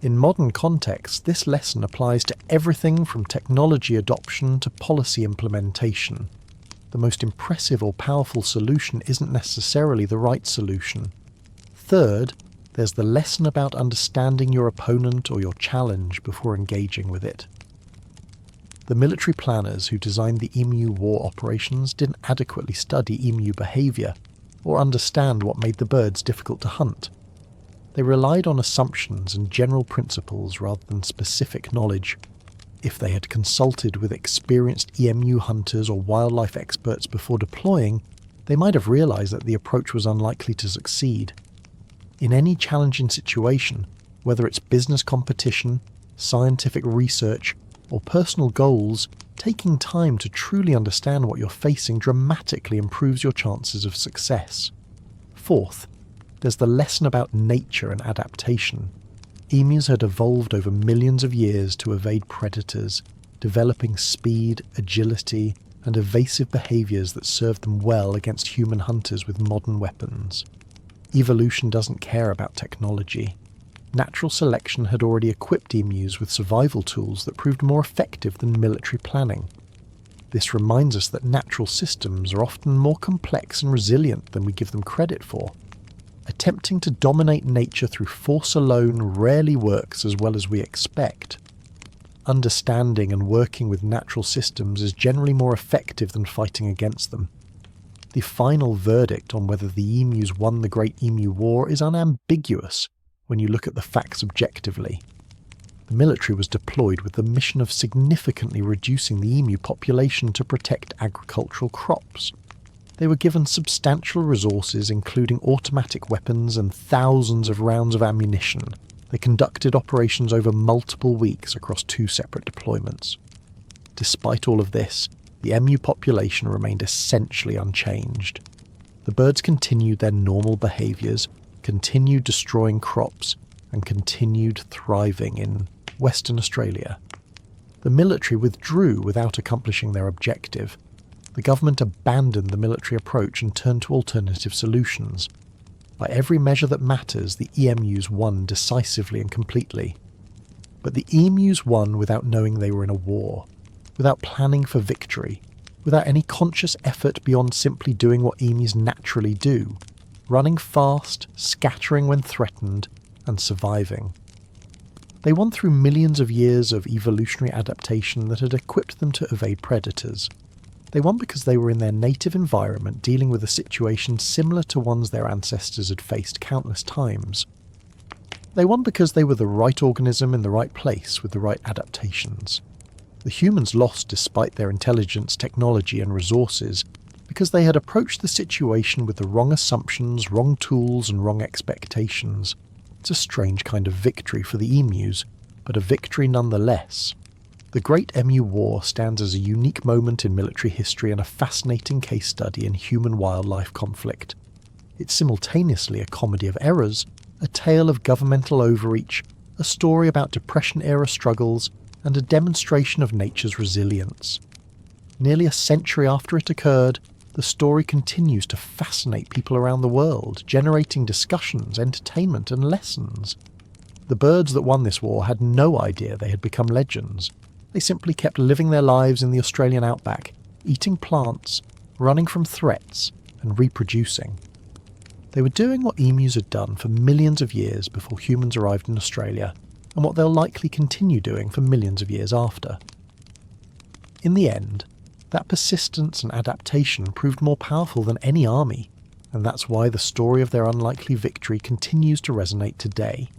In modern contexts, this lesson applies to everything from technology adoption to policy implementation. The most impressive or powerful solution isn't necessarily the right solution. Third, there's the lesson about understanding your opponent or your challenge before engaging with it. The military planners who designed the Emu War operations didn't adequately study emu behaviour or understand what made the birds difficult to hunt. They relied on assumptions and general principles rather than specific knowledge. If they had consulted with experienced emu hunters or wildlife experts before deploying, they might have realised that the approach was unlikely to succeed. In any challenging situation, whether it's business competition, scientific research, or personal goals, taking time to truly understand what you're facing dramatically improves your chances of success. Fourth, there's the lesson about nature and adaptation. Emus had evolved over millions of years to evade predators, developing speed, agility, and evasive behaviours that served them well against human hunters with modern weapons. Evolution doesn't care about technology. Natural selection had already equipped emus with survival tools that proved more effective than military planning. This reminds us that natural systems are often more complex and resilient than we give them credit for. Attempting to dominate nature through force alone rarely works as well as we expect. Understanding and working with natural systems is generally more effective than fighting against them. The final verdict on whether the emus won the Great Emu War is unambiguous when you look at the facts objectively. The military was deployed with the mission of significantly reducing the emu population to protect agricultural crops. They were given substantial resources including automatic weapons and thousands of rounds of ammunition. They conducted operations over multiple weeks across 2 separate deployments. Despite all of this, the emu population remained essentially unchanged. The birds continued their normal behaviours, continued destroying crops, and continued thriving in Western Australia. The military withdrew without accomplishing their objective. The government abandoned the military approach and turned to alternative solutions. By every measure that matters, the emus won decisively and completely. But the emus won without knowing they were in a war, without planning for victory, without any conscious effort beyond simply doing what emus naturally do, running fast, scattering when threatened, and surviving. They won through millions of years of evolutionary adaptation that had equipped them to evade predators. They won because they were in their native environment dealing with a situation similar to ones their ancestors had faced countless times. They won because they were the right organism in the right place with the right adaptations. The humans lost despite their intelligence, technology and resources because they had approached the situation with the wrong assumptions, wrong tools and wrong expectations. It's a strange kind of victory for the emus, but a victory nonetheless. The Great Emu War stands as a unique moment in military history and a fascinating case study in human-wildlife conflict. It's simultaneously a comedy of errors, a tale of governmental overreach, a story about Depression-era struggles, and a demonstration of nature's resilience. Nearly a century after it occurred, the story continues to fascinate people around the world, generating discussions, entertainment, and lessons. The birds that won this war had no idea they had become legends. They simply kept living their lives in the Australian outback, eating plants, running from threats, and reproducing. They were doing what emus had done for millions of years before humans arrived in Australia, and what they'll likely continue doing for millions of years after. In the end, that persistence and adaptation proved more powerful than any army, and that's why the story of their unlikely victory continues to resonate today.